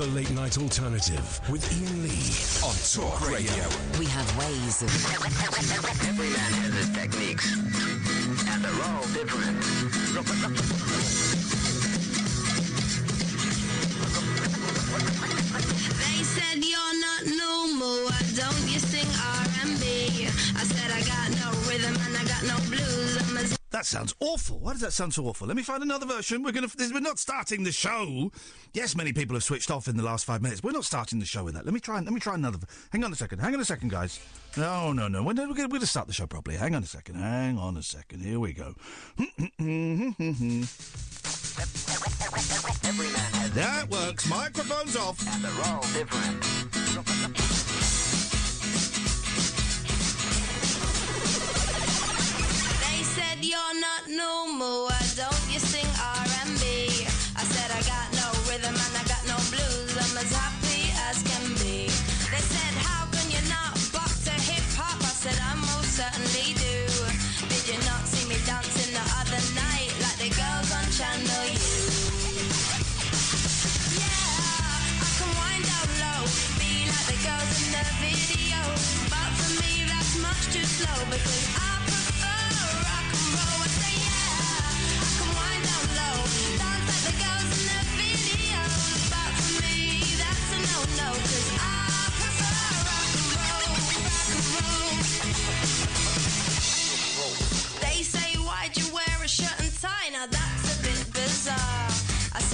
The Late Night Alternative with Iain Lee on Talk Radio. We have ways of... Every man has his techniques, and they're all different. They said you're not normal, why don't you sing R&B? I said I got no rhythm and I got no blues. That sounds awful. Why does that sound so awful? Let me find another version. We're not starting the show. Yes, many people have switched off in the last 5 minutes. We're not starting the show with that. Let me try another. Hang on a second, guys. No. We're going to start the show properly. Hang on a second. Here we go. That works. Microphone's off. And they're all different. You're not normal, why don't you sing R&B? I said I got no rhythm and I got no blues. I'm as happy as can be. They said, how can you not bop to hip-hop? I said, I most certainly do. Did you not see me dancing the other night like the girls on Channel U? Yeah, I can wind down low, be like the girls in the video. But for me that's much too slow because I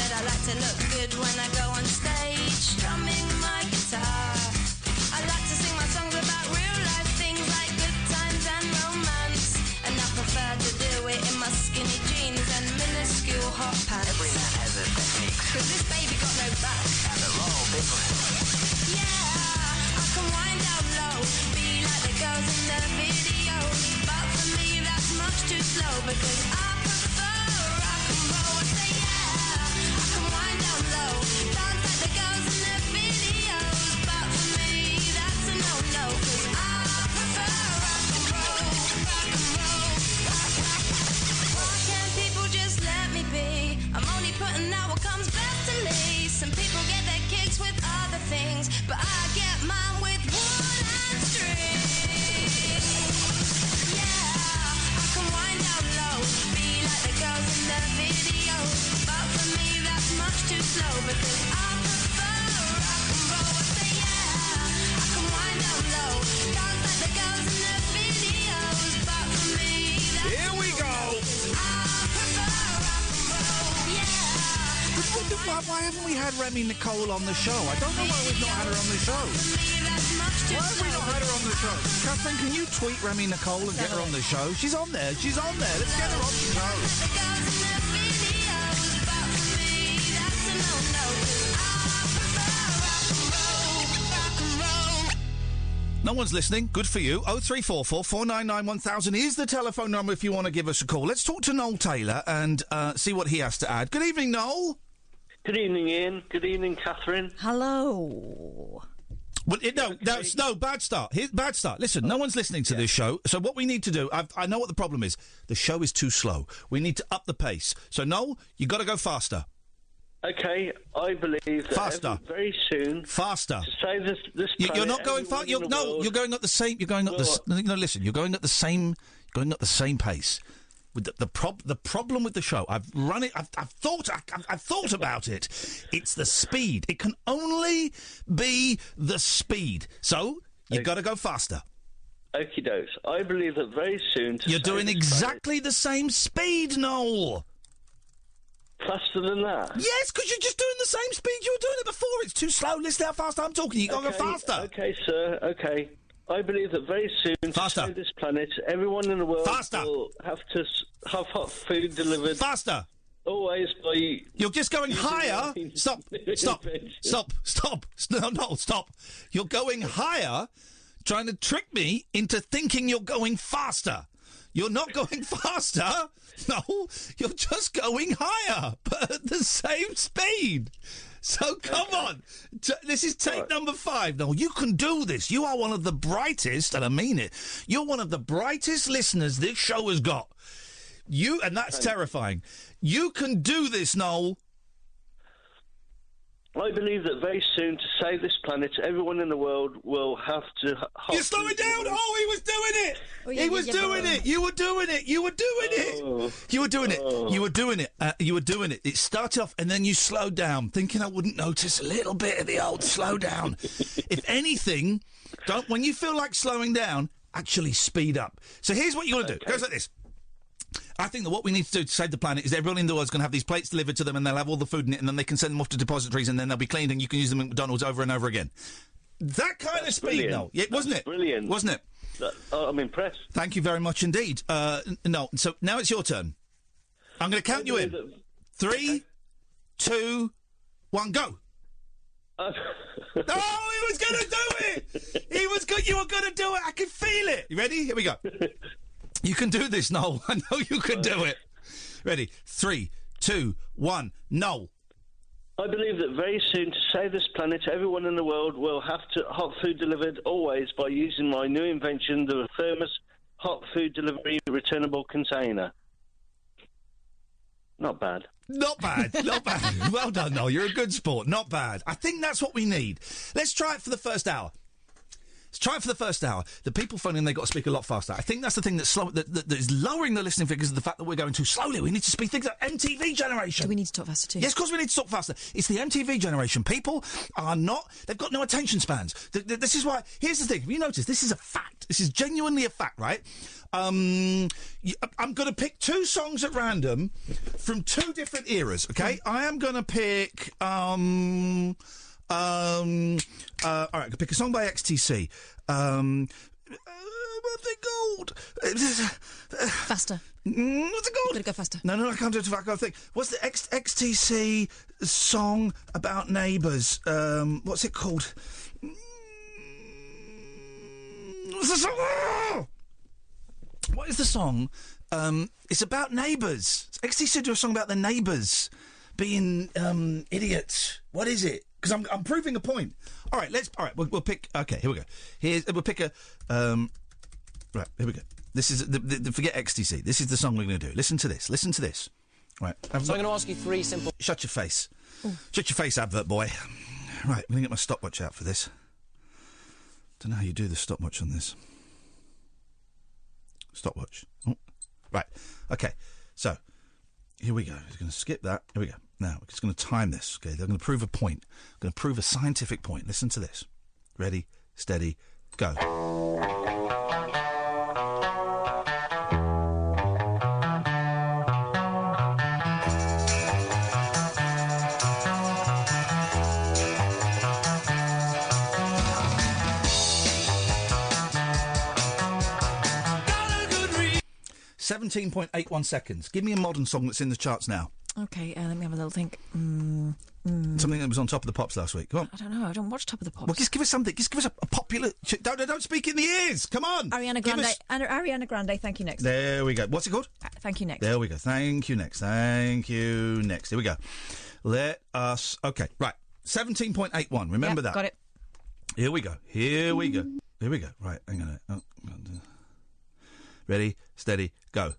I like to look good when I go on stage, strumming my guitar. I like to sing my songs about real life things like good times and romance. And I prefer to do it in my skinny jeans and minuscule hot pants. Every man has his techniques. Cause this baby got no back. And they're all different. Yeah, I can wind down low, be like the girls in the video. But for me that's much too slow because I prefer rock and roll. I say wind down low, dance like the girls in the videos. But for me, that's a no-no, cause I prefer rock and roll, rock and roll. Why can't people just let me be? I'm only putting out what comes best to me. Some people get their kicks with other things, but I get mine with wood and string. Yeah, I can wind down low, be like the girls in the videos. But for me, that's much too slow because I prefer rock and roll. I say yeah, I can wind down low, dance like the girls in the videos. But for me, that's here we go. I prefer rock and roll. Yeah. Why haven't we had Remy Nicole on the show? I don't know why we've not had her on the show. Why have we not had her on the show? Catherine, can you tweet Remy Nicole and get her on the show? She's on there. Let's get her on the show. No one's listening. Good for you. 0344 499 1000 is the telephone number if you want to give us a call. Let's talk to Noel Taylor and see what he has to add. Good evening, Noel. Good evening, Iain. Good evening, Katherine. Hello. Well, bad start. Bad start. Listen, no one's listening to this show, so what we need to do, I know what the problem is. The show is too slow. We need to up the pace. So, Noel, you got to go faster. Okay, I believe that very soon. Faster. To save this planet, you're not going fast. You're going at the same. You're going at listen. You're going at the same. Going at the same pace. With the problem with the show, I've run it. I've thought about it. It's the speed. It can only be the speed. So you've got to go faster. Okie dokes. I believe that very soon. You're doing exactly the same speed, Noel. Faster than that? Yes, because you're just doing the same speed you were doing it before. It's too slow. Listen how fast I'm talking. You've got to go faster. Okay, sir. Okay. I believe that very soon, faster. To save this planet, everyone in the world will have to have hot food delivered. Faster. Always by... You're just going higher. Stop. No, stop. You're going higher, trying to trick me into thinking you're going faster. You're not going faster. No, you're just going higher, but at the same speed. So come on. This is take number 5. No, you can do this. You are one of the brightest, and I mean it. You're one of the brightest listeners this show has got. And that's terrifying. You can do this, Noel. I believe that very soon, to save this planet, everyone in the world will have to... You're slowing down! Oh, he was doing it! Oh, yeah, he was yeah, doing it! You were doing it! You were doing it! You were doing it! You were doing it! You were doing it! It started off and then you slowed down, thinking I wouldn't notice a little bit of the old slow down. If anything, when you feel like slowing down, actually speed up. So here's what you want to do. It goes like this. I think that what we need to do to save the planet is everyone in the world is going to have these plates delivered to them and they'll have all the food in it and then they can send them off to depositories and then they'll be cleaned and you can use them at McDonald's over and over again. That kind of speed, Noel. Yeah, wasn't it? Brilliant. Wasn't it? I'm impressed. Thank you very much indeed. No, so now it's your turn. I'm going to count you in. 3, 2, 1, go. Oh, he was going to do it! He was good. You were going to do it. I can feel it. You ready? Here we go. You can do this, Noel. I know you can do it. Ready? 3, 2, 1, Noel. I believe that very soon, to save this planet, everyone in the world will have to hot food delivered always by using my new invention, the Thermos hot food delivery returnable container. Not bad. Not bad. Not bad. Well done, Noel. You're a good sport. Not bad. I think that's what we need. Let's try it for the first hour. Let's try it for the first hour. The people phoning, they've got to speak a lot faster. I think that's the thing that is lowering the listening figures, of the fact that we're going too slowly. We need to speed things up. MTV generation. Do we need to talk faster too? Yes, of course we need to talk faster. It's the MTV generation. People are not... They've got no attention spans. This is why... Here's the thing. Have you noticed? This is a fact. This is genuinely a fact, right? I'm going to pick 2 songs at random from 2 different eras, OK? I am going to pick... all right, I can pick a song by XTC. What's it called? Faster. What's it called? Gotta go faster. No, I can't do it. I can't think. What's the XTC song about neighbours? What's it called? What's the song? What is the song? It's about neighbours. XTC do a song about the neighbours being idiots. What is it? Because I'm proving a point. All right, we'll pick. Okay, here we go. We'll pick a. Right, here we go. This is forget XTC. This is the song we're going to do. Listen to this. Right. So I'm going to ask you 3 simple. Shut your face. Ooh. Shut your face, advert boy. Right, I'm going to get my stopwatch out for this. Don't know how you do the stopwatch on this. Stopwatch. Oh. Right. Okay. So here we go. He's going to skip that. Here we go. Now, we're just going to time this, okay? They're going to prove a point. I'm going to prove a scientific point. Listen to this. Ready, steady, go. Got 17.81 seconds. Give me a modern song that's in the charts now. Okay, let me have a little think. Something that was on Top of the Pops last week. Come on. I don't know. I don't watch Top of the Pops. Well, just give us something. Just give us a popular... Don't speak in the ears. Come on. Ariana Grande. Ariana Grande, thank you next. There we go. What's it called? Thank you next. There we go. Thank you next. Thank you next. Here we go. Let us... Okay, right. 17.81. Remember that. Got it. Here we go. Right, hang on. Oh, ready, steady, go.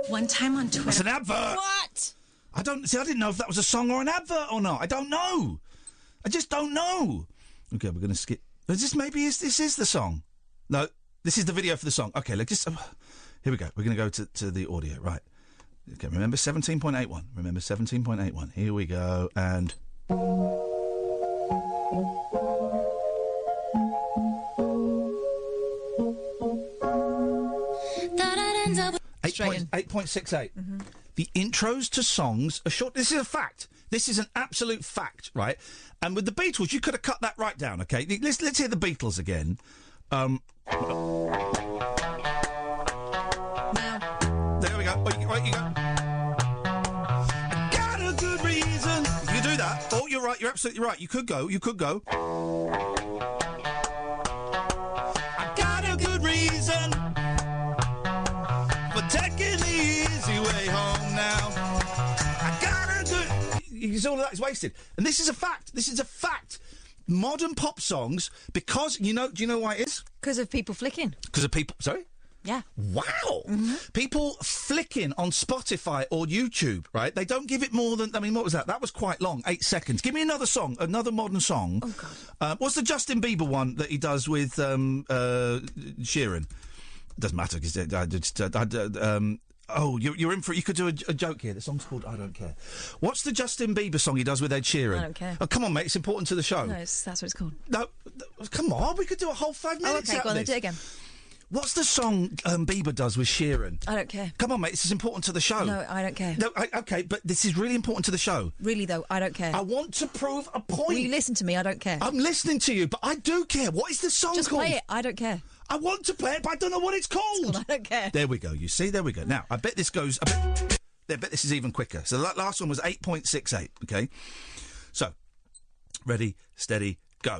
One time on Twitter. It's an advert. What? I didn't know if that was a song or an advert or not. I don't know. I just don't know. Okay, we're going to skip. This is the song. No, this is the video for the song. Okay, let's just... here we go. We're going to go to the audio. Right. Okay, remember 17.81. Here we go. And... 8.68. Mm-hmm. The intros to songs are short. This is a fact. This is an absolute fact, right? And with the Beatles, you could have cut that right down, okay? Let's hear the Beatles again. There we go. Right, you go. I got a good reason. You can do that. Oh, you're right. You're absolutely right. You could go. I got a good reason for taking the easy way home now. I got a good... All of that is wasted. And this is a fact. Modern pop songs, because, do you know why it is? Because of people flicking. Sorry? Yeah. Wow. People flicking on Spotify or YouTube, right? They don't give it more than, I mean, what was that? That was quite long, 8 seconds. Give me another song, another modern song. Oh, God. What's the Justin Bieber one that he does with Sheeran? Doesn't matter, because you're in for it. You could do a joke here. The song's called I Don't Care. What's the Justin Bieber song he does with Ed Sheeran? I Don't Care. Oh, come on, mate. It's important to the show. No, that's what it's called. No, come on. We could do a whole 5 minutes okay, out go on, of then this. do it again. What's the song Bieber does with Sheeran? I don't care. Come on, mate. This is important to the show. No, I don't care. No, okay, but this is really important to the show. Really, though, I don't care. I want to prove a point. Will you listen to me? I don't care. I'm listening to you, but I do care. What is the song Just called? play it. I don't care. I want to play it, but I don't know what it's called. I don't care. There we go. You see? There we go. Now, I bet this goes... I bet this is even quicker. So that last one was 8.68, okay? So, ready, steady, go.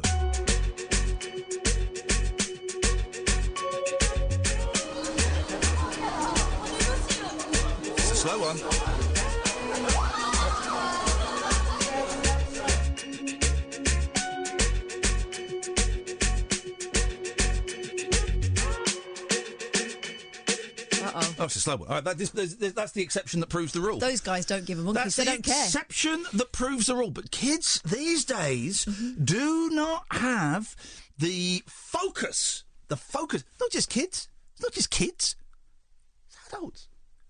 It's a slow one. Oh, it's a slow one. All right, that's the exception that proves the rule. Those guys don't give a monkey, That's they the don't care. exception that proves the rule. But kids these days do not have the focus. The focus. Not just kids. It's not just kids. It's adults.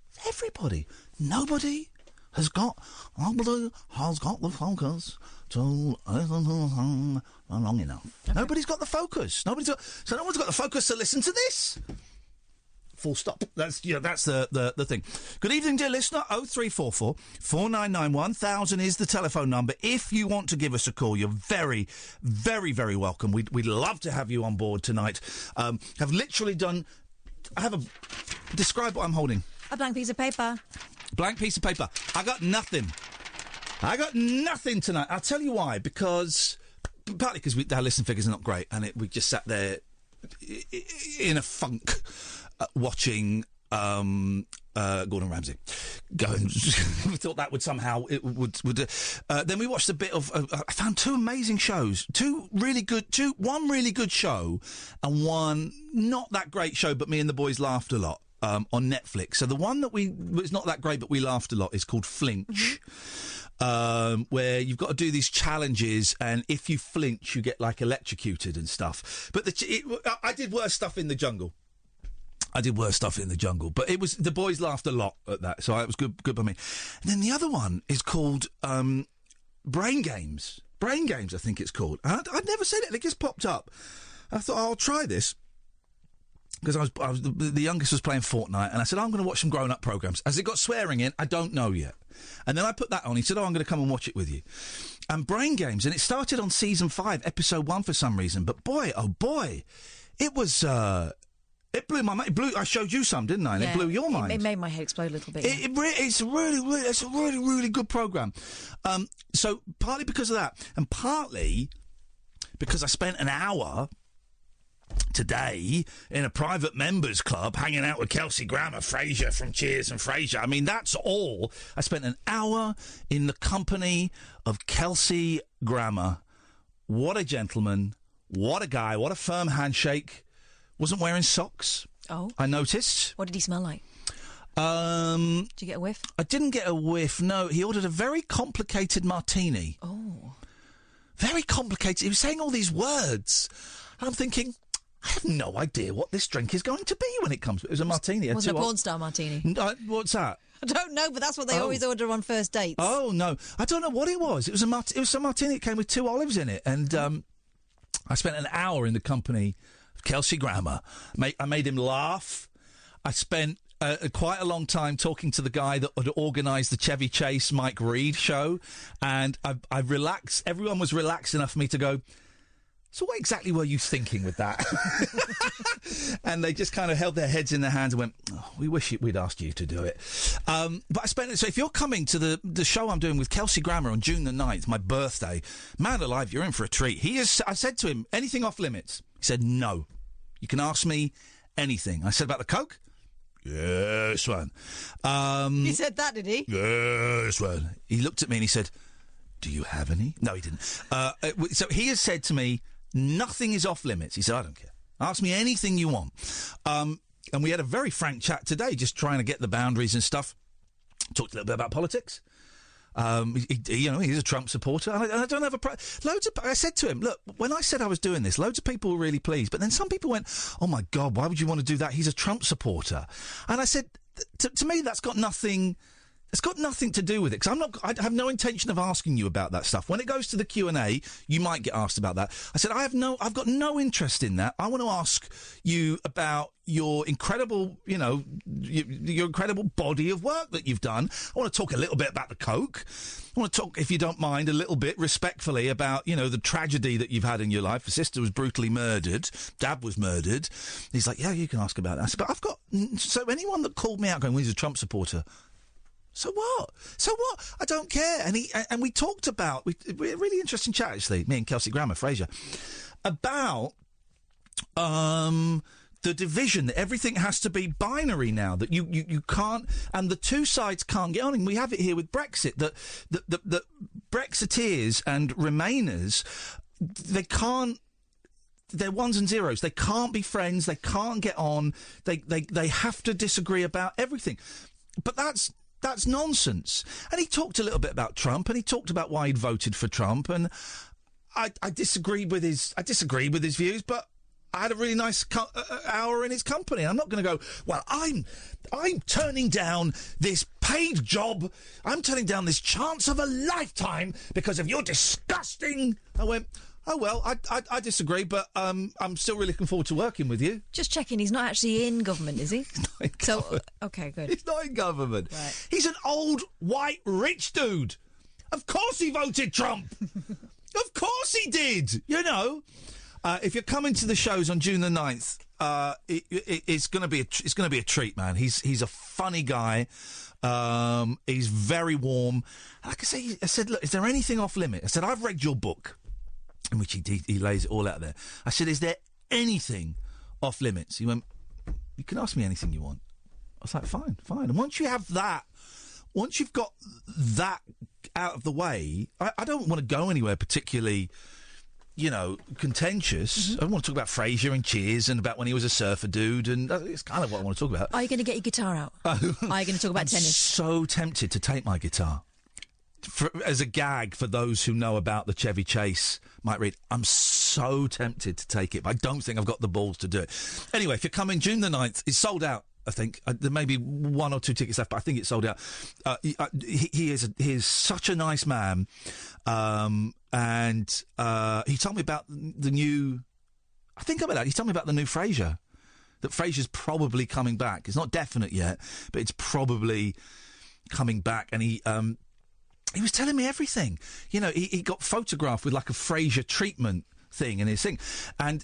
It's everybody. Nobody has got the focus to long enough. Okay. Nobody's got the focus. So no one's got the focus to listen to this. Full stop. That's the thing. Good evening, dear listener. 0344 499 1000 is the telephone number. If you want to give us a call, you're very, very, very welcome. We'd love to have you on board tonight. Have literally done... Describe what I'm holding. A blank piece of paper. Blank piece of paper. I got nothing. I got nothing tonight. I'll tell you why. Because... Partly because our listen figures are not great, and we just sat there in a funk... watching Gordon Ramsay going. We thought that would somehow then we watched a bit of I found two amazing shows, one really good show and one not that great show, but me and the boys laughed a lot, on Netflix. So the one that was not that great but we laughed a lot is called Flinch. Where you've got to do these challenges, and if you flinch you get like electrocuted and stuff. But I did worse stuff in the jungle. But it was, the boys laughed a lot at that, so it was good by me. And then the other one is called Brain Games. Brain Games, I think it's called. I'd never seen it. It just popped up. I thought, I'll try this. Because the youngest was playing Fortnite, and I said, I'm going to watch some grown-up programmes. As it got swearing in, I don't know yet. And then I put that on. He said, I'm going to come and watch it with you. And Brain Games, and it started on season 5, episode 1 for some reason. But boy, oh boy, it was... It blew my mind. I showed you some, didn't I? And it blew your mind. It made my head explode a little bit. It's a really good programme. So partly because of that, and partly because I spent an hour today in a private members club hanging out with Kelsey Grammer, Frasier from Cheers and Frasier. I mean, that's all. I spent an hour in the company of Kelsey Grammer. What a gentleman. What a guy. What a firm handshake. Wasn't wearing socks. Oh. I noticed. What did he smell like? Did you get a whiff? I didn't get a whiff, no. He ordered a very complicated martini. Oh. Very complicated. He was saying all these words. And I'm thinking, I have no idea what this drink is going to be when it comes. It was a martini. Was it a porn star martini? What's that? I don't know, but that's what they always order on first dates. Oh, no. I don't know what it was. It was a martini. It came with 2 olives in it. And I spent an hour in the company... Kelsey Grammer. I made him laugh. I spent quite a long time talking to the guy that had organised the Chevy Chase Mike Reed show, and I relaxed. Everyone was relaxed enough for me to go, so what exactly were you thinking with that? And they just kind of held their heads in their hands and went, oh, we wish we'd asked you to do it. But I spent it. So if you're coming to the show I'm doing with Kelsey Grammer on June the 9th, my birthday, man alive, you're in for a treat. I said to him, anything off limits? He said, no. You can ask me anything. I said, about the Coke? Yes, man. He said that, did he? Yes, man. He looked at me and he said, do you have any? No, he didn't. So he has said to me, nothing is off limits. He said, I don't care. Ask me anything you want. we had a very frank chat today, just trying to get the boundaries and stuff. Talked a little bit about politics. He's a Trump supporter, and I don't have I said to him, look, when I said I was doing this, loads of people were really pleased, but then some people went, oh my God, why would you want to do that? He's a Trump supporter. And I said, to me, that's got nothing... It's got nothing to do with it, because I have no intention of asking you about that stuff. When it goes to the Q&A, you might get asked about that. I said, I've got no interest in that. I want to ask you about your incredible, your incredible body of work that you've done. I want to talk a little bit about the Coke. I want to talk, if you don't mind, a little bit respectfully about, the tragedy that you've had in your life. Your sister was brutally murdered. Dad was murdered. He's like, yeah, you can ask about that. I said, but so anyone that called me out going, well, he's a Trump supporter. So what? I don't care. And we talked about, we had a really interesting chat, actually, me and Kelsey Grammer, Fraser, about the division, that everything has to be binary now, that you can't, and the two sides can't get on. And we have it here with Brexit, that Brexiteers and Remainers, they can't, they're ones and zeros. They can't be friends. They can't get on. They have to disagree about everything. But that's nonsense. And he talked a little bit about Trump, and he talked about why he'd voted for Trump, and I disagreed with his views, but I had a really nice hour in his company. I'm not going to go, well, I'm turning down this paid job. I'm turning down this chance of a lifetime because of your disgusting... I went... Oh, well, I disagree, but I'm still really looking forward to working with you. Just checking, he's not actually in government, is he? He's not in government. Okay, good. He's not in government. Right. He's an old, white, rich dude. Of course he voted Trump. Of course he did. If you're coming to the shows on June the 9th, it's going to be a treat, man. He's a funny guy. He's very warm. Like I said, look, is there anything off limit? I said, I've read your book, in which he lays it all out there. I said, is there anything off limits? He went, you can ask me anything you want. I was like, fine. And once you've got that out of the way, I don't want to go anywhere particularly, contentious. Mm-hmm. I want to talk about Frasier and Cheers and about when he was a surfer dude, and it's kind of what I want to talk about. Are you going to get your guitar out? Are you going to talk about tennis? I'm so tempted to take my guitar. As a gag for those who know about the Chevy Chase, might read, I'm so tempted to take it, but I don't think I've got the balls to do it. Anyway, if you're coming June the 9th, it's sold out, I think. There may be 1 or 2 tickets left, but I think it's sold out. He is such a nice man. And he told me about the new... I think about that. He told me about the new Frasier. That Frasier's probably coming back. It's not definite yet, but it's probably coming back. And he was telling me everything. He got photographed with like a Frasier treatment thing in his thing, and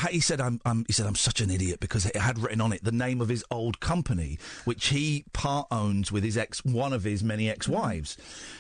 he said, I'm such an idiot because it had written on it the name of his old company, which he part owns with one of his many ex-wives,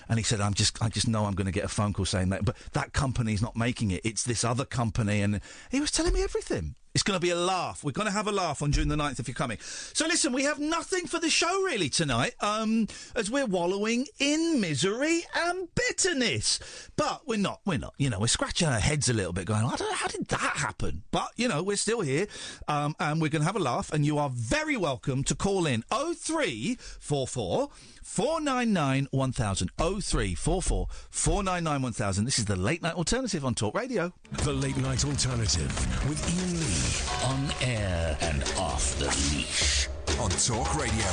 and he said, I just know I'm going to get a phone call saying that, but that company's not making it. It's this other company, and he was telling me everything. It's going to be a laugh. We're going to have a laugh on June the 9th if you're coming. So listen, we have nothing for the show really tonight, as we're wallowing in misery and bitterness. But we're not. We're scratching our heads a little bit going, I don't know, how did that happen? But, we're still here, and we're going to have a laugh, and you are very welcome to call in 0344 499 1000. 0344 499 1000. This is the Late Night Alternative on Talk Radio. The Late Night Alternative with Iain Lee. On air and off the leash. On Talk Radio.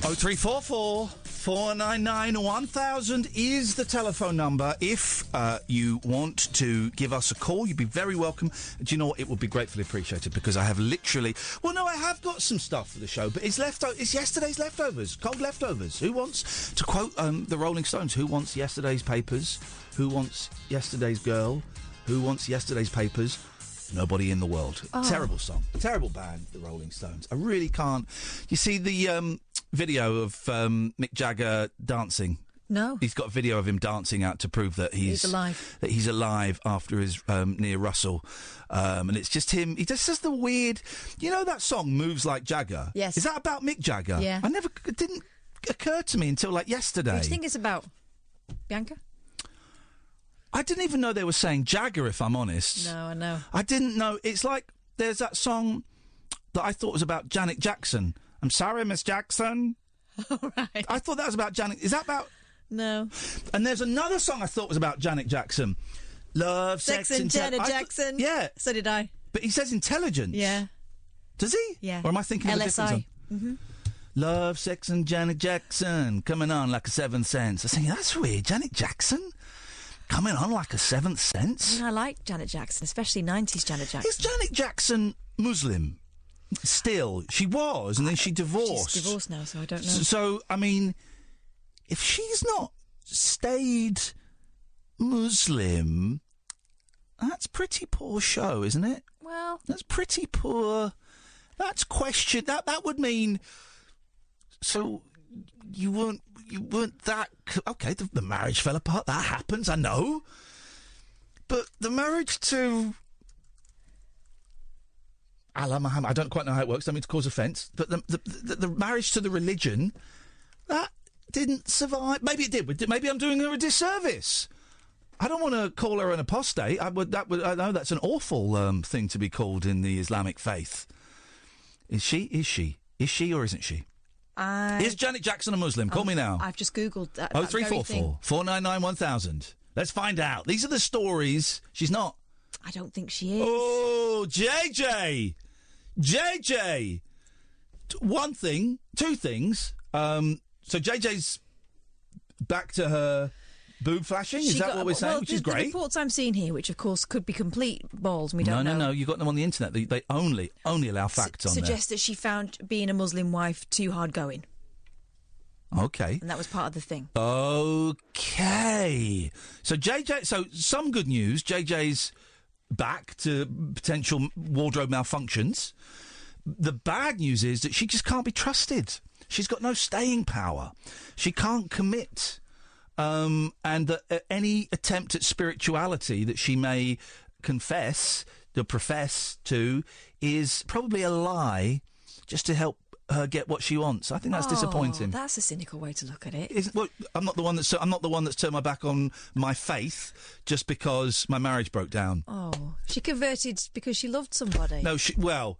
0344 499 1000 is the telephone number. If you want to give us a call, you'd be very welcome. Do you know what? It would be gratefully appreciated because I have literally... Well, no, I have got some stuff for the show, but it's yesterday's leftovers, cold leftovers. Who wants, to quote the Rolling Stones, who wants yesterday's papers? Who wants yesterday's girl? Who wants yesterday's papers? Nobody in the world. Oh. Terrible song. Terrible band, the Rolling Stones. I really can't... You see the... video of Mick Jagger dancing. No. He's got a video of him dancing out to prove that he's alive. That he's alive after his near Russell. And it's just him. He just says the weird... You know that song, Moves Like Jagger? Yes. Is that about Mick Jagger? Yeah. It didn't occur to me until like yesterday. What do you think it's about? Bianca? I didn't even know they were saying Jagger, if I'm honest. No, I know. I didn't know. It's like there's that song... that I thought was about Janet Jackson. I'm sorry, Miss Jackson. All right. I thought that was about Janet. Is that about... No. And there's another song I thought was about Janet Jackson. Love, sex and Janet Jackson. Yeah. So did I. But he says intelligence. Yeah. Does he? Yeah. Or am I thinking of a different song? Mm-hmm. Love, sex and Janet Jackson coming on like a seventh sense. I was thinking, that's weird. Janet Jackson coming on like a seventh sense? I mean, I like Janet Jackson, especially 90s Janet Jackson. Is Janet Jackson Muslim? Still. She was, and then she divorced. She's divorced now, so I don't know. So, I mean, if she's not stayed Muslim, that's pretty poor show, isn't it? Well... That's pretty poor. That's question. That would mean... So, you weren't that... Okay, the marriage fell apart. That happens, I know. But the marriage to... Allah Muhammad, I don't quite know how it works, don't mean to cause offence, but the marriage to the religion, that didn't survive. Maybe it did. Maybe I'm doing her a disservice. I don't want to call her an apostate. I know that's an awful thing to be called in the Islamic faith. Is she? Is she or isn't she? Is Janet Jackson a Muslim? Call me now. I've just Googled that. 0344 499 1000. Let's find out. These are the stories. She's not. I don't think she is. Oh, JJ! One thing, two things. So JJ's back to her boob flashing. Is that what we're saying? Which is great. The reports I'm seeing here, which of course could be complete balls, we don't know. No. You got them on the internet. They only allow facts on there. Suggest that she found being a Muslim wife too hard going. Okay. And that was part of the thing. Okay. So some good news. JJ's back to potential wardrobe malfunctions. The bad news is that she just can't be trusted. She's got no staying power. She can't commit. And that any attempt at spirituality that she may profess to is probably a lie just to help her get what she wants. I think that's disappointing. That's a cynical way to look at it. I'm not the one that's turned my back on my faith just because my marriage broke down. Oh, she converted because she loved somebody. No, she converted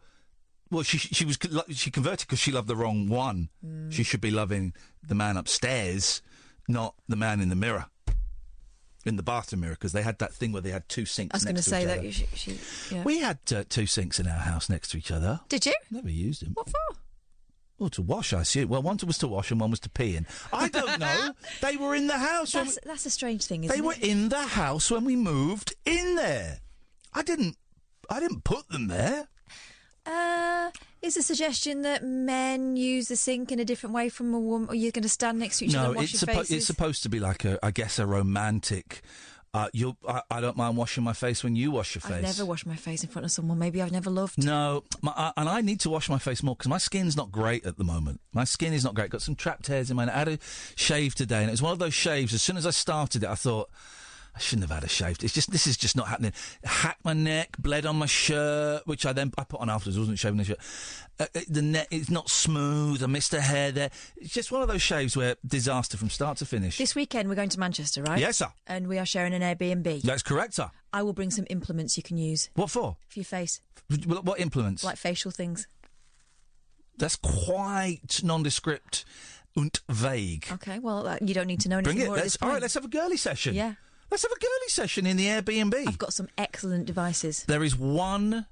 because she loved the wrong one. She should be loving the man upstairs, not the man in the mirror, in the bathroom mirror, because they had that thing where they had two sinks. I was going to say that yeah. We had two sinks in our house next to each other. Did you? Never used them. What for? Well, to wash, I assume. Well, one was to wash and one was to pee in. I don't know. They were in the house. That's a strange thing, isn't it? They were in the house when we moved in there. I didn't put them there. Is the suggestion that men use the sink in a different way from a woman? Or you're going to stand next to each other and wash your faces? It's supposed to be like a romantic... I don't mind washing my face when you wash your face. I've never washed my face in front of someone. Maybe I've never loved. No, and I need to wash my face more because my skin's not great at the moment. My skin is not great. Got some trapped hairs in mine. I had a shave today, and it was one of those shaves. As soon as I started it, I thought, I shouldn't have had a shave. This is just not happening. Hacked my neck, bled on my shirt, which I put on afterwards. I wasn't shaving the shirt. The neck, it's not smooth. I missed a hair there. It's just one of those shaves where disaster from start to finish. This weekend we're going to Manchester, right? Yes, sir. And we are sharing an Airbnb. That's correct, sir. I will bring some implements you can use. What for? For your face. What implements? Like facial things. That's quite nondescript and vague. Okay, well, you don't need to know anything more at this point. All right, let's have a girly session. Yeah. Let's have a girly session in the Airbnb. I've got some excellent devices. There is one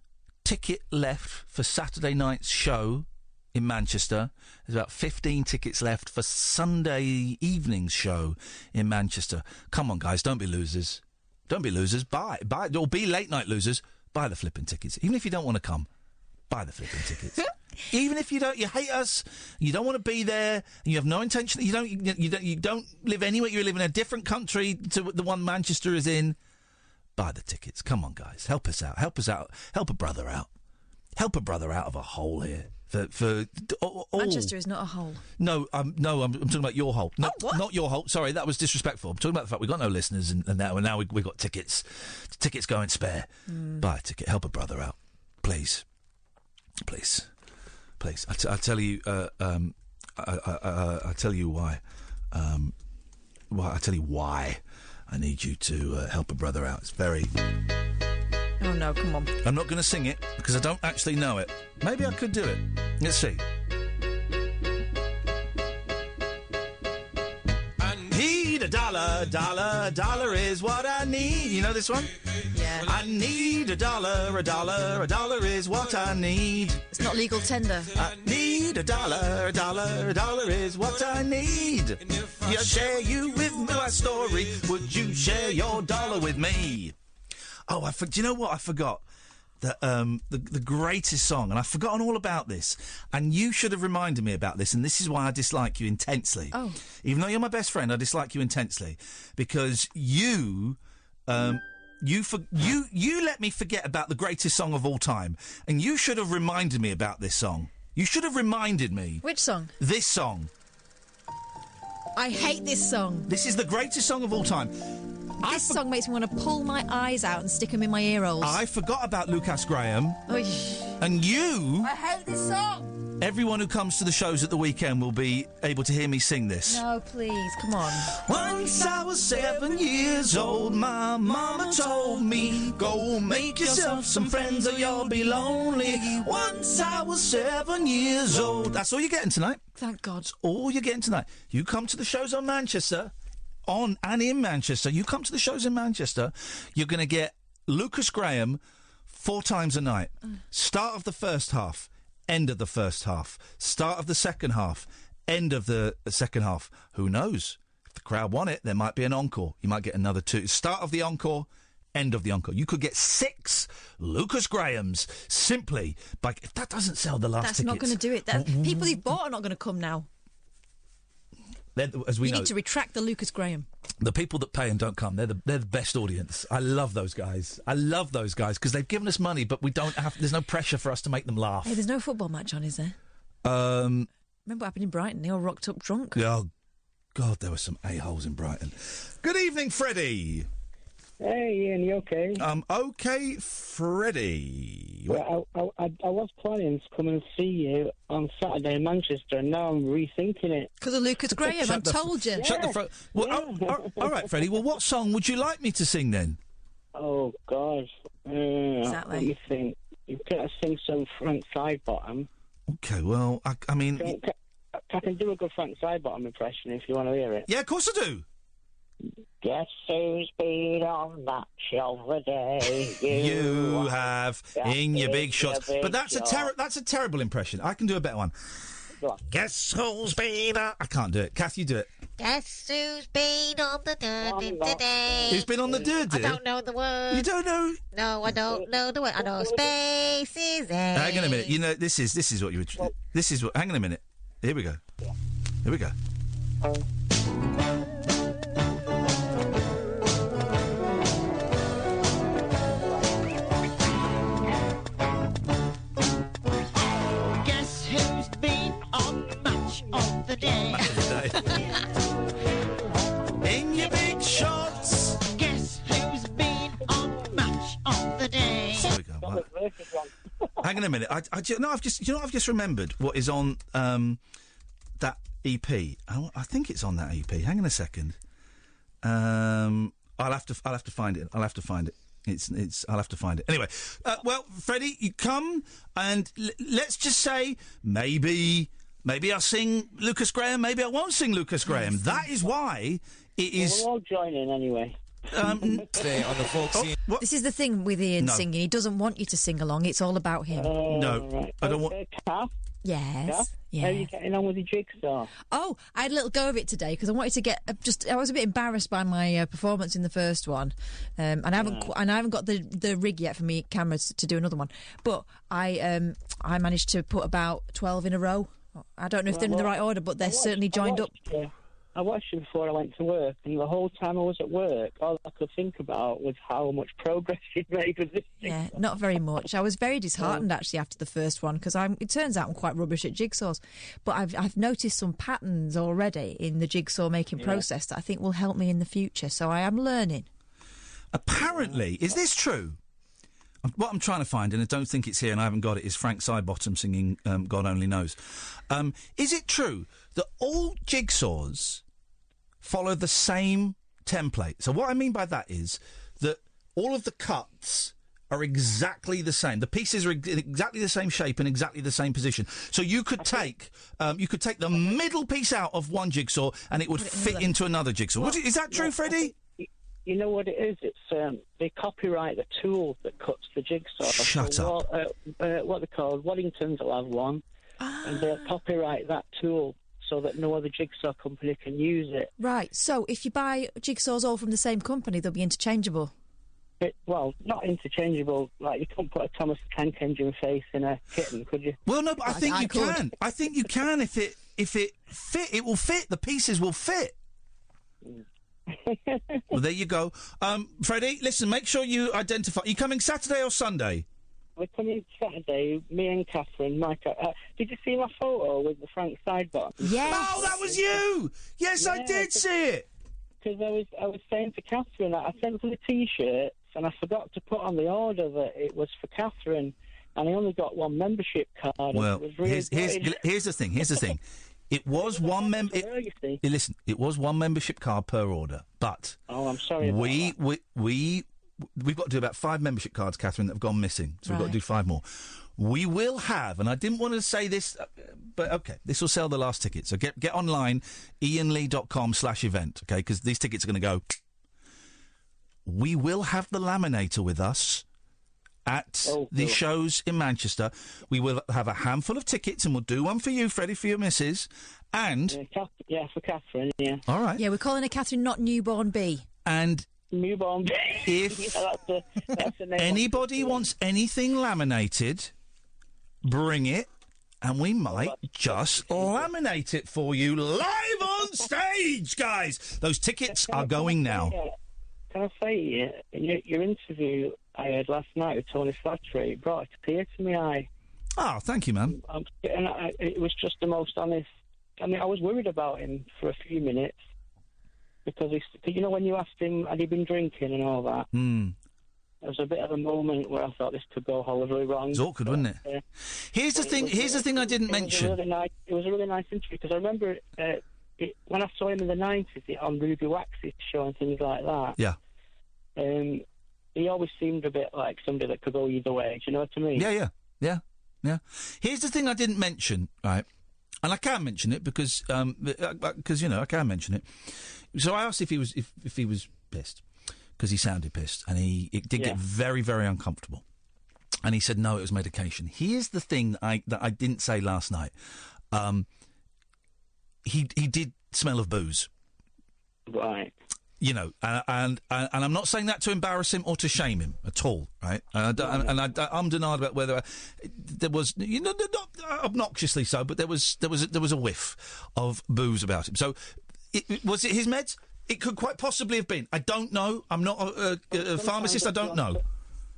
ticket left for Saturday night's show in Manchester. There's about 15 tickets left for Sunday evening's show in Manchester. Come on, guys, don't be losers. Don't be losers. Buy, or be late night losers. Buy the flipping tickets. Even if you don't want to come, buy the flipping tickets. Even if you hate us, you don't want to be there, and you have no intention, you don't live anywhere, you live in a different country to the one Manchester is in, buy the tickets. Come on, guys, help us out, help a brother out of a hole here. Manchester is not a hole. No, I'm talking about your hole. No, not your hole. Sorry, that was disrespectful. I'm talking about the fact we've got no listeners, and now we've got tickets going spare. Buy a ticket, help a brother out, please. I'll tell you. I'll tell you why. I'll tell you why I need you to help a brother out. It's very. Oh, no, come on. I'm not going to sing it because I don't actually know it. Maybe I could do it. Let's see. I need a dollar, dollar, dollar is what I need. You know this one? Yeah. I need a dollar, a dollar, a dollar is what I need. It's not legal tender. I need a dollar, a dollar, a dollar is what I need. Yeah, share you with me my story. Would you share your dollar with me? Oh, do you know what I forgot? The greatest song, and I've forgotten all about this, and you should have reminded me about this, and this is why I dislike you intensely. Oh. Even though you're my best friend, I dislike you intensely, because you let me forget about the greatest song of all time, and you should have reminded me about this song. You should have reminded me. Which song? This song. I hate this song. This is the greatest song of all time. This song makes me want to pull my eyes out and stick them in my ear holes. I forgot about Lucas Graham. Oy. And you... I hate this song. Everyone who comes to the shows at the weekend will be able to hear me sing this. No, please, come on. Once I was 7 years old, my mama told me, go make yourself some friends or you'll be lonely. Once I was 7 years old. That's all you're getting tonight. Thank God. That's all you're getting tonight. You come to the shows on Manchester... on and in Manchester. You come to the shows in Manchester, you're going to get Lucas Graham 4 times a night. Start of the first half, end of the first half. Start of the second half, end of the second half. Who knows? If the crowd want it, there might be an encore. You might get another 2. Start of the encore, end of the encore. You could get 6 Lucas Grahams simply by... If that doesn't sell the last That's tickets... not going to do it. People you've bought are not going to come now. As we know, need to retract the Lucas Graham. The people that pay and don't come, they're the best audience. I love those guys. I love those guys because they've given us money, but we don't have. There's no pressure for us to make them laugh. Hey, there's no football match on, is there? Remember what happened in Brighton? They all rocked up drunk. Oh, God, there were some a-holes in Brighton. Good evening, Freddie. Hey, Ian, you okay? Okay, Freddie. Well, I was planning to come and see you on Saturday in Manchester, and now I'm rethinking it. Because of Lucas Graham, I told you. Shut the front. Well, all right, Freddie. Well, what song would you like me to sing then? Oh, God. Exactly. Let me think. You've got to sing some Frank Sidebottom. Okay, well, I mean... I can do a good Frank Sidebottom impression if you want to hear it. Yeah, of course I do. Guess who's been on that shelf today? You have in your big shots. But that's a terrible impression. I can do a better one. Guess who's been on... I can't do it. Kath, you do it. Guess who's been on the dirty today? Who's been on the dirty? I don't know the word. You don't know? No, I don't know the word. I know space is A. Hang on a minute. You know, this is what you would... This is what... Hang on a minute. Here we go. Here we go. Guess who's been on Match of the Day? In your big shots. Guess who's been on Match of the Day? Here we go. Right. Hang on a minute. I've just remembered what is on that EP. I think it's on that EP. Hang on a second. I'll have to find it. I'll have to find it. I'll have to find it. Anyway, well, Freddie, you come and let's just say maybe I'll sing Lucas Graham. Maybe I won't sing Lucas Graham. That is why it is. We'll all join in anyway. Stay on the folk scene. This is the thing with Ian singing. He doesn't want you to sing along. It's all about him. No, right. I don't want. Kath? Yes. Yeah? How are you getting on with the jigsaw? Oh, I had a little go of it today because I wanted to get I was a bit embarrassed by my performance in the first one, and I haven't got the rig yet for me cameras to do another one. But I managed to put about 12 in a row. I don't know if they're in the right order, but they're certainly joined up. I watched it before I went to work, and the whole time I was at work, all I could think about was how much progress you'd made with this thing. Yeah, not very much. I was very disheartened, actually, after the first one, because it turns out I'm quite rubbish at jigsaws. But I've noticed some patterns already in the jigsaw-making process that I think will help me in the future, so I am learning. Apparently, is this true? What I'm trying to find, and I don't think it's here, and I haven't got it, is Frank Sidebottom singing God Only Knows. Is it true that all jigsaws follow the same template? So what I mean by that is that all of the cuts are exactly the same. The pieces are in exactly the same shape and exactly the same position. So you could take the middle piece out of one jigsaw and it would fit into another jigsaw. Is that true, Freddie? You know what it is? It's they copyright the tool that cuts the jigsaw. Shut up. What they're called, Waddingtons will have one, and they'll copyright that tool so that no other jigsaw company can use it. Right. So if you buy jigsaws all from the same company, they'll be interchangeable. Well, not interchangeable. Like, you can't put a Thomas the Tank Engine face in a kitten, could you? Well, no, but I think you can. I think you can if it fit. It will fit. The pieces will fit. Well, there you go. Freddie, listen, make sure you identify. Are you coming Saturday or Sunday? We're coming Saturday, me and Katherine. Did you see my photo with the Frank side button? Yes. Oh, that was you! Yes, I did see it! Because I was saying to Katherine, I sent for the T-shirts, and I forgot to put on the order that it was for Katherine, and I only got one membership card. Well, it was really here's the thing. It was one Listen, it was one membership card per order, but I'm sorry. We've got to do about 5 membership cards, Katherine, that have gone missing. So we've got to do 5 more. We will have, and I didn't want to say this, but okay, this will sell the last ticket. So get online, iainlee.com/event, okay, because these tickets are going to go. We will have the laminator with us at the shows in Manchester. We will have a handful of tickets, and we'll do one for you, Freddie, for your missus, and... Yeah, for Katherine, yeah. All right. Yeah, we're calling her Katherine, not Newborn B. And... Newborn B. If that's the name anybody wants anything laminated, bring it, and we might just laminate it for you live on stage, guys. Those tickets are going now. Can I say, in your interview I heard last night with Tony Flattery, it brought a tear to my eye. Oh, thank you, man. It was just the most honest. I mean, I was worried about him for a few minutes because when you asked him, had he been drinking and all that? There was a bit of a moment where I thought this could go horribly wrong. It's awkward, wasn't it? Here's the thing I didn't mention. It was a really nice interview because I remember when I saw him in the 90s on Ruby Wax's show and things like that. Yeah. He always seemed a bit like somebody that could go either way. Do you know what I mean? Yeah. Here's the thing I didn't mention, right? And I can mention it because I can mention it. So I asked if he was pissed because he sounded pissed, and it did get very, very uncomfortable. And he said no, it was medication. Here's the thing that I didn't say last night. He did smell of booze, right? You know, and I'm not saying that to embarrass him or to shame him at all, right? I'm denied about whether there was, not obnoxiously so, but there was a whiff of booze about him. So, was it his meds? It could quite possibly have been. I don't know. I'm not a pharmacist. I don't know.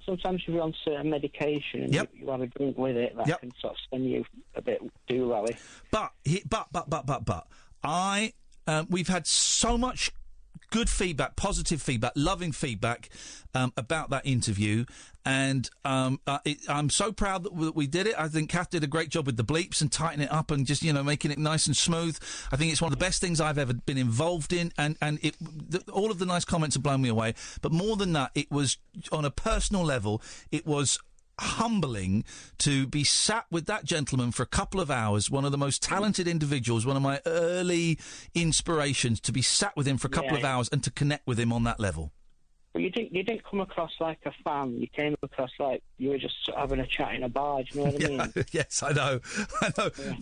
Sometimes you're on certain medication and you have a drink with it that can sort of send you a bit doolally. But we've had so much good feedback, positive feedback, loving feedback about that interview, and I'm so proud that we did it. I think Kath did a great job with the bleeps and tightening it up and just making it nice and smooth. I think it's one of the best things I've ever been involved in, and all of the nice comments have blown me away. But more than that, it was on a personal level. It was humbling to be sat with that gentleman for a couple of hours, one of the most talented individuals, one of my early inspirations, to be sat with him for a couple of hours and to connect with him on that level. But you didn't come across like a fan. You came across like you were just having a chat in a bar. Do you know what I mean? Yes, I know.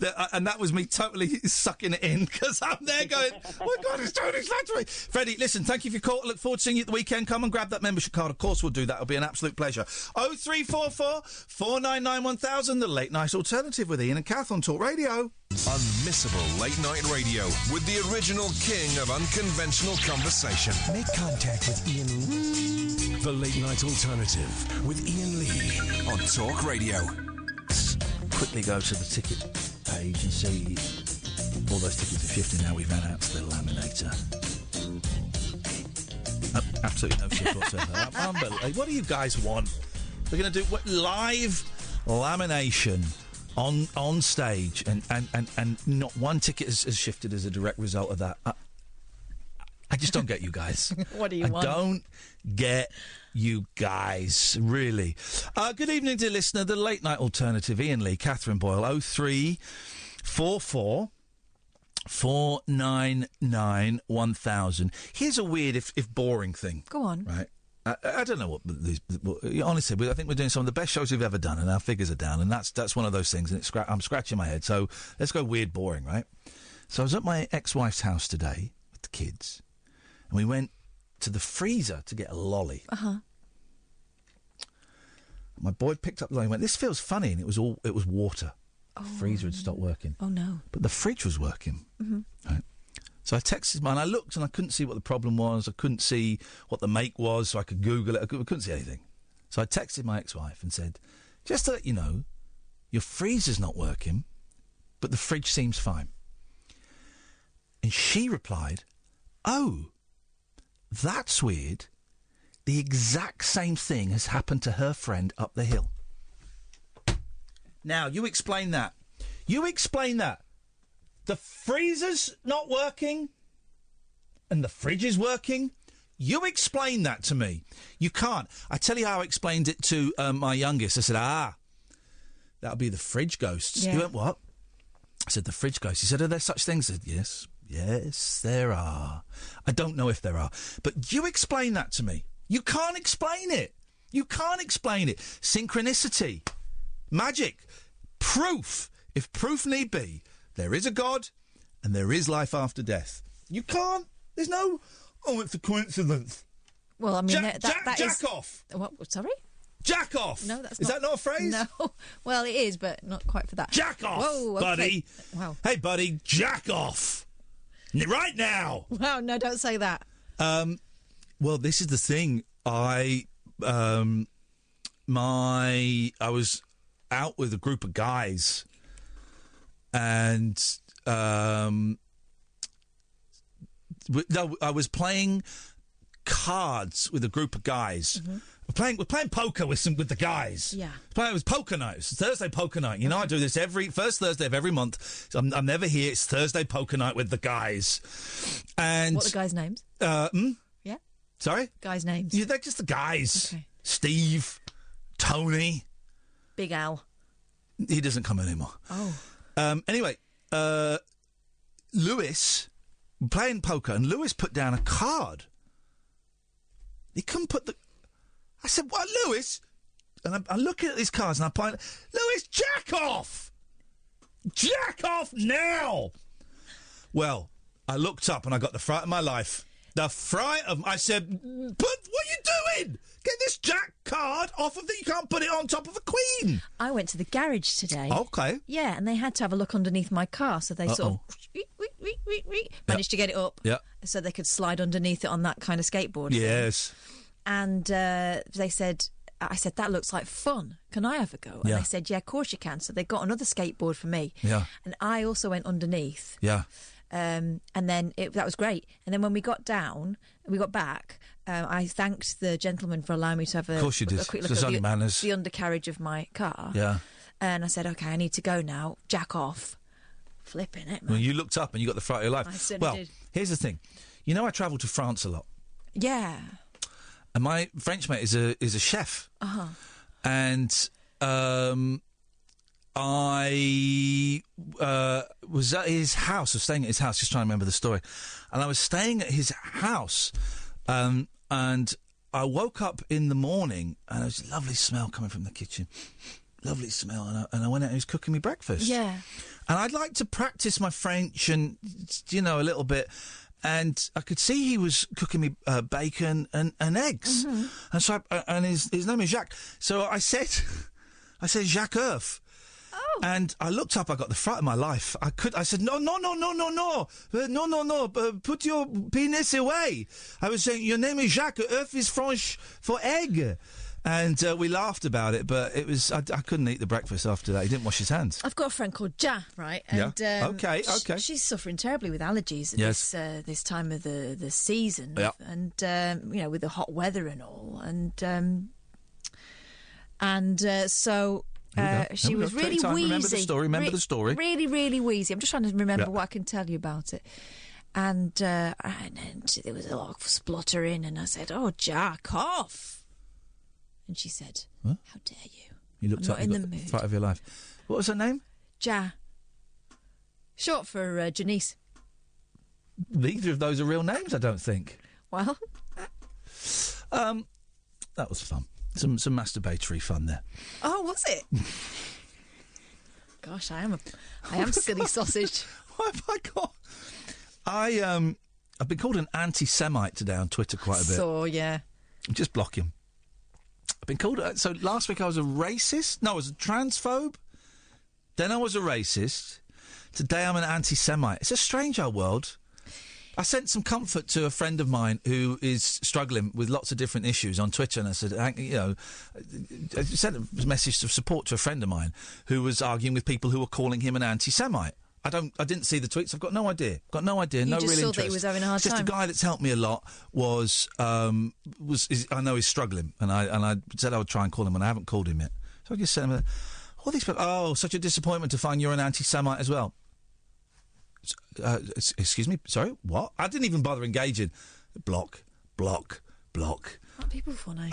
Yeah. And that was me totally sucking it in because I'm there going, oh my God, it's Tony Flattery. Freddie, listen, thank you for your call. Look forward to seeing you at the weekend. Come and grab that membership card. Of course we'll do that. It'll be an absolute pleasure. 0344 499 1000, the late night alternative with Iain and Kath on Talk Radio. Unmissable late night radio with the original king of unconventional conversation. Make contact with Iain Lee. The late night alternative with Iain Lee on Talk Radio. Quickly go to the ticket page and see all those tickets are shifting now. We've ran out to the laminator. Absolutely no shift whatsoever. Unbelievable. What do you guys want? We're going to do live lamination on stage, and not one ticket has shifted as a direct result of that. I just don't get you guys. What do you want? I don't get You guys, really. Good evening, dear listener. The late night alternative, Iain Lee, Katherine Boyle, 0344 499 1000. Here's a weird, if boring thing. Go on. Right. I don't know what these. Honestly, I think we're doing some of the best shows we've ever done, and our figures are down, and that's one of those things. And I'm scratching my head. So let's go weird, boring, right? So I was at my ex-wife's house today with the kids, and we went to the freezer to get a lolly. My boy picked up the lolly and went, "This feels funny," and it was water. The freezer had stopped working. Oh no! But the fridge was working. Right. So I texted mine. I looked and I couldn't see what the problem was. I couldn't see what the make was, so I could Google it. I couldn't see anything. So I texted my ex-wife and said, "Just to let you know, your freezer's not working, but the fridge seems fine." And she replied, "Oh, that's weird. The exact same thing has happened to her friend up the hill." Now, you explain that. You explain that. The freezer's not working and the fridge is working. You explain that to me. You can't. I tell you how I explained it to my youngest. I said, that'll be the fridge ghosts. Yeah. He went, what? I said, the fridge ghosts. He said, are there such things? I said, yes, there are. I don't know if there are. But you explain that to me. You can't explain it. You can't explain it. Synchronicity. Magic. Proof. If proof need be. There is a God, and there is life after death. You can't. There's no. Oh, it's a coincidence. Well, I mean, jack off. What? Sorry. Jack off. No, that's is that not a phrase? No. Well, it is, but not quite for that. Jack off, Whoa, okay. buddy. Wow. Hey, buddy, jack off right now. Wow, no, don't say that. Well, this is the thing. I was out with a group of guys. And I was playing cards with a group of guys. We're playing poker with the guys. Yeah. It was poker night. It's Thursday poker night. You know, I do this every first Thursday of every month. So I'm never here. It's Thursday poker night with the guys. And what are the guys' names? Yeah. Sorry? Guys' names. Yeah, they're just the guys. Okay. Steve, Tony, Big Al. He doesn't come anymore. Oh. Anyway, Lewis, playing poker, and Lewis put down a card. He couldn't put the... I said, what, Lewis? And I'm looking at these cards, and I point, Lewis, jack off! Jack off now! Well, I looked up, and I got the fright of my life. The fright of... I said, but what are you doing? Get this jack card off of the... You can't put it on top of a queen. I went to the garage today. Okay. Yeah, and they had to have a look underneath my car, so they sort of managed to get it up. Yeah. So they could slide underneath it on that kind of skateboard. Yes. And they said... I said, that looks like fun. Can I have a go? And Yeah. they said, yeah, of course you can. So they got another skateboard for me. Yeah. And I also went underneath. Yeah. And then that was great. And then when we got back, I thanked the gentleman for allowing me to have a course you did. quick look There's at only manners. the undercarriage of my car. Yeah. And I said, OK, I need to go now. Jack off. Flipping it, man. Well, you looked up and you got the fright of your life. I certainly did. Here's the thing. You know, I travel to France a lot. Yeah. And my French mate is a chef. Uh-huh. And I was at his house. I was staying at his house, just trying to remember the story. And I was staying at his house, and I woke up in the morning, and there was a lovely smell coming from the kitchen. Lovely smell. And I went out and he was cooking me breakfast. Yeah. And I'd like to practice my French and, you know, a little bit. And I could see he was cooking me bacon and eggs. Mm-hmm. And so his name is Jacques. So I said Jacques Earth. Oh. And I looked up, I got the fright of my life. I said, no. Put your penis away. I was saying, your name is Jacques, Earth is French for egg. And we laughed about it, but it was I couldn't eat the breakfast after that. He didn't wash his hands. I've got a friend called Ja, right? And, yeah. Okay. She's suffering terribly with allergies at this time of the season. Yeah. And, you know, with the hot weather and all. And so... she was really wheezy. Remember the story. Really, really wheezy. I'm just trying to remember what I can tell you about it. And there was a lot of spluttering, and I said, "Oh, jack off." And she said, Huh? "How dare you? You looked I'm up not in you the got mood." Fright of your life. What was her name? Ja. Short for Janice. Neither of those are real names, I don't think. Well, that was fun. Some masturbatory fun there. oh, was it? Gosh, I am silly sausage. What have I got? I've been called an anti-Semite today on Twitter quite a bit. So yeah, Just block him. I've been called. So last week I was a racist. No, I was a transphobe. Then I was a racist. Today I'm an anti-Semite. It's a strange old world. I sent some comfort to a friend of mine who is struggling with lots of different issues on Twitter, and I said, I sent a message of support to a friend of mine who was arguing with people who were calling him an anti-Semite. I didn't see the tweets. I've got no idea. You no just real saw interest. that he was having a hard Just time. a guy that's helped me a lot I know he's struggling, and I said I would try and call him, and I haven't called him yet. So I just sent him all these people. Oh, such a disappointment to find you're an anti-Semite as well. Excuse me, sorry, what? I didn't even bother engaging. Block. Aren't people funny?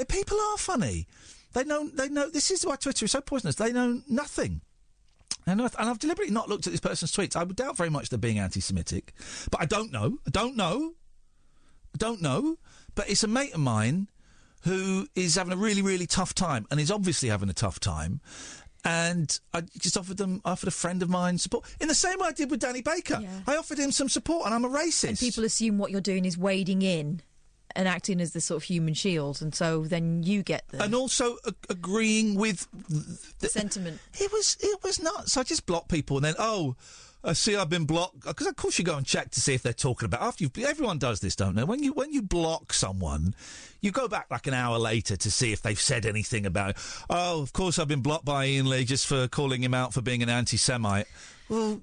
People are funny. They know. This is why Twitter is so poisonous. They know nothing. And I've deliberately not looked at this person's tweets. I would doubt very much they're being anti-Semitic, but I don't know. But it's a mate of mine who is having a really, really tough time, and is obviously having a tough time. And I just offered a friend of mine support in the same way I did with Danny Baker. Yeah. I offered him some support, and I'm a racist. And people assume what you're doing is wading in and acting as the sort of human shield, and so then you get the... And also agreeing with... the sentiment. It was nuts. I just blocked people, and then, I see I've been blocked. Because, of course, you go and check to see if they're talking about... Everyone does this, don't they? When you block someone, you go back like an hour later to see if they've said anything about it. Oh, of course I've been blocked by Iain Lee just for calling him out for being an anti-Semite. Well...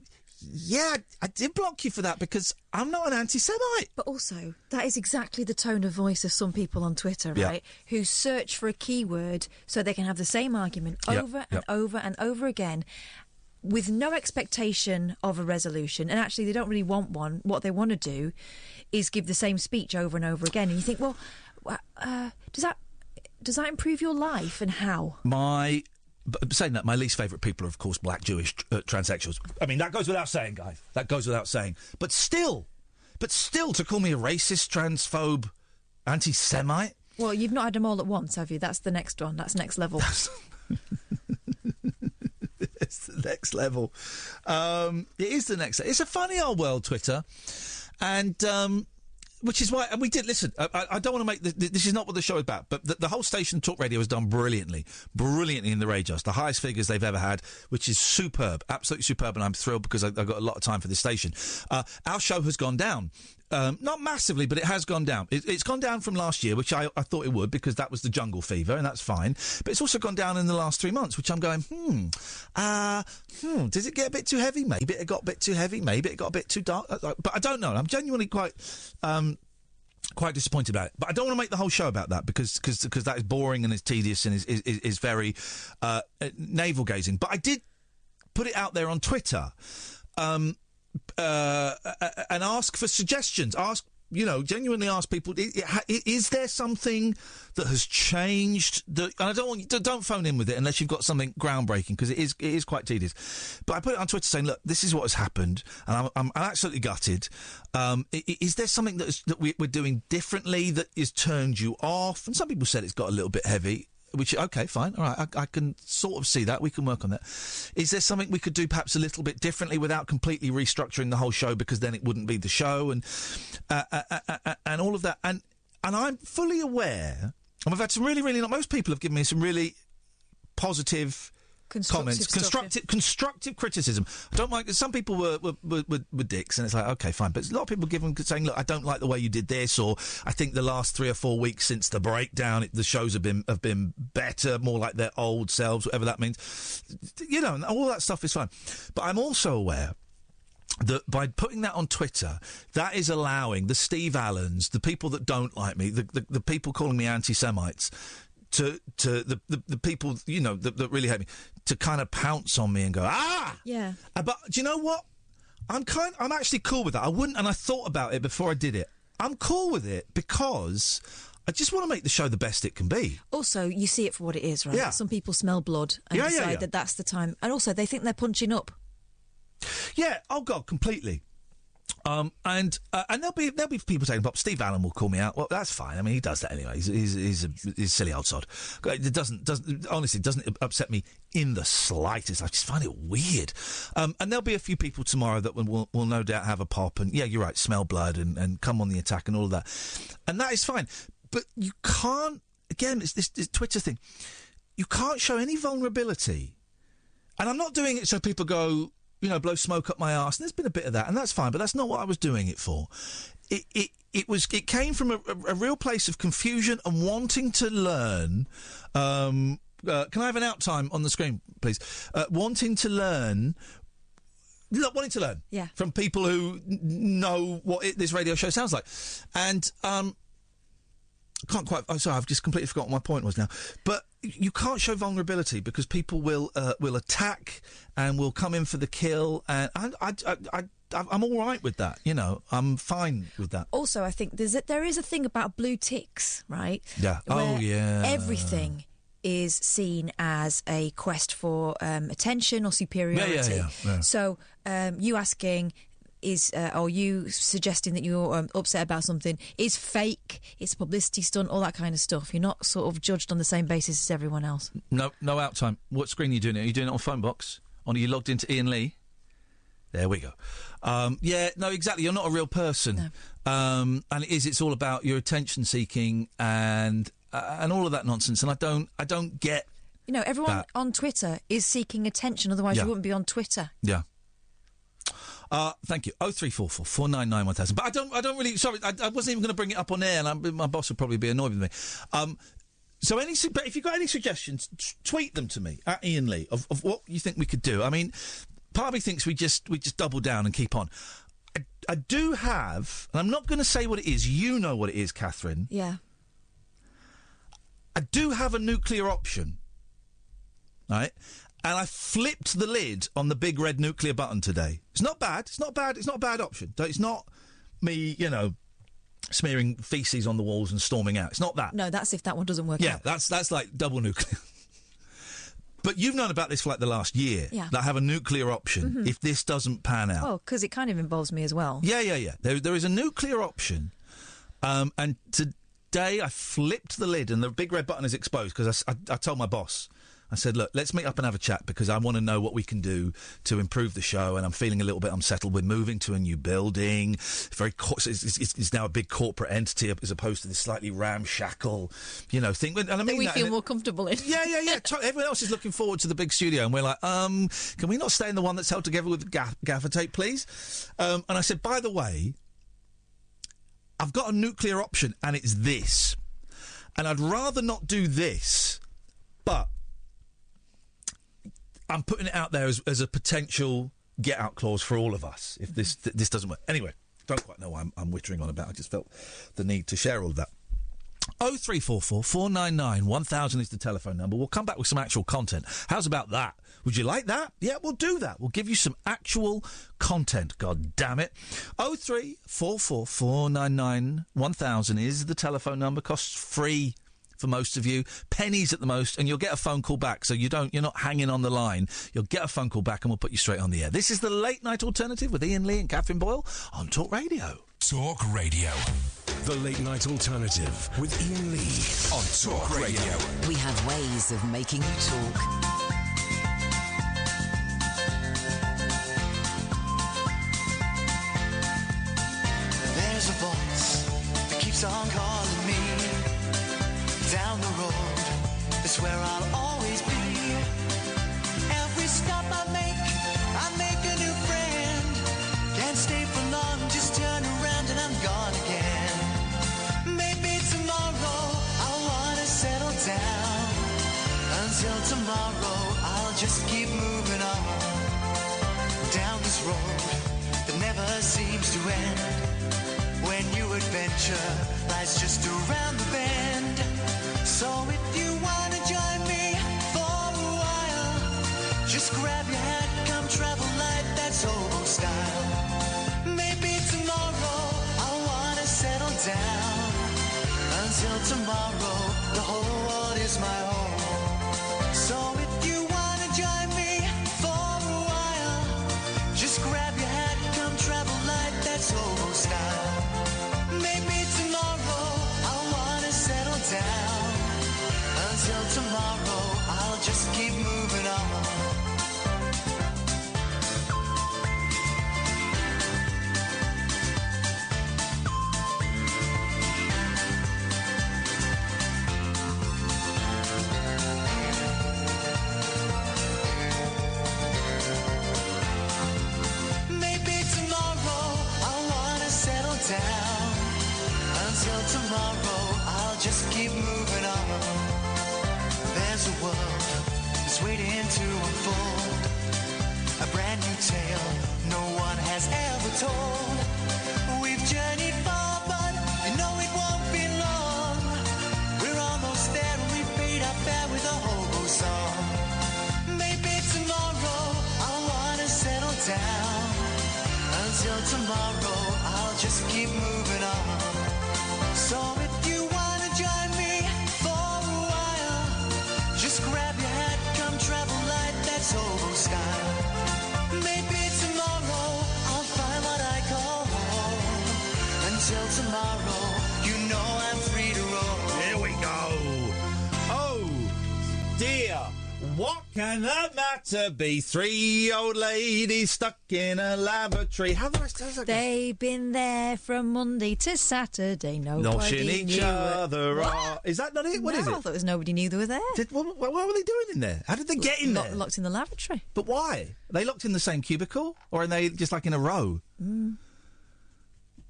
yeah, I did block you for that because I'm not an anti-Semite. But also, that is exactly the tone of voice of some people on Twitter, right? Who search for a keyword so they can have the same argument over and over and over again with no expectation of a resolution. And actually, they don't really want one. What they want to do is give the same speech over and over again. And you think, well, does that improve your life, and how? But saying that, my least favourite people are, of course, black Jewish transsexuals. I mean, that goes without saying, guys. That goes without saying. But still, to call me a racist, transphobe, anti-Semite... Well, you've not had them all at once, have you? That's the next one. That's next level. It's the next level. It is the next... It's a funny old world, Twitter. And... which is why, and we did, listen, I don't want to make, this is not what the show is about, but the whole station, Talk Radio, has done brilliantly in the Radios, the highest figures they've ever had, which is superb, absolutely superb, and I'm thrilled because I've got a lot of time for this station. Our show has gone down. Not massively, but it has gone down. It's gone down from last year, which I thought it would, because that was the jungle fever, and that's fine. But it's also gone down in the last 3 months, which I'm going, does it get a bit too heavy? Maybe it got a bit too heavy. Maybe it got a bit too dark. But I don't know. I'm genuinely quite disappointed about it. But I don't want to make the whole show about that, because that is boring and it's tedious and is very navel-gazing. But I did put it out there on Twitter, and ask for suggestions. Genuinely ask people: is there something that has changed? And I don't phone in with it unless you've got something groundbreaking, because it is quite tedious. But I put it on Twitter saying, look, this is what has happened, and I'm absolutely gutted. Is there something that we're doing differently that has turned you off? And some people said it's got a little bit heavy. Which, okay, fine, all right, I can sort of see that. We can work on that. Is there something we could do perhaps a little bit differently without completely restructuring the whole show, because then it wouldn't be the show, and all of that. And I'm fully aware, and I've had some really, really, most people have given me some really positive comments, constructive criticism. I don't mind. Some people were dicks, and it's like, okay, fine. But a lot of people saying, look, I don't like the way you did this, or I think the last 3 or 4 weeks since the breakdown, the shows have been better, more like their old selves, whatever that means. And all that stuff is fine. But I'm also aware that by putting that on Twitter, that is allowing the Steve Allens, the people that don't like me, the people calling me anti-Semites, to the people, that really hate me, to kind of pounce on me and go, yeah. But do you know what? I'm actually cool with that. I wouldn't, and I thought about it before I did it. I'm cool with it because I just want to make the show the best it can be. Also, you see it for what it is, right? Yeah. Some people smell blood and decide that that's the time. And also, they think they're punching up. Yeah. Oh God, completely. And there'll be people taking pop. Steve Allen will call me out. Well, that's fine. I mean, he does that anyway. He's a silly old sod. It doesn't upset me in the slightest. I just find it weird. And there'll be a few people tomorrow that will no doubt have a pop. And yeah, you're right. Smell blood and come on the attack and all of that. And that is fine. But you can't. Again, it's this Twitter thing. You can't show any vulnerability. And I'm not doing it so people go, blow smoke up my arse. And there's been a bit of that, and that's fine, but that's not what I was doing it for. It came from a real place of confusion and wanting to learn. Can I have an out time on the screen, please? Wanting to learn from people who know what this radio show sounds like. And can't quite. Oh, sorry, I've just completely forgotten what my point was now. But you can't show vulnerability because people will attack and will come in for the kill. And I'm all right with that. I'm fine with that. Also, I think there is a thing about blue ticks, right? Yeah. Where oh, yeah. Everything is seen as a quest for attention or superiority. Yeah. So you asking. Or you suggesting that you're upset about something is fake, it's a publicity stunt, all that kind of stuff. You're not sort of judged on the same basis as everyone else. No out time. What screen are you doing it? Are you doing it on phone box? Are you logged into Iain Lee? There we go. No, exactly. You're not a real person. No. And it's all about your attention seeking and all of that nonsense. And I don't get everyone that. On Twitter is seeking attention, otherwise you wouldn't be on Twitter. Yeah. Thank you. 0344 499 1000. But I don't really. Sorry, I wasn't even going to bring it up on air, and my boss would probably be annoyed with me. But if you've got any suggestions, tweet them to me at Iain Lee of what you think we could do. I mean, part of me thinks we just double down and keep on. I do have, and I'm not going to say what it is. You know what it is, Catherine. Yeah. I do have a nuclear option, right? And I flipped the lid on the big red nuclear button today. It's not bad. It's not a bad option. It's not me, smearing feces on the walls and storming out. It's not that. No, that's if that one doesn't work out. Yeah, that's like double nuclear. But you've known about this for like the last year. Yeah. That I have a nuclear option if this doesn't pan out. Well, because it kind of involves me as well. Yeah. There is a nuclear option. And today I flipped the lid and the big red button is exposed because I told my boss. I said, look, let's meet up and have a chat because I want to know what we can do to improve the show, and I'm feeling a little bit unsettled. We're moving to a new building. It's now a big corporate entity as opposed to this slightly ramshackle, thing. And I mean that we feel more comfortable in. Yeah. Everyone else is looking forward to the big studio, and we're like, can we not stay in the one that's held together with gaffer tape, please? And I said, by the way, I've got a nuclear option, and it's this. And I'd rather not do this, but I'm putting it out there as a potential get-out clause for all of us if this doesn't work. Anyway, don't quite know what I'm wittering on about. I just felt the need to share all of that. 0344 499 1000 is the telephone number. We'll come back with some actual content. How's about that? Would you like that? Yeah, we'll do that. We'll give you some actual content. God damn it. 0344 499 1000 is the telephone number. Costs free for most of you, pennies at the most, and you'll get a phone call back. So you're not hanging on the line. You'll get a phone call back, and we'll put you straight on the air. This is the Late Night Alternative with Iain Lee and Katherine Boyle on Talk Radio. Talk Radio. The Late Night Alternative with Iain Lee on Talk Radio. We have ways of making you talk. There's a voice that keeps on calling me. Down the road, it's where I'll always be. Every stop I make a new friend. Can't stay for long, just turn around and I'm gone again. Maybe tomorrow I'll wanna settle down. Until tomorrow I'll just keep moving on. Down this road that never seems to end. When new adventure lies just around the bend. So if you wanna join me for a while, just grab your hat, come travel light, that's hobo style. Maybe tomorrow I'll wanna settle down. Until tomorrow Until tomorrow, I'll just keep moving on. Maybe tomorrow I'll wanna settle down. Until tomorrow, I'll just keep moving on. There's a world that's waiting to unfold, a brand new tale no one has ever told. We've journeyed far, but you know it won't be long. We're almost there and we paid our fare with a hobo song. Maybe tomorrow I'll wanna settle down. Until tomorrow, I'll just keep moving on. So if you wanna join me for a while, just grab your hat, come travel light, that's hobo style. Maybe tomorrow I'll find what I call home. Until tomorrow, you know I'm free to roam. Here we go. Oh, dear. What can the matter be? 3 old ladies stuck in a lavatory. How does that go? They've been there from Monday to Saturday. Nobody Noshing each knew other. What? Is that not it? What is No, it? I thought it was nobody knew they were there. What were they doing in there? How did they get in there? Locked in the lavatory. But why? Are they locked in the same cubicle? Or are they just like in a row?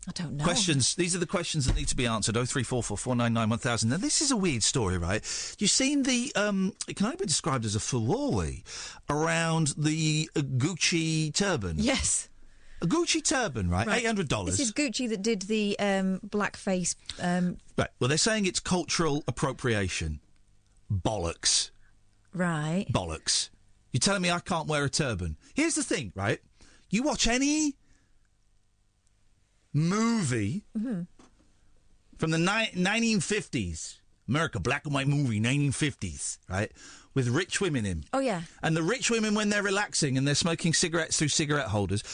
I don't know. Questions. These are the questions that need to be answered. 0344 499 1000. Now, this is a weird story, right? You've seen the, it can only be described as a furore around the Gucci turban. Yes. A Gucci turban, right? $800. This is Gucci that did the blackface. Right. Well, they're saying it's cultural appropriation. Bollocks. Right. Bollocks. You're telling me I can't wear a turban? Here's the thing, right? You watch any movie from the 1950s, America, black and white movie, 1950s, right, with rich women in. Oh, yeah. And the rich women, when they're relaxing and they're smoking cigarettes through cigarette holders,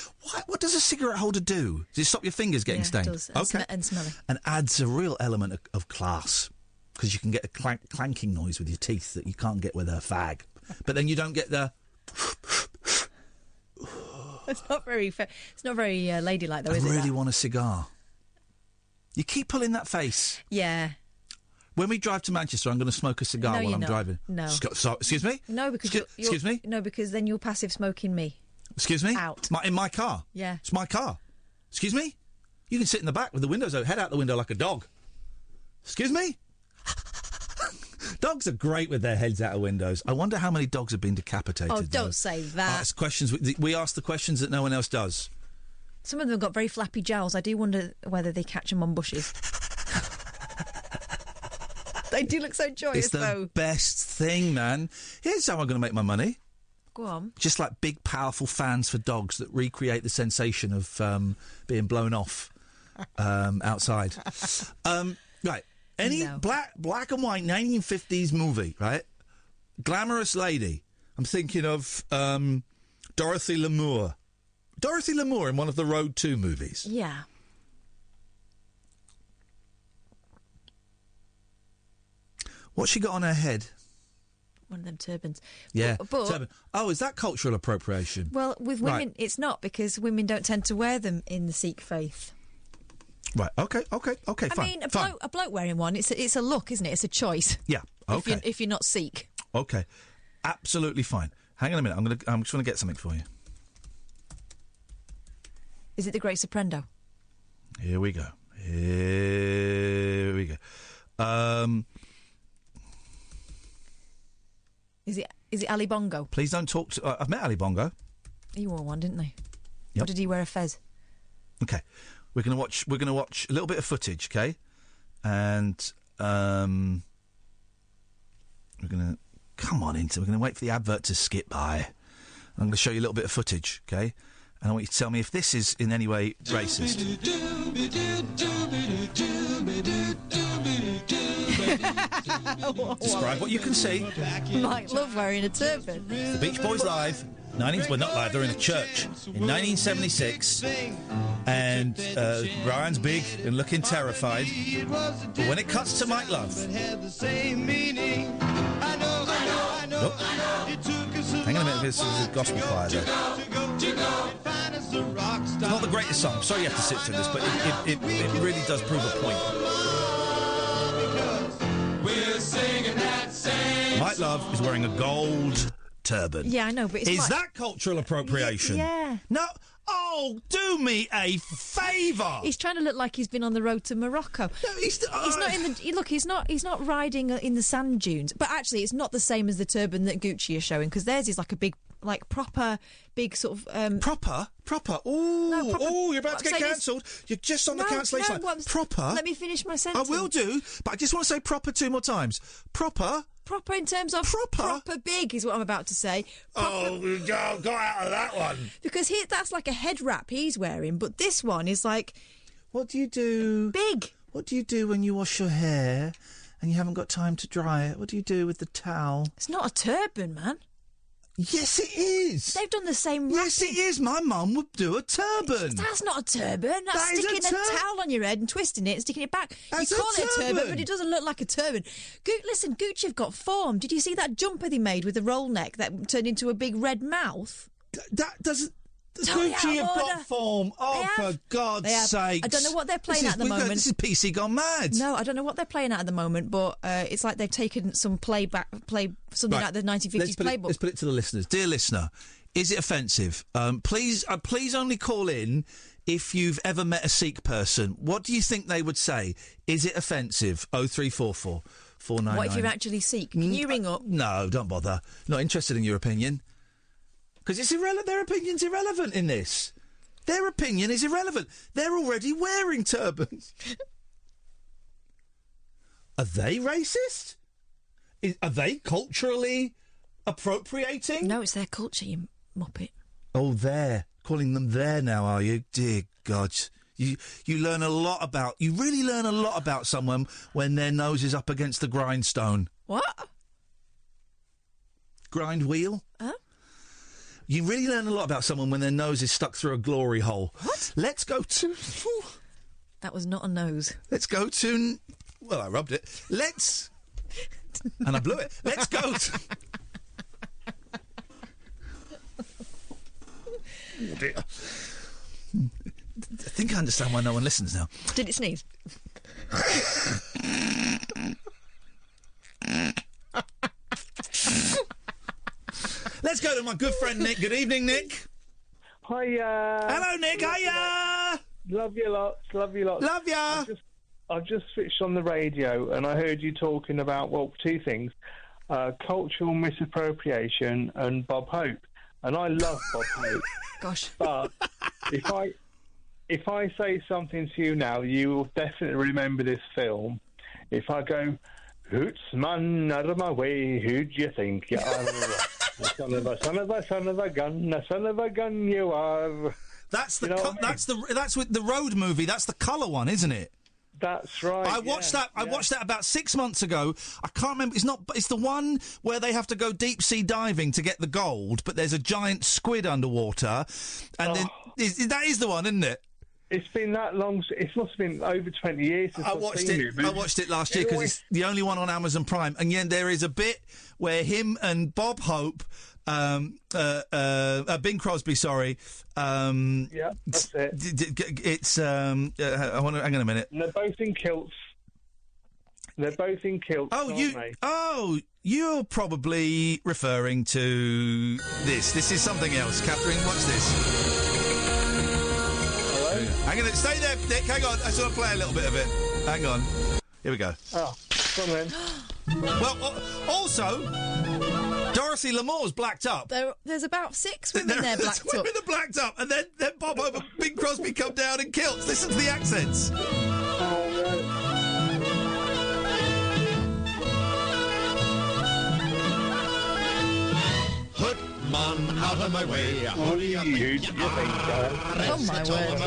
what does a cigarette holder do? Does it stop your fingers getting stained? It does. And smelling. And adds a real element of class, because you can get a clanking noise with your teeth that you can't get with a fag. But then you don't get the... It's not very ladylike, though, is it? I really want a cigar. You keep pulling that face. Yeah. When we drive to Manchester, I'm going to smoke a cigar while I'm driving. No. Excuse me? No, because excuse me? No, because then you're passive smoking me. Excuse me? Out. In my car? Yeah. It's my car. Excuse me? You can sit in the back with the windows out, head out the window like a dog. Excuse me? Dogs are great with their heads out of windows. I wonder how many dogs have been decapitated. Oh, don't say that. It's questions. We ask the questions that no one else does. Some of them have got very flappy jowls. I do wonder whether they catch them on bushes. They do look so joyous, It's the though. best thing, man. Here's how I'm going to make my money. Go on. Just like big, powerful fans for dogs that recreate the sensation of being blown off outside. Right. Any black and white 1950s movie, right? Glamorous lady. I'm thinking of Dorothy Lamour. Dorothy Lamour in one of the Road 2 movies. Yeah. What's she got on her head? One of them turbans. Yeah. But turban. Oh, is that cultural appropriation? Well, with women, right. It's not, because women don't tend to wear them in the Sikh faith. Right. Okay. Fine. I mean, a bloke wearing one, it's a look, isn't it? It's a choice. Yeah. Okay. If you're not Sikh. Okay. Absolutely fine. Hang on a minute. I'm just going to get something for you. Is it the Great Soprendo? Here we go. Is it Ali Bongo? Please don't talk to... I've met Ali Bongo. He wore one, didn't he? Yep. Or did he wear a fez? Okay. We're going to watch a little bit of footage, okay? And we're going to we're going to wait for the advert to skip by. I'm going to show you a little bit of footage, okay? And I want you to tell me if this is in any way racist. Describe what you can see. Mike Love wearing a turban. The Beach Boys live. Well, not live. They're in a church in 1976, and Brian's big and looking terrified. But when it cuts to Mike Love, this is a gospel choir. There. Not the greatest song. Sorry you have to sit through this, but it really does prove a point. We're singing that same My love is wearing a gold turban. Yeah, I know, but it's Is that cultural appropriation? Yeah. No. Oh, do me a favour. He's trying to look like he's been on the road to Morocco. No, he's not in the look. He's not riding in the sand dunes. But actually, it's not the same as the turban that Gucci is showing, because theirs is like a big, like proper, big sort of proper. Oh, you're about to get say this- cancelled. You're just on the cancellation line. Proper. Let me finish my sentence. I will do, but I just want to say proper 2 more times. Proper in terms of proper big is what I'm about to say. Got out of that one. Because that's like a head wrap he's wearing, but this one is like... What do you do? Big. What do you do when you wash your hair and you haven't got time to dry it? What do you do with the towel? It's not a turban, man. Yes, it is. They've done the same. Yes, it is. My mum would do a turban. That's not a turban. That's That is sticking a a towel on your head and twisting it and sticking it back. That's you call a it a turban, turban. but it doesn't look like a turban. Listen, Gucci have got form. Did you see that jumper they made with the roll neck that turned into a big red mouth? That doesn't... Totally Gucci have out of got order. form. Oh, for God's sake. I don't know what they're playing at the moment. This is PC gone mad. No, I don't know what they're playing at the moment, but it's like they've taken some something like the 1950s playbook. Let's put it to the listeners. Dear listener, is it offensive? Please only call in if you've ever met a Sikh person. What do you think they would say? Is it offensive? 0344 499. What if you're actually Sikh? Can you ring up? No, don't bother. Not interested in your opinion. Because it's irrelevant. Their opinion's irrelevant in this. Their opinion is irrelevant. They're already wearing turbans. Are they racist? Are they culturally appropriating? No, it's their culture, you muppet. Oh, they're calling them there now, are you? Dear God. You learn a lot about... You really learn a lot about someone when their nose is up against the grindstone. What? Grind wheel? Huh? You really learn a lot about someone when their nose is stuck through a glory hole. What? Let's go to... That was not a nose. Let's go to... Well, I rubbed it. Let's... And I blew it. Let's go to... Oh, dear. I think I understand why no one listens now. Did it sneeze? Let's go to my good friend Nick. Good evening, Nick. Hiya. Hello, Nick. Hiya. Love you lots. Love you lots. Love ya. I've just switched on the radio and I heard you talking about, well, two things. Cultural misappropriation and Bob Hope. And I love Bob Hope. Gosh. But if I say something to you now, you will definitely remember this film. If I go, "Hoots man, out of my way, who do you think you are? Son of a gun you are." That's that's with the Road movie. That's the colour one, isn't it? That's right. I watched that. I watched that about 6 months ago. I can't remember. It's the one where they have to go deep sea diving to get the gold, but there's a giant squid underwater, and then that is the one, isn't it? It's been that long. It must have been over 20 years since I watched it last year because it's the only one on Amazon Prime. And yet there is a bit where him and Bob Hope, Bing Crosby, sorry. Yeah, that's it. It's I want to hang on a minute. And they're both in kilts. Oh, you're probably referring to this. This is something else. Catherine, watch this. Hang on, stay there, Nick. Hang on, I just want to play a little bit of it. Hang on. Here we go. Oh, come on then. Well, also, Dorothy Lamore's blacked up. There's about 6 women there blacked up. Women are blacked up, and then Bob Hope and Bing Crosby come down in kilts. Listen to the accents. Put man out of my way. Who do you think? Oh my word.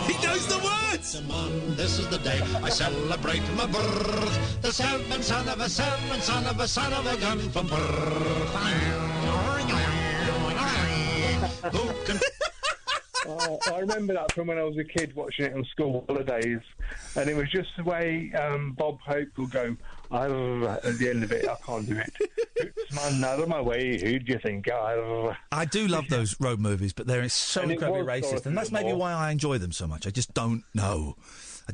He knows the words. This is the day I celebrate my birth. The seventh son of a seventh son of a son of a gun from birth. I remember that from when I was a kid watching it on school holidays. And it was just the way Bob Hope would go at the end of it. I can't do it. It's man out of my way. Who do you think? I do love those road movies, but they're so incredibly racist, and that's maybe why I enjoy them so much. I just don't know. I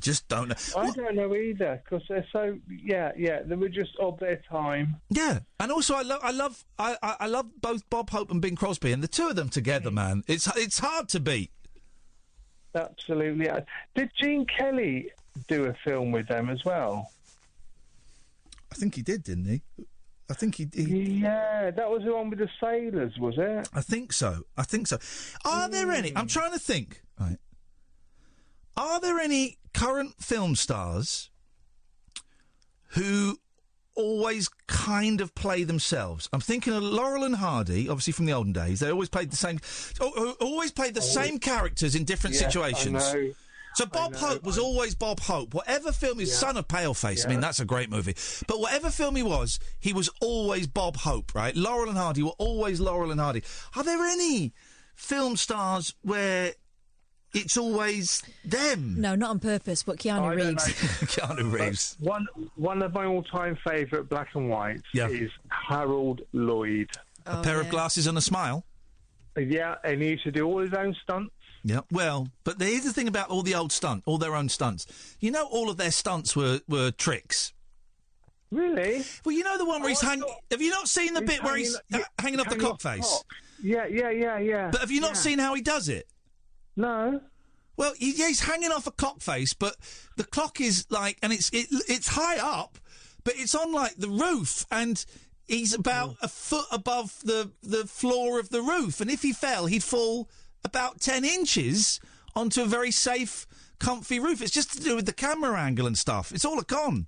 don't know either, because they're so they were just of their time. Yeah, and also I love both Bob Hope and Bing Crosby, and the two of them together, man. It's hard to beat. Absolutely. Did Gene Kelly do a film with them as well? I think he did, didn't he? I think he. Yeah, that was the one with the sailors, was it? I think so. Are there any? I'm trying to think. Right. Are there any current film stars who always kind of play themselves? I'm thinking of Laurel and Hardy, obviously from the olden days. They always played the same. Always played the same characters in different situations. I know. So Bob Hope was always Bob Hope. Whatever film his Son of Paleface, I mean, that's a great movie. But whatever film he was always Bob Hope, right? Laurel and Hardy were always Laurel and Hardy. Are there any film stars where it's always them? No, not on purpose, but Keanu Reeves. Keanu Reeves. One of my all-time favourite black and whites is Harold Lloyd. A pair of glasses and a smile? Yeah, and he used to do all his own stunts. Yeah, well, but here's the thing about all their own stunts. You know, all of their stunts were tricks. Really? Well, you know the one where he's hanging... Have you not seen the bit where he's hanging off the clock face? Yeah. But have you not seen how he does it? No. Well, he's hanging off a clock face, but the clock is like... And it's high up, but it's on, like, the roof, and he's about a foot above the floor of the roof. And if he fell, he'd fall about 10 inches onto a very safe, comfy roof. It's just to do with the camera angle and stuff. It's all a con.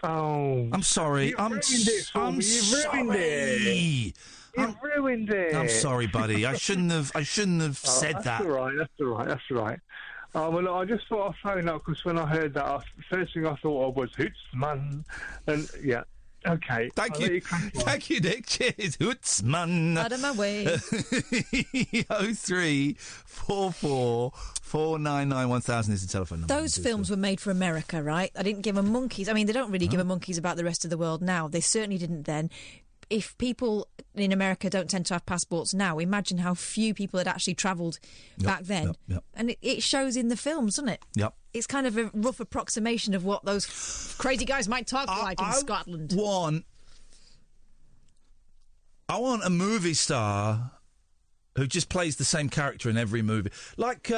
Oh. I'm sorry. You ruined it. I'm sorry, buddy. I shouldn't have said that. That's all right. Well, look, I just thought I'd phone up because when I heard that, first thing I thought of was Hoots, man. And, yeah. Okay. Thank you, Nick. Cheers. Hoots, man. Out of my way. 0344 499 1000 is the telephone number. Those films were made for America, right? I didn't give a monkeys. I mean, they don't really give a monkeys about the rest of the world now. They certainly didn't then. If people in America don't tend to have passports now, imagine how few people had actually travelled back then. Yep. And it shows in the films, doesn't it? Yep. It's kind of a rough approximation of what those crazy guys might talk like in Scotland. I want a movie star who just plays the same character in every movie. Like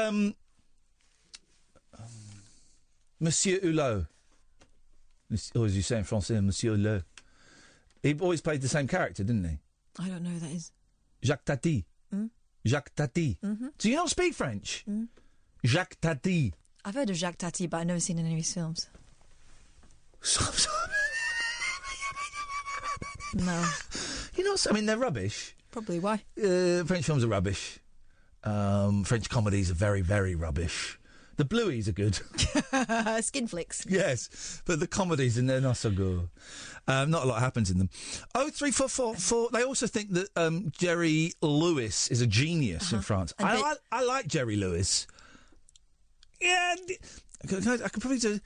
Monsieur Hulot. Or as you say in Francais, Monsieur Hulot. He always played the same character, didn't he? I don't know who that is. Jacques Tati. Jacques Tati. Mm-hmm. Do you not speak French? Jacques Tati. I've heard of Jacques Tati, but I've never seen any of his films. No. You know, I mean, they're rubbish. Probably why? French films are rubbish. French comedies are very, very rubbish. The blueies are good. Skin flicks. Yes, but the comedies, and they're not so good. Not a lot happens in them. 03444. They also think that Jerry Lewis is a genius in France. I like Jerry Lewis. Yeah, I could probably do...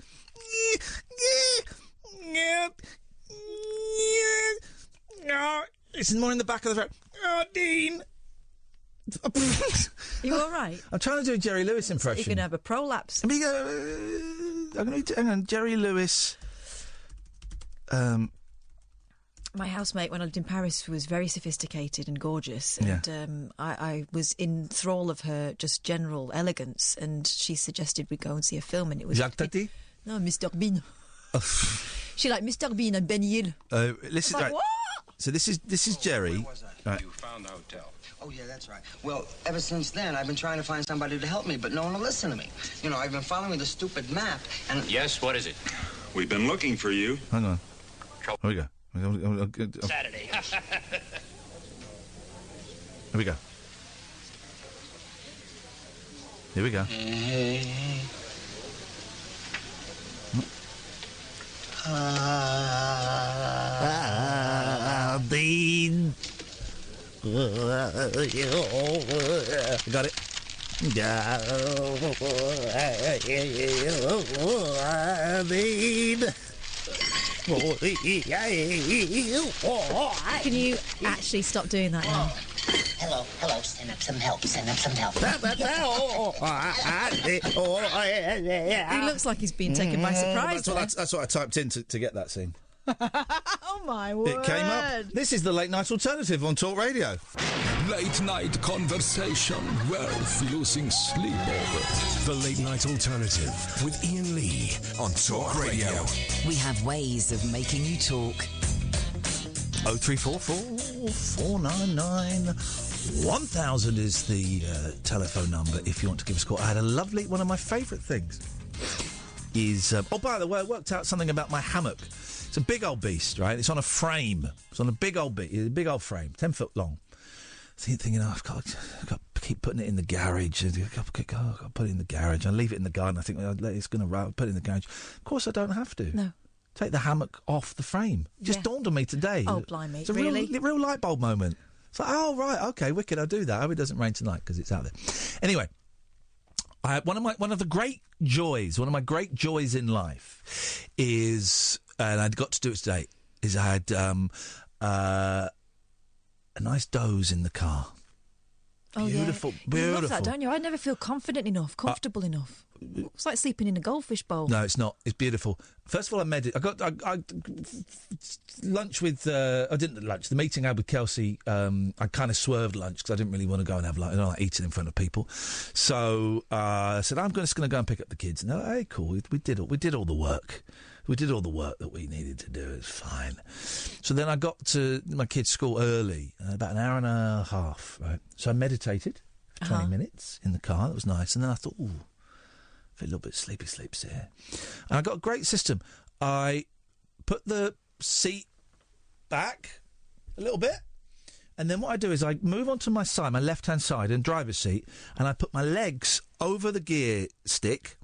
No, it's more in the back of the throat. Oh, Dean. You all right? I'm trying to do a Jerry Lewis impression. You're going to have a prolapse. I'm going to hang on, Jerry Lewis. My housemate, when I lived in Paris, was very sophisticated and gorgeous, and I was in thrall of her just general elegance, and she suggested we go and see a film, and it was... Jacques Tati? No, Mr. Bean. She liked Mr. Bean and Benny Hill. Listen, like, what? So this is Jerry. Where was I? Right. You found the hotel. Oh, yeah, that's right. Well, ever since then, I've been trying to find somebody to help me, but no one will listen to me. You know, I've been following the stupid map, and... Yes, what is it? We've been looking for you. Hang on. Here we go. Saturday. Here we go. Here we go. Dean. Got it. Can you actually stop doing that now? Hello, send up some help. He looks like he's been taken by surprise. That's what I typed in to get that scene. Oh, my word. It came up. This is the Late Night Alternative on Talk Radio. Late night conversation worth losing sleep over. The Late Night Alternative with Iain Lee on Talk Radio. We have ways of making you talk. 0344 499 1000 is the telephone number if you want to give us a call. I had a lovely, one of my favourite things is... oh, by the way, I worked out something about my hammock. It's a big old beast, right? It's on a frame. It's on a big old frame, 10 foot long. Thinking, I've got to keep putting it in the garage. I've got to put it in the garage. I leave it in the garden. I think it's going to put it in the garage. Of course, I don't have to. No. Take the hammock off the frame. It just dawned on me today. Oh, blimey. It's a really? real light bulb moment. It's like, oh, right, okay, wicked, I'll do that. I hope it doesn't rain tonight because it's out there. Anyway, one of my great joys in life is, and I'd got to do it today, is I had a nice doze in the car. Oh, beautiful. You love that, don't you? I never feel confident enough, comfortable enough. It's like sleeping in a goldfish bowl. No, it's not. It's beautiful. First of all, I lunch with... I didn't lunch. The meeting I had with Kelsey, I kind of swerved lunch because I didn't really want to go and have lunch. I don't like eating in front of people. So I said, I'm just going to go and pick up the kids. And they're like, hey, cool. We did all the work. We did all the work that we needed to do. It's fine. So then I got to my kids' school early, about an hour and a half, right? So I meditated for 20 minutes in the car. That was nice. And then I thought, ooh, I feel a little bit sleeps here. And I got a great system. I put the seat back a little bit, and then what I do is I move onto my side, my left-hand side, and driver's seat, and I put my legs over the gear stick.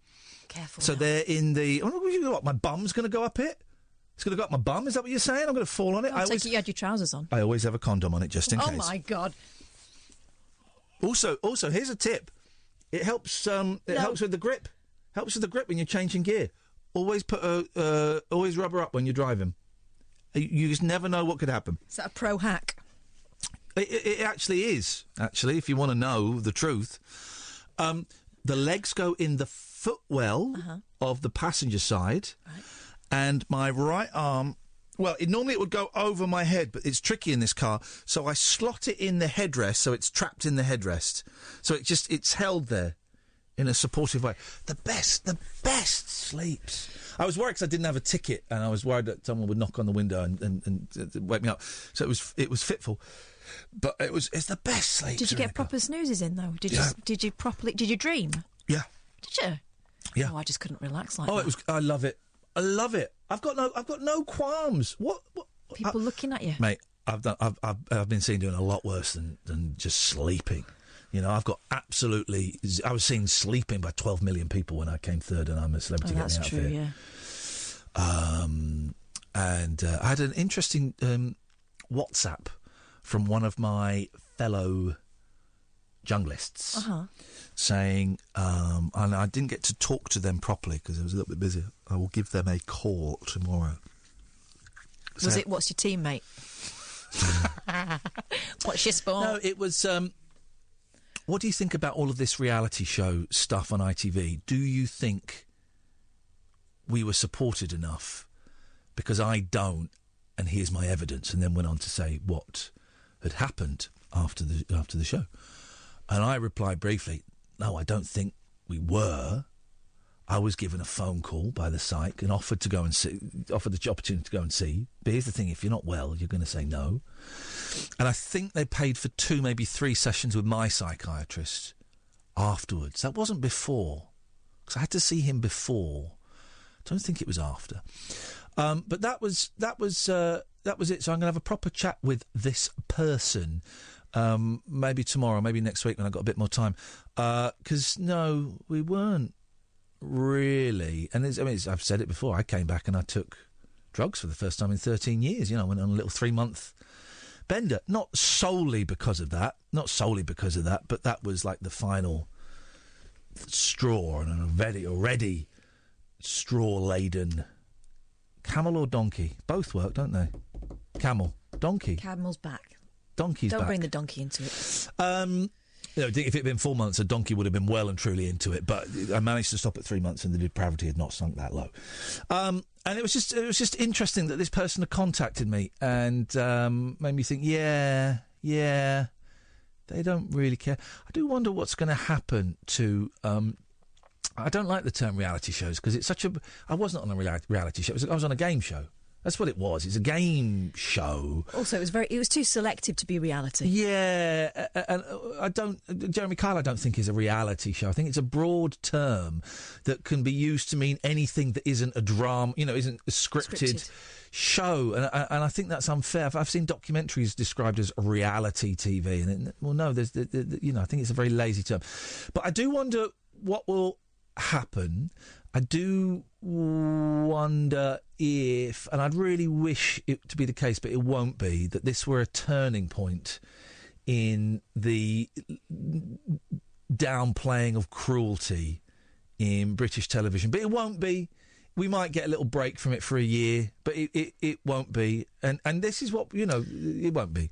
Careful. So they're in the... Oh, what, my bum's going to go up it? It's going to go up my bum? Is that what you're saying? I'm going to fall on it? I take it you had your trousers on. I always have a condom on it, just in case. Oh, my God. Also, here's a tip. It helps. Helps with the grip. Helps with the grip when you're changing gear. Always put always rubber up when you're driving. You just never know what could happen. Is that a pro hack? It actually is. Actually, if you want to know the truth, the legs go in the footwell of the passenger side, and my right arm. Well, normally it would go over my head, but it's tricky in this car, so I slot it in the headrest, so it's trapped in the headrest. So it's held there in a supportive way. The best sleeps. I was worried because I didn't have a ticket, and I was worried that someone would knock on the window and wake me up. So it was fitful, but it's the best sleep. Did you get proper snoozes in though? Did you dream? Yeah. Did you? Yeah. Oh, I just couldn't relax like that. I love it. I love it. I've got no qualms. What people looking at you, mate? I've been seen doing a lot worse than just sleeping. You know, I've got absolutely. I was seen sleeping by 12 million people when I came third, and I'm a celebrity. Oh, that's true. Yeah. And I had an interesting WhatsApp from one of my fellow junglists saying, and I didn't get to talk to them properly because I was a little bit busy. I will give them a call tomorrow. What's your teammate? What's your sport? No, it was... what do you think about all of this reality show stuff on ITV? Do you think we were supported enough? Because I don't, and here's my evidence, and then went on to say what had happened after the show. And I replied briefly, no, I don't think we were. I was given a phone call by the psych and offered the opportunity to go and see. But here's the thing, if you're not well, you're going to say no. And I think they paid for 2, maybe 3 sessions with my psychiatrist afterwards. That wasn't before, because I had to see him before. I don't think it was after. But that was it. So I'm going to have a proper chat with this person. Maybe tomorrow, maybe next week when I've got a bit more time. Because, no, we weren't really. And I've said it before, I came back and I took drugs for the first time in 13 years. You know, I went on a little 3-month bender. Not solely because of that, but that was like the final straw and already straw-laden camel or donkey. Both work, don't they? Camel. Donkey. Camel's back. Donkey's back. Don't bring the donkey into it. If it had been 4 months, a donkey would have been well and truly into it. But I managed to stop at 3 months, and the depravity had not sunk that low. And it was just interesting that this person had contacted me and made me think, yeah, they don't really care. I do wonder what's going to happen to. I don't like the term reality shows because it's such a. I wasn't on a reality show. I was on a game show. That's what it was. It's a game show. Also, it was too selective to be reality. Yeah, and Jeremy Kyle, I don't think is a reality show. I think it's a broad term that can be used to mean anything that isn't a drama, isn't a scripted show. And I think that's unfair. I've seen documentaries described as reality TV, and no, there's I think it's a very lazy term. But I do wonder what will happen. I do wonder if, and I'd really wish it to be the case, but it won't be, that this were a turning point in the downplaying of cruelty in British television. But it won't be. We might get a little break from it for a year, but it won't be. And this is what, it won't be.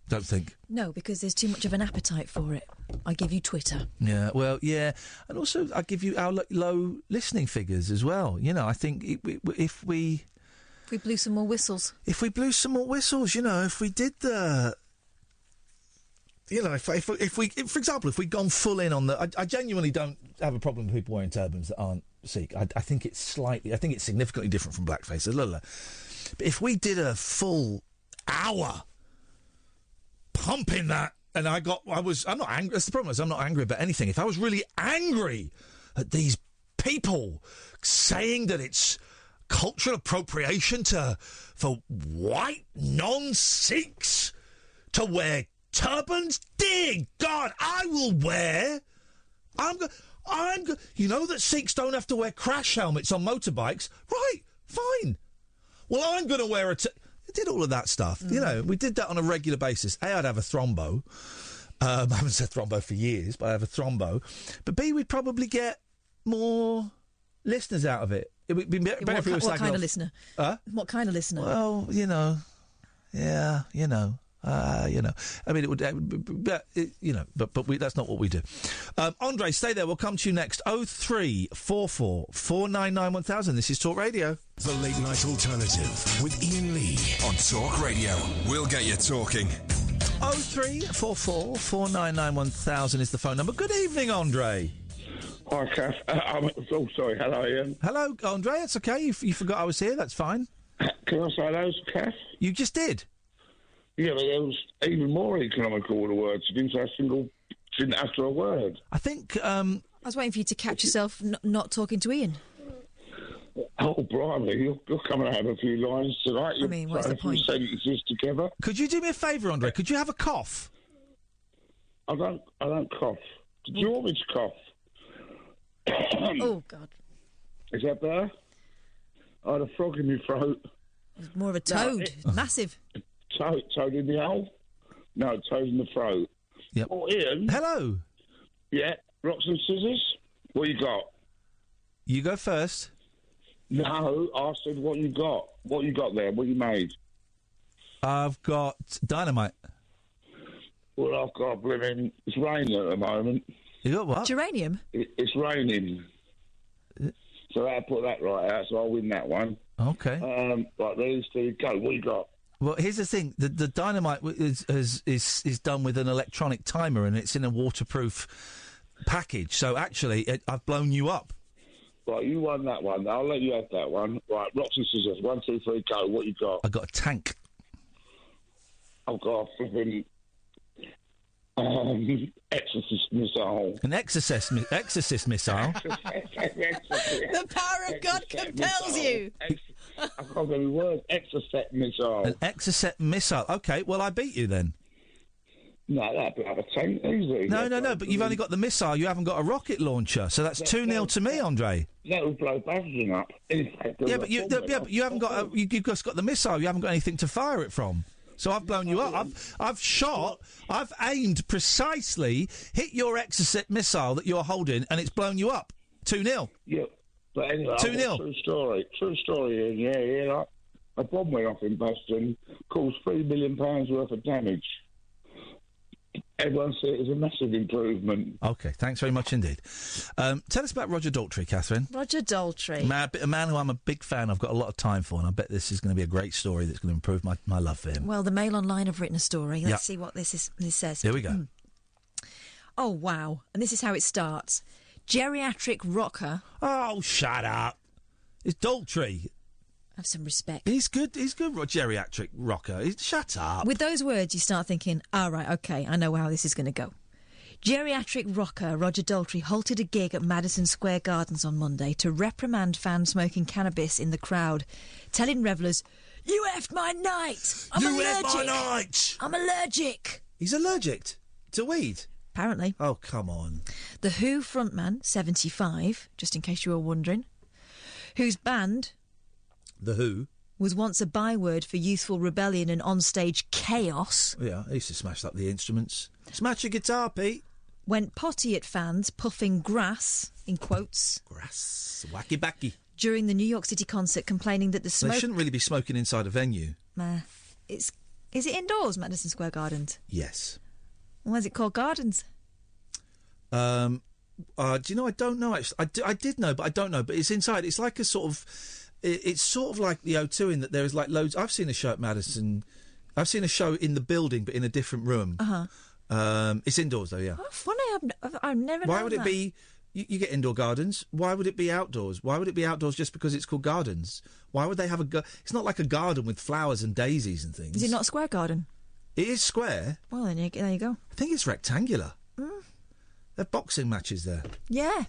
Don't think. No, because there's too much of an appetite for it. I give you Twitter. Yeah, well, yeah. And also, I give you our low listening figures as well. I think if we blew some more whistles. If we blew some more whistles, if we did the... if we, for example, if we'd gone full in on the... I genuinely don't have a problem with people wearing turbans that aren't Sikh. I think it's significantly different from blackface. But if we did a full hour pumping that, and I'm not angry. That's the problem, is I'm not angry about anything. If I was really angry at these people saying that it's cultural appropriation for white non-Sikhs to wear turbans, dear God, I will wear. That Sikhs don't have to wear crash helmets on motorbikes, right? Fine. Well, I'm going to wear a. We did all of that stuff. We did that on a regular basis. A, I'd have a thrombo. I haven't said thrombo for years, but I have a thrombo. But B, we'd probably get more listeners out of it. It would be better if it was what kind of listener? What kind of listener? Well, I mean, it would, but that's not what we do. Andre, stay there. We'll come to you next. 0344 499 1000. This is Talk Radio. The Late Night Alternative with Iain Lee on Talk Radio. We'll get you talking. 0344 499 1000 is the phone number. Good evening, Andre. Hi, Kath. Oh, sorry. Hello, Ian. Hello, Andre. It's okay. You forgot I was here. That's fine. Can I say hello to Kath? You just did. Yeah, but it was even more economical with the words. You didn't utter a word. I think... I was waiting for you to catch yourself not talking to Ian. Oh, blimey, you're coming out of a few lines tonight. What's the point? Sentences together. Could you do me a favour, Andre? Could you have a cough? I don't cough. Did you want me to cough? Oh, God. Is that better? I had a frog in my throat. It's more of a toad. Massive. Toad in the hole? No, toad in the throat. Yep. Oh, Ian. Hello. Yeah, rocks and scissors? What you got? You go first. No, I said what you got. What you got there? What you made? I've got dynamite. Well, I've got it's raining at the moment. You got what? Geranium? It's raining. So I'll put that right out, so I'll win that one. Okay. Right, there's the go. What you got? Well, here's the thing: the dynamite is done with an electronic timer, and it's in a waterproof package. So actually, I've blown you up. Right, you won that one. I'll let you have that one. Right, rocks and scissors. 1, 2, 3, go. What you got? I got a tank. I've got a flipping exorcist missile. An exorcist missile. The power of God compels you. I can't get any words. Exocet missile. An Exocet missile. Okay, well, I beat you then. No, that'd be like a tank, easy. No, but you've only got the missile. You haven't got a rocket launcher, so that's 2-0 to me, Andre. That would blow Basildon up. Yeah, but you haven't got. You've just got the missile. You haven't got anything to fire it from. So I've blown you up. I've aimed precisely, hit your exocet missile that you're holding, and it's blown you up. 2-0. Yeah, but anyway, 2-0. True story. Yeah. A bomb went off in Boston, caused £3 million worth of damage. Everyone said it was a massive improvement. OK, thanks very much indeed. Tell us about Roger Daltrey, Catherine. Roger Daltrey. A man who I'm a big fan of, got a lot of time for, and I bet this is going to be a great story that's going to improve my love for him. Well, the Mail Online have written a story. Let's see what this says. Here we go. Oh, wow. And this is how it starts. Geriatric rocker. Oh, shut up. It's Daltrey. Have some respect. He's good, geriatric rocker. Shut up. With those words, you start thinking, right, OK, I know how this is going to go. Geriatric rocker Roger Daltrey halted a gig at Madison Square Gardens on Monday to reprimand fans smoking cannabis in the crowd, telling revellers, "You effed my night! I'm allergic! Effed my night! I'm allergic!" He's allergic to weed? Apparently. Oh, come on. The Who frontman, 75, just in case you were wondering, whose band... The Who? Was once a byword for youthful rebellion and onstage chaos. Yeah, I used to smash up the instruments. Smash your guitar, Pete. Went potty at fans puffing grass, in quotes. Grass. Wacky backy. During the New York City concert, complaining that the smoke... They shouldn't really be smoking inside a venue. Is it indoors, Madison Square Gardens? Yes. Why is it called Gardens? Do you know, I don't know, actually. I did know, but I don't know. But it's inside. It's like a sort of... It's sort of like the O2 in that there is like loads... I've seen a show at Madison. I've seen a show in the building, but in a different room. Uh-huh. It's indoors, though, yeah. Oh, funny. I've never Why known would that. it be... You get indoor gardens. Why would it be outdoors? Why would it be outdoors just because it's called gardens? Why would they have a... It's not like a garden with flowers and daisies and things. Is it not a square garden? It is square. Well, then there you go. I think it's rectangular. They have boxing matches there. Yeah.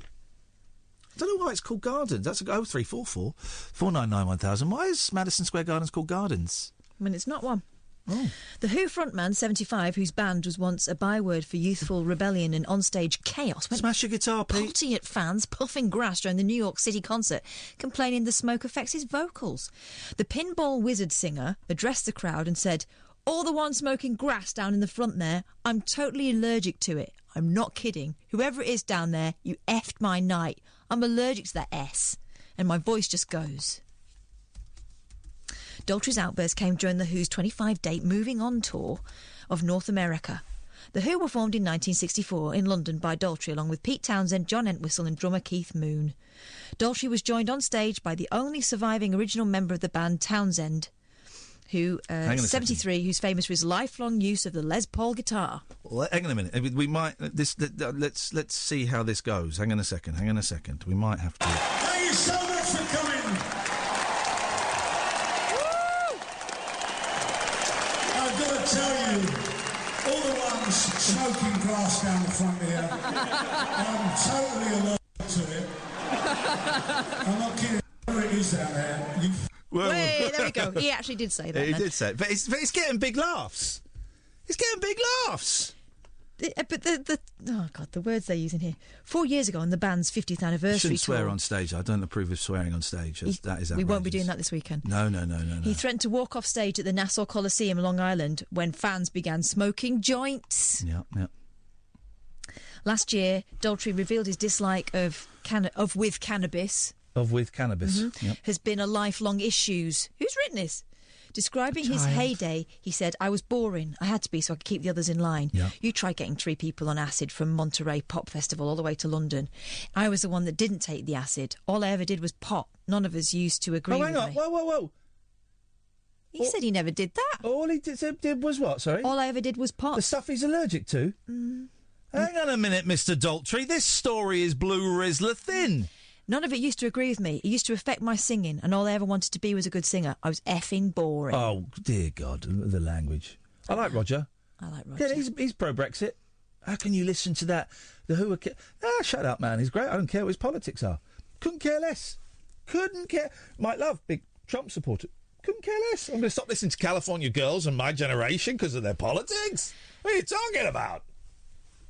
I don't know why it's called Gardens. That's 0344 499 1000. Why is Madison Square Gardens called Gardens? I mean, it's not one. Oh. The Who frontman, 75, whose band was once a byword for youthful rebellion and onstage chaos, went smash your guitar, Pete. Potty at fans, puffing grass during the New York City concert, complaining the smoke affects his vocals. The pinball wizard singer addressed the crowd and said, "All the ones smoking grass down in the front there, I'm totally allergic to it. I'm not kidding. Whoever it is down there, you effed my night. I'm allergic to that S." And my voice just goes. Daltrey's outburst came during The Who's 25-date Moving On tour of North America. The Who were formed in 1964 in London by Daltrey, along with Pete Townsend, John Entwistle and drummer Keith Moon. Daltrey was joined on stage by the only surviving original member of the band, Townsend, who 73, who's famous for his lifelong use of the Les Paul guitar. Well, hang on a minute. We might let's see how this goes. Hang on a second. We might have to. Thank you so much for coming. I've got to tell you, all the ones smoking grass down the front here, I'm totally allergic to it. I'm not kidding. Whatever it is down there, you. Wait, there we go. He actually did say that. He did say it. But it's getting big laughs. It's getting big laughs. But the words they're using here. 4 years ago on the band's 50th anniversary Shouldn't swear tour. On stage. I don't approve of swearing on stage. That is outrageous. We won't be doing that this weekend. No. He threatened to walk off stage at the Nassau Coliseum, Long Island, when fans began smoking joints. Yeah. Last year, Daltrey revealed his dislike of with cannabis. Yep. Has been a lifelong issue. Who's written this? Describing his heyday, he said, "I was boring. I had to be so I could keep the others in line. Yeah. You tried getting 3 people on acid from Monterey Pop Festival all the way to London. I was the one that didn't take the acid. All I ever did was pop. None of us used to agree with hang on. me." Whoa. He said he never did that. All he did was what, sorry? All I ever did was pop. The stuff he's allergic to? Hang on a minute, Mr. Daltrey. This story is blue Rizzler thin. None of it used to agree with me. It used to affect my singing, and all I ever wanted to be was a good singer. I was effing boring. Oh, dear God, the language. I like Roger. Yeah, he's pro-Brexit. How can you listen to that? The Who are... shut up, man. He's great. I don't care what his politics are. Couldn't care less. Couldn't care... Might love, big Trump supporter. Couldn't care less. I'm going to stop listening to California Girls and My Generation because of their politics? What are you talking about?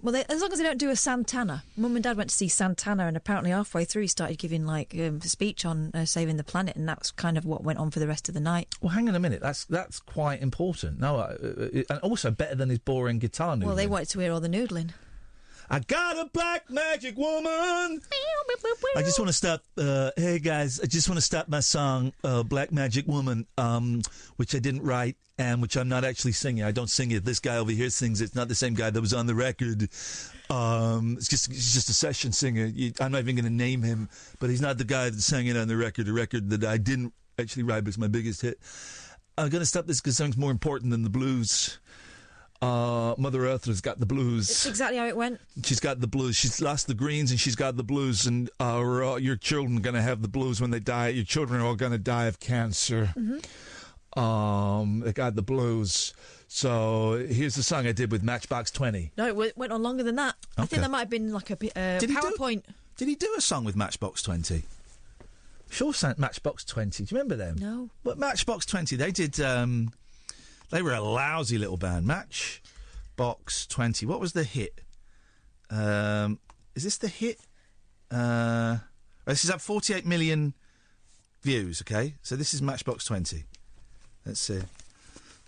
Well, as long as they don't do a Santana. Mum and Dad went to see Santana, and apparently halfway through he started giving a speech on saving the planet, and that's kind of what went on for the rest of the night. Well, hang on a minute. That's quite important. No, and also better than his boring guitar noodling. Well, they wanted to hear all the noodling. I got a black magic woman. I just want to stop. Hey guys, I just want to stop my song, "Black Magic Woman," which I didn't write and which I'm not actually singing. I don't sing it. This guy over here sings it. It's not the same guy that was on the record. It's just a session singer. I'm not even going to name him, but he's not the guy that sang it on the record. The record that I didn't actually write, but it's my biggest hit. I'm going to stop this because something's more important than the blues. Mother Earth has got the blues. It's exactly how it went. She's got the blues. She's lost the greens and she's got the blues. And your children are going to have the blues when they die. Your children are all going to die of cancer. Mm-hmm. They got the blues. So here's the song I did with Matchbox 20. No, it went on longer than that. Okay. I think that might have been like a PowerPoint. Did he do a song with Matchbox 20? Sure, Matchbox 20. Do you remember them? No. But Matchbox 20, they did... They were a lousy little band. Matchbox 20. What was the hit? Is this the hit? This is at 48 million views, okay? So this is Matchbox 20. Let's see.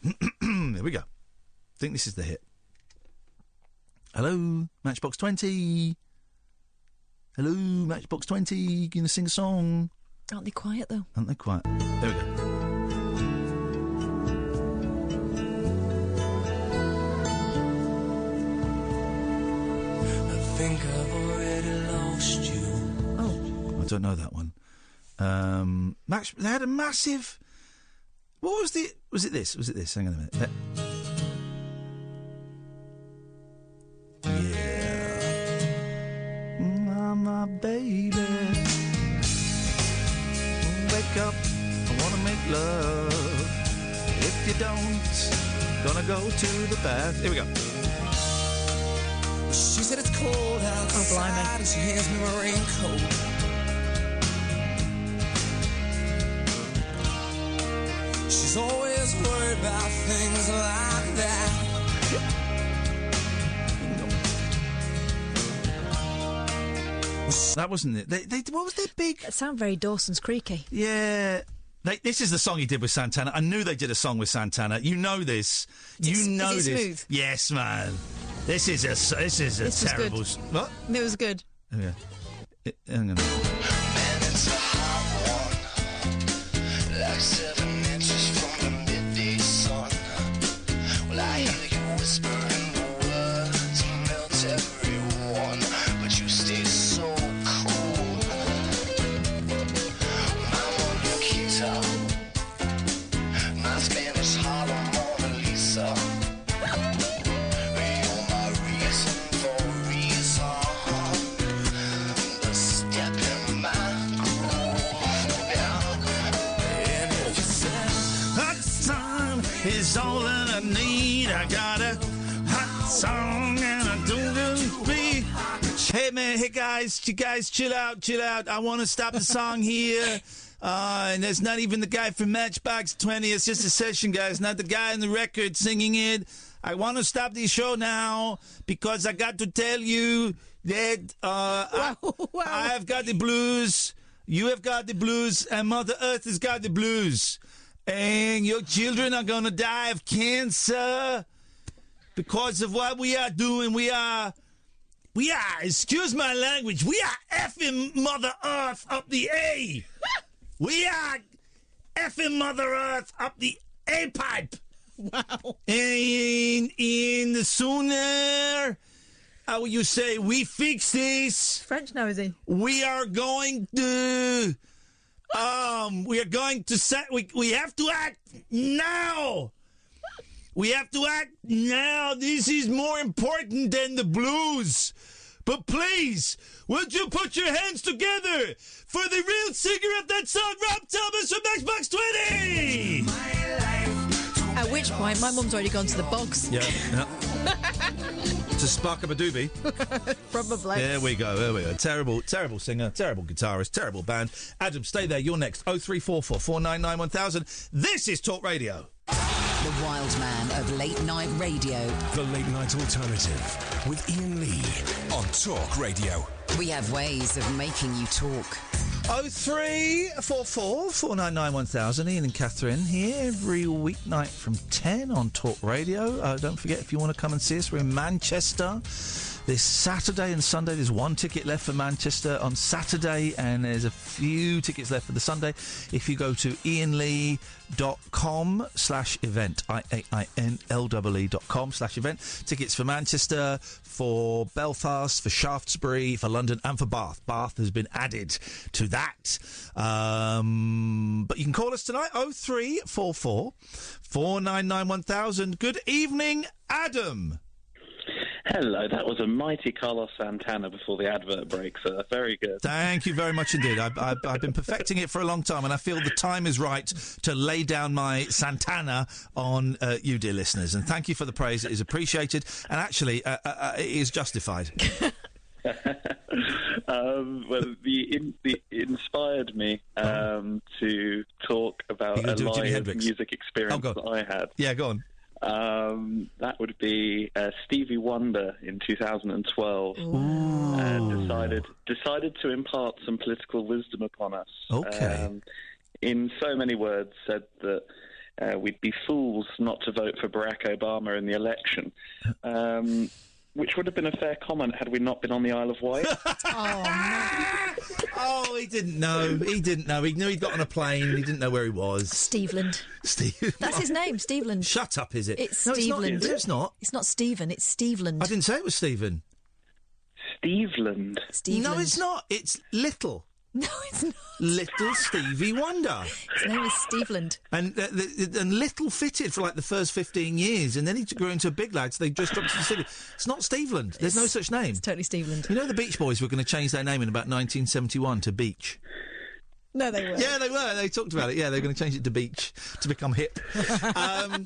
There we go. I think this is the hit. Hello, Matchbox 20. Hello, Matchbox 20. You going to sing a song? Aren't they quiet, though? Aren't they quiet? There we go. Think I've already lost you. Oh, I don't know that one. They had a massive. What was the? Was it this? Was it this? Hang on a minute. Yeah, my baby. Wake up, I wanna make love. If you don't, gonna go to the bath. Here we go. She said it's cold outside and she hands me my raincoat. She's always worried about things like that. That wasn't it. They what was their big... That sound very Dawson's Creaky. Yeah. This is the song he did with Santana. I knew they did a song with Santana. You know this. Is it this. Smooth? Yes, man. This is a terrible... What? It was good. Yeah. Hang on. Man, it's a hot one. Like 7 inches from the midday sun. Well, I hear you whispering the words, melt everyone, but you stay so cool. Mama, your guitar, my Spanish Harlem Mona Lisa. Is all that I need. I got a hot song and I don't be. Hey man, hey guys, you guys chill out. I want to stop the song here. And there's not even the guy from Matchbox 20. It's just a session, guys. Not the guy on the record singing it. I want to stop the show now because I got to tell you that I have got the blues. You have got the blues, and Mother Earth has got the blues. And your children are going to die of cancer because of what we are doing. We are, excuse my language, we are effing Mother Earth up the A. We are effing Mother Earth up the A-pipe. Wow. And the sooner, how will you say, we fix this. French now, is he? We are going to... we are going to set. We have to act now. We have to act now. This is more important than the blues. But please, would you put your hands together for the real singer of that song, Rob Thomas from Xbox 20? At which point, my mum's already gone to the bogs. Yeah. To spark up a doobie. Probably. There we go. Terrible singer, terrible guitarist, terrible band. Adam, stay there. You're next. 0344 499 1000. This is Talk Radio. The wild man of late night radio. The Late Night Alternative with Iain Lee on Talk Radio. We have ways of making you talk. 0344 499 1000. Iain and Katherine here every weeknight from 10 on Talk Radio. Don't forget, if you want to come and see us, we're in Manchester this Saturday and Sunday. There's one ticket left for Manchester on Saturday, and there's a few tickets left for the Sunday. If you go to iainlee.com/event, IAINLEE.com/event, tickets for Manchester, for Belfast, for Shaftesbury, for London, and for Bath. Bath has been added to that. But you can call us tonight, 0344 499 1000. Good evening, Adam. Hello, that was a mighty Carlos Santana before the advert break, sir. Very good. Thank you very much indeed. I've been perfecting it for a long time, and I feel the time is right to lay down my Santana on you, dear listeners. And thank you for the praise. It is appreciated, and actually, it is justified. Well, it inspired me to talk about a live music experience that I had. Yeah, go on. That would be Stevie Wonder in 2012. Decided to impart some political wisdom upon us. Okay. In so many words, said that we'd be fools not to vote for Barack Obama in the election. Which would have been a fair comment had we not been on the Isle of Wight. Oh, he didn't know. He didn't know. He knew he'd got on a plane. He didn't know where he was. Steveland. That's his name, Steveland. Shut up, is it? It's no, Steveland. It's not. It's not Stephen, it's Steveland. I didn't say it was Stephen. Steveland. No, it's not. It's Little. No, it's not. Little Stevie Wonder. His name is Steveland. And Little fitted for like the first 15 years, and then he grew into a big lad, so they just dropped to the city. It's not Steveland. There's no such name. It's totally Steveland. You know the Beach Boys were going to change their name in about 1971 to Beach. No, they were. Yeah, they were. They talked about it. Yeah, they were going to change it to Beach to become hip.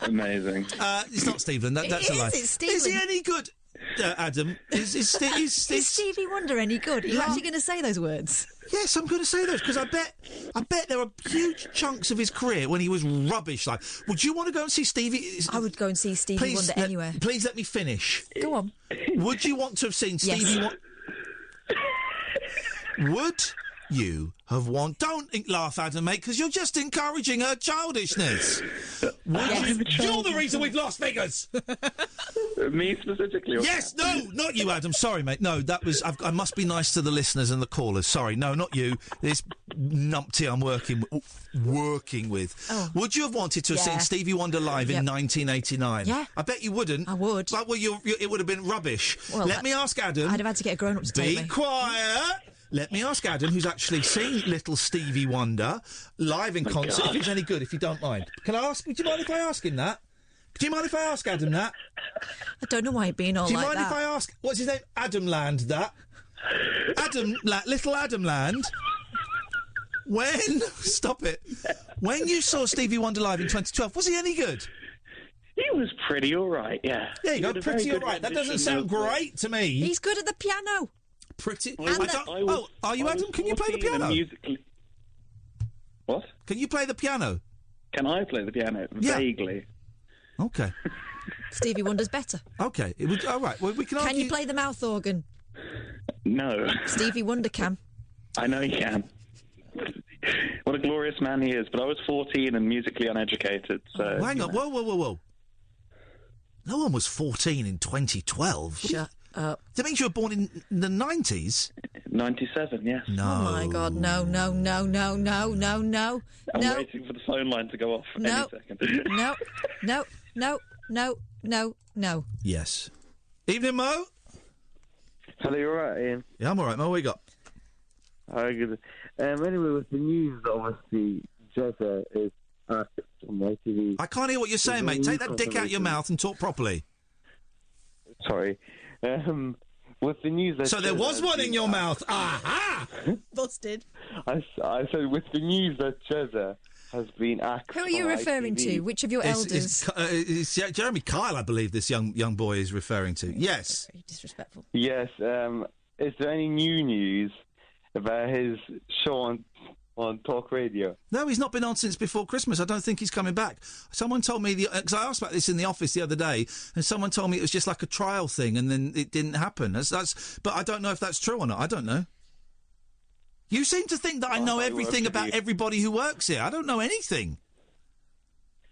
Amazing. It's not Steveland. That's a lie. It's Steveland. Is he any good, Adam? Is Stevie Wonder any good? Are you actually going to say those words? Yes, I'm going to say those because I bet there are huge chunks of his career when he was rubbish. Like, would you want to go and see Stevie? I would go and see Stevie Wonder anywhere. Please let me finish. Go on. Would you want to have seen Stevie Wonder? Would you have Don't laugh, Adam, mate, because you're just encouraging her childishness. You're the reason we've lost figures. Me specifically? Or yes, no, not you, Adam. Sorry, mate. No, that was. I must be nice to the listeners and the callers. Sorry, no, not you. This numpty I'm working with. Oh. Would you have wanted to have seen Stevie Wonder live in 1989? Yeah, I bet you wouldn't. I would. But it would have been rubbish. Well, Let me ask Adam. I'd have had to get a grown-up to take me. Be quiet. Let me ask Adam, who's actually seen Little Stevie Wonder live in concert, if it's any good, if you don't mind. Can I ask? Do you mind if I ask him that? Do you mind if I ask Adam that? I don't know why you're being all like that. Do you mind if I ask? What's his name? Adam Land, that? Little Adam Land. Stop it. When you saw Stevie Wonder live in 2012, was he any good? He was pretty all right, yeah. There you go, pretty all right. That doesn't sound great to me. He's good at the piano. Pretty. Are you Adam? Can you play the piano? What? Can you play the piano? Can I play the piano? Yeah. Vaguely. Okay. Stevie Wonder's better. Okay. All right. Well, we can. Can you play the mouth organ? No. Stevie Wonder can. I know he can. What a glorious man he is. But I was 14 and musically uneducated. So. Hang on. Whoa. No one was 14 in 2012. Shut up. That means you were born in the 90s? 97, yes. No. Oh, my God. No. I'm waiting for the phone line to go off any second. No. Yes. Evening, Mo. Hello, you all right, Ian? Yeah, I'm all right, Mo. What you got? Very good. Anyway, with the news, obviously, Jezza is on my TV. I can't hear what you're saying, mate. Take that dick out your mouth and talk properly. Sorry. With the news... So there was one in your mouth. Aha! Busted. I said with the news that Jezza has been axed. Who are you referring to? Which of your elders? It's Jeremy Kyle, I believe this young boy is referring to. Yes. Very disrespectful. Yes. Is there any new news about his show on Talk Radio? No, he's not been on since before Christmas. I don't think he's coming back. Someone told me, because I asked about this in the office the other day, and someone told me it was just like a trial thing, and then it didn't happen. But I don't know if that's true or not. I don't know. You seem to think that I know everything about everybody who works here. I don't know anything.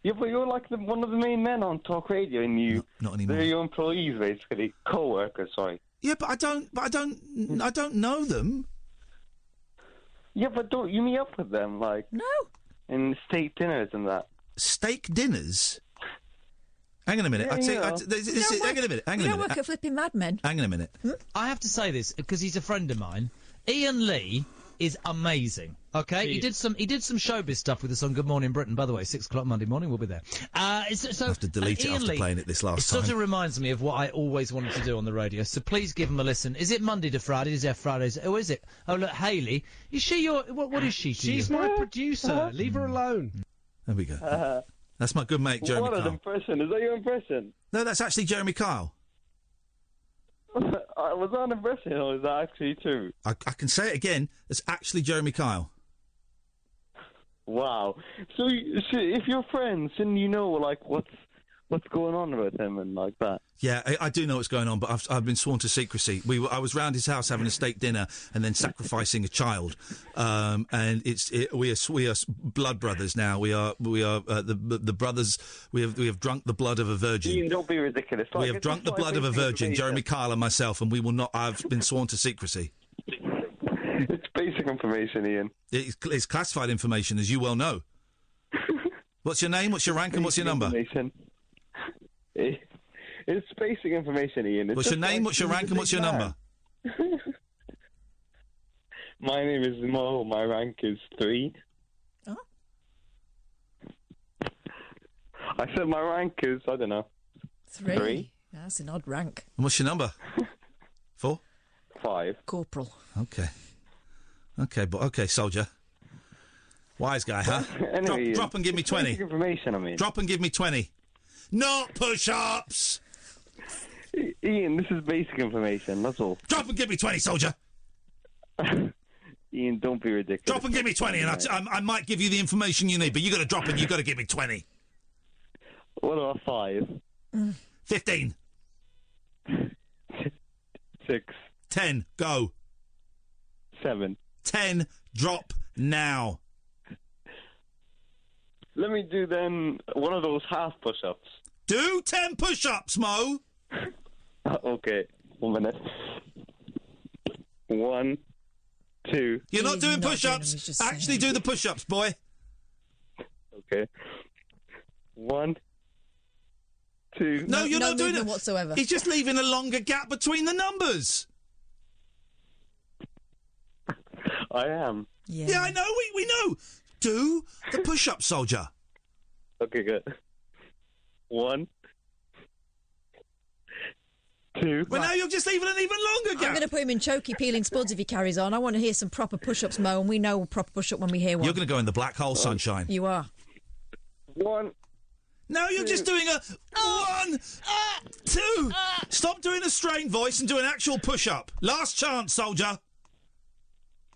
Yeah, but you're like one of the main men on Talk Radio, and not anymore. They're your employees, basically, co-workers. Sorry. Yeah, but I don't know them. Yeah, but don't you meet up with them, like... No. In steak dinners and that. Steak dinners? Hang on a minute. Yeah, hang on a minute. You don't work at flipping Mad Men. Hang on a minute. I have to say this because he's a friend of mine. Iain Lee is amazing. Okay, he did some showbiz stuff with us on Good Morning Britain. By the way, 6 o'clock Monday morning, we'll be there. I have to delete it after playing it this last time. It sort of reminds me of what I always wanted to do on the radio. So please give him a listen. Is it Monday to Friday? Is there Fridays? Oh, is it? Oh, look, Hayley. Is she your? What is she to you? She's my producer. Leave her alone. There we go. That's my good mate Jeremy What Kyle. an impression! Is that your impression? No, that's actually Jeremy Kyle. Was that an impression, or is that actually true? I can say it again. It's actually Jeremy Kyle. Wow. So if you're friends, and you know, like, what's going on with him and like that. Yeah, I do know what's going on, but I've been sworn to secrecy. I was round his house having a steak dinner and then sacrificing a child, and we are blood brothers now. We are the brothers. We have drunk the blood of a virgin. Ian, don't be ridiculous. We have drunk the blood of a virgin, Jeremy Kyle and myself, and we will not. I've been sworn to secrecy. It's basic information, Ian. It's classified information, as you well know. What's your name? What's your rank? And what's your number? It's basic information, Ian. What's your name? What's your rank? And what's your number? My name is Mo. My rank is 3. Oh. I said my rank is, I don't know. 3? That's an odd rank. And what's your number? 4? 5. Corporal. Okay. Okay, soldier. Wise guy, huh? Anyway, drop and give me 20. Basic information, I mean. Drop and give me 20. Not push-ups! Ian, this is basic information, that's all. Drop and give me 20, soldier! Ian, don't be ridiculous. Drop and give me 20, and I might give you the information you need, but you got to drop and you got to give me 20. What about 5? 15. 6. 10. Go. 7. 10. Drop now. Let me do then one of those half push-ups. Do 10 push-ups, Mo. Okay, 1 minute. 1, 2. You're not doing push-ups. Actually do the push-ups, boy. Okay. 1, 2. No, you're not doing it whatsoever. He's just leaving a longer gap between the numbers. I am. Yeah, I know. We know. Do the push-up, soldier. Okay, good. 1, 2. Well, now you're just leaving an even longer gap. I'm going to put him in chokey peeling spuds if he carries on. I want to hear some proper push-ups, Mo, and we know a proper push-up when we hear one. You're going to go in the black hole, sunshine. You are. 1. No, you're just doing a 1, 2. Stop doing a strained voice and do an actual push-up. Last chance, soldier.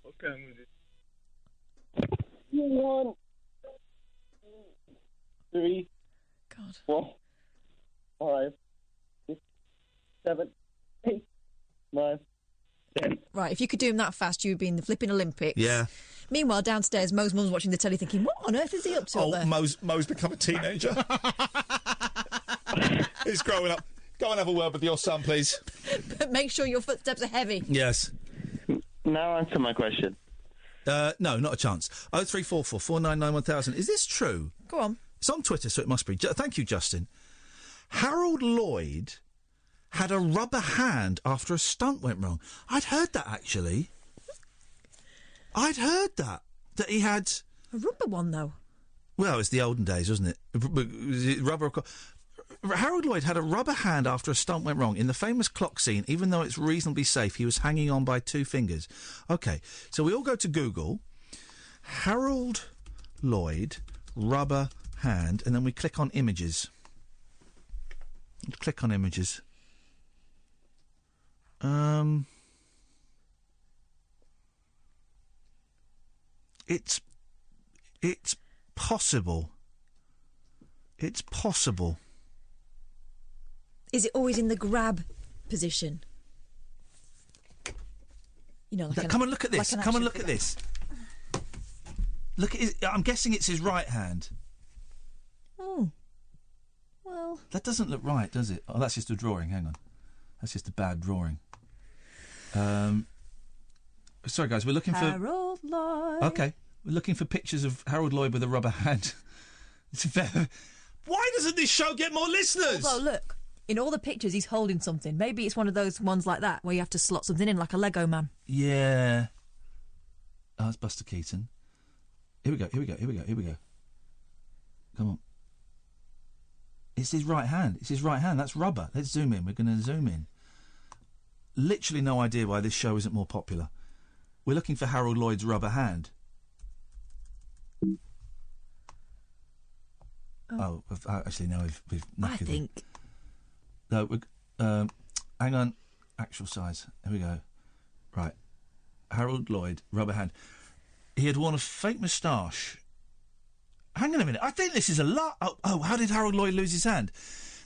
Okay, I'm going to do 1, 3, God. 4, 5, 6, 7, 8, 9, 10. Right, if you could do him that fast, you'd be in the flipping Olympics. Yeah. Meanwhile, downstairs, Mo's mum's watching the telly thinking, what on earth is he up to up there? Mo's become a teenager. He's growing up. Go and have a word with your son, please. But make sure your footsteps are heavy. Yes. Now answer my question. No, not a chance. 0344 499 1000. Is this true? Go on. It's on Twitter, so it must be. Thank you, Justin. Harold Lloyd had a rubber hand after a stunt went wrong. I'd heard that, actually. I'd heard that he had... A rubber one, though. Well, it's the olden days, wasn't it? Rubber... Harold Lloyd had a rubber hand after a stunt went wrong. In the famous clock scene, even though it's reasonably safe, he was hanging on by 2 fingers. OK, so we all go to Google, Harold Lloyd, rubber hand, and then we click on images. Click on images. It's possible. It's possible. Is it always in the grab position? You know, like come and look at this. Come and look at this. Look at his, I'm guessing it's his right hand. Oh. Well. That doesn't look right, does it? Oh, that's just a drawing. Hang on. That's just a bad drawing. Sorry, guys. We're looking for... Harold Lloyd. OK. We're looking for pictures of Harold Lloyd with a rubber hand. It's very... Why doesn't this show get more listeners? Although, look, in all the pictures, he's holding something. Maybe it's one of those ones like that where you have to slot something in, like a Lego man. Yeah. Oh, it's Buster Keaton. Here we go. Come on. It's his right hand. That's rubber. Let's zoom in. We're going to zoom in. Literally no idea why this show isn't more popular. We're looking for Harold Lloyd's rubber hand. Oh, actually, no, we've knackered I think. No, hang on. Actual size. Here we go. Right. Harold Lloyd, rubber hand. He had worn a fake moustache. Hang on a minute. I think this is a lot. Oh, how did Harold Lloyd lose his hand?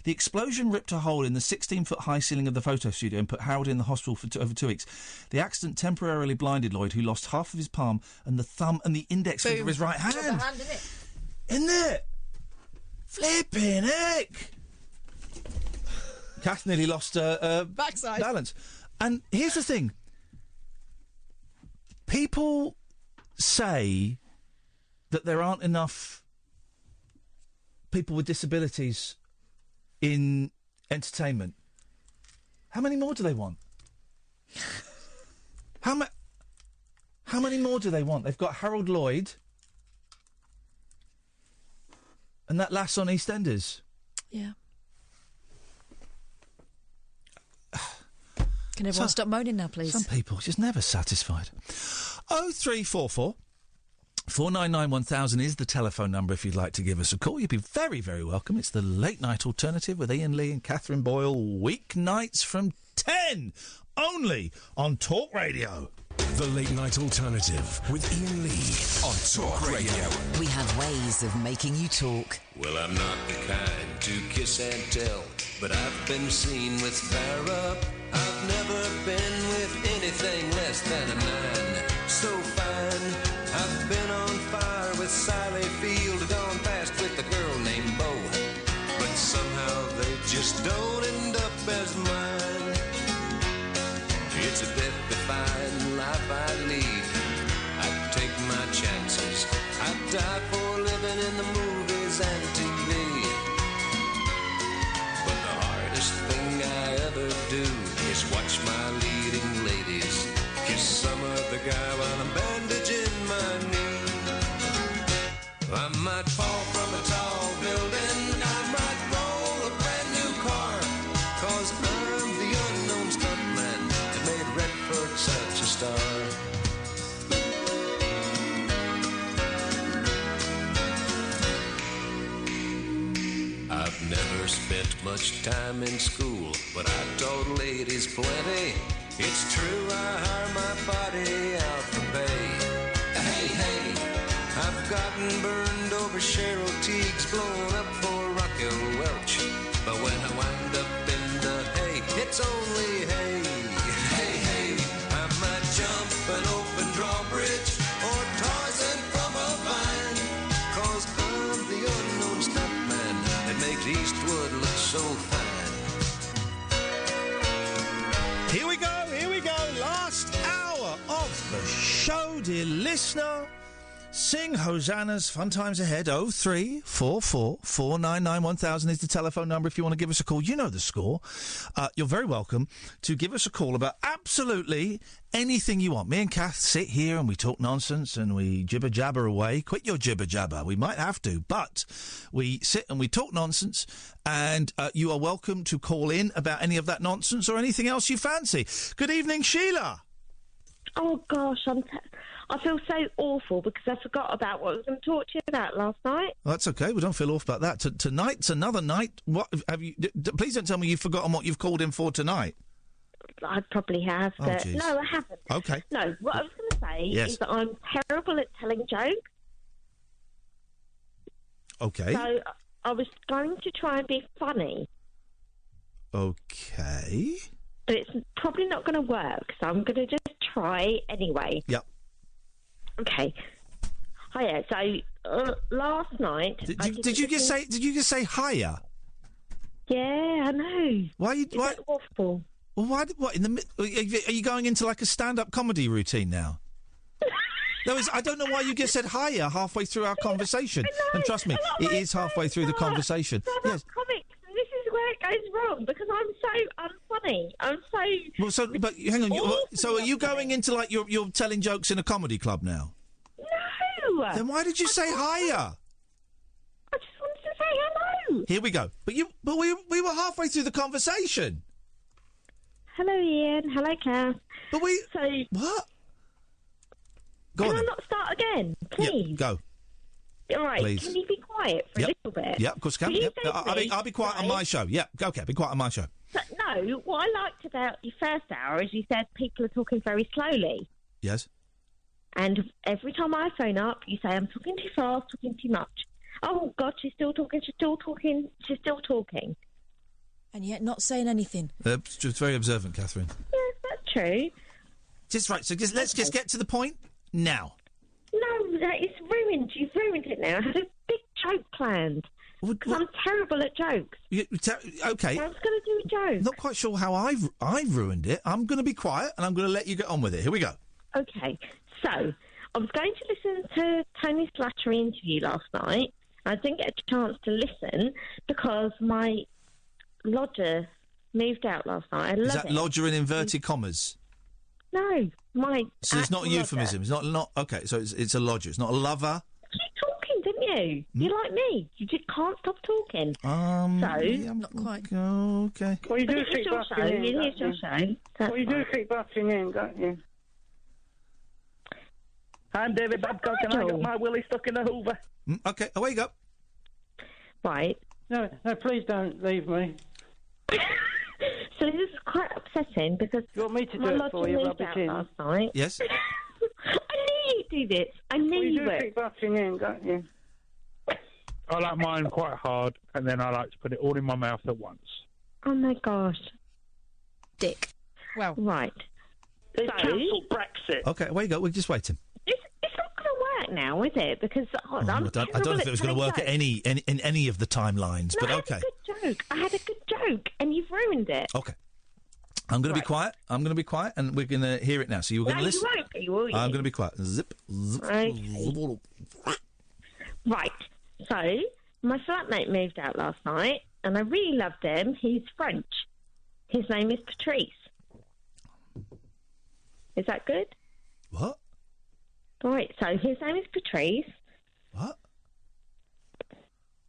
The explosion ripped a hole in the 16-foot-high ceiling of the photo studio and put Harold in the hospital for over 2 weeks. The accident temporarily blinded Lloyd, who lost half of his palm and the thumb and the index finger of his right hand. Rubber hand, isn't it? Isn't it? Flipping heck! Kath nearly lost backside balance. And here's the thing. People say that there aren't enough people with disabilities in entertainment. How many more do they want? How many more do they want? They've got Harold Lloyd and that lass on EastEnders. Yeah. Can everyone stop moaning now, please? Some people just never satisfied. 0344 499 1000 is the telephone number if you'd like to give us a call. You'd be very, very welcome. It's the Late Night Alternative with Iain Lee and Katherine Boyle, weeknights from 10, only on Talk Radio. The Late Night Alternative with Iain Lee on Talk Radio. We have ways of making you talk. Well, I'm not the kind to kiss and tell, but I've been seen with fire up. I've never been with anything less than a 9. So fine, I've been on fire with Sally Field, gone past with a girl named Bo, but somehow they just don't end up as mine. It's a death-defying life I lead. I take my chances. I die for living in the movies and TV. But the hardest thing I ever do is watch my leading ladies kiss some other guy while I'm bandaging my knee. I might fall from a tall building, I might roll a brand new car, 'cause I'm the unknown stuntman that made Redford such a star. I've never spent much time in school, but I taught ladies plenty. It's true, I hire my body out for pay. Hey, hey, I've gotten burned over Cheryl Teague's, blown up for Raquel Welch. But when I wind up in the hay, it's only hay. Hey, hey, I might jump an open drawbridge or Tarzan from a vine, 'cause I'm the unknown stuntman that makes Eastwood look so fine. Here we go. Last hour of the show, dear listener. Sing hosannas, fun times ahead. 0344 499 1000 is the telephone number if you want to give us a call. You know the score. You're very welcome to give us a call about absolutely anything you want. Me and Kath sit here and we talk nonsense and we jibber-jabber away. Quit your jibber-jabber. We might have to, but we sit and we talk nonsense, and you are welcome to call in about any of that nonsense or anything else you fancy. Good evening, Sheila. Oh, gosh, I feel so awful because I forgot about what I was going to talk to you about last night. Well, that's okay. We don't feel awful about that. Tonight's another night. What have you? Please don't tell me you've forgotten what you've called in for tonight. I probably have, but geez. no, I haven't. Okay. No, what I was going to say Yes. is that I'm terrible at telling jokes. Okay. So I was going to try and be funny, Okay. but it's probably not going to work. So I'm going to just try anyway. Yep. Okay. Hiya. So last night, Did you just say higher? Yeah, I know. Why? Is that awful? Well, why? What in the? Are you going into like a stand-up comedy routine now? No, I don't know why you just said higher halfway through our conversation. And trust me, it is halfway through the conversation. Yes. Comics. This is where it goes wrong because I'm unfunny. I'm so. Well, but hang on. So are you going into like you're telling jokes in a comedy club now? No. Then why did you say higher? I just wanted to say hello. Here we go. But we were halfway through the conversation. Hello, Ian. Hello, Kath. But we. So. What? Go Can on I then. not start again, please? Yep, go. All right. Please. Can you be quiet for a little bit? Yeah, of course I can. Will you Yep. say to me, I'll be quiet on my show. Yeah, okay, be quiet on my show. So, no, what I liked about your first hour is you said people are talking very slowly. Yes. And every time I phone up, you say, I'm talking too fast, talking too much. Oh, God, she's still talking, she's still talking, she's still talking. And yet not saying anything. Just very observant, Catherine. Yes, that's true. Just right, so let's just get to the point now. No, it's ruined. You've ruined it now. I had a big joke planned. Because I'm terrible at jokes. Okay. I was going to do a joke. Not quite sure how I've ruined it. I'm going to be quiet and I'm going to let you get on with it. Here we go. Okay, so I was going to listen to Tony Slattery interview last night. I didn't get a chance to listen because my lodger moved out last night. I love Is that it. lodger in inverted commas? No, my. So it's not a actual euphemism. It's not. Okay, so it's a lodger. It's not a lover. You talking, didn't you? You're like me. You just can't stop talking. So I'm not quite. Okay. Well, you But do it is keep your butting show. in, It don't is your you? show. That's Well, you do fine. keep butting in, don't you? I'm David Babcock and I got my willy stuck in a hoover. Okay, away you go. Right. No, please don't leave me. So this is quite upsetting because You want me to my do it lodger for you, moved rub it out in? last night. Yes. I knew you'd do this. I knew Well, you you do would. keep butting in, don't you? I like mine quite hard, and then I like to put it all in my mouth at once. Oh my gosh. Dick. Well. Right. They've cancelled Brexit. Okay, away you go. We're just waiting. It's not going to work now, is it? Because I'm I don't know if it was going to work at any of the timelines, but okay. I had a good joke. I had a good joke, and you've ruined it. Okay. I'm going to be quiet. I'm going to be quiet, and we're going to hear it now. So you're going to listen. You won't be, will you? I'm going to be quiet. Zip, zip. Okay. Right. So, my flatmate moved out last night, and I really loved him. He's French. His name is Patrice. Is that good? What? Right, so his name is Patrice. What?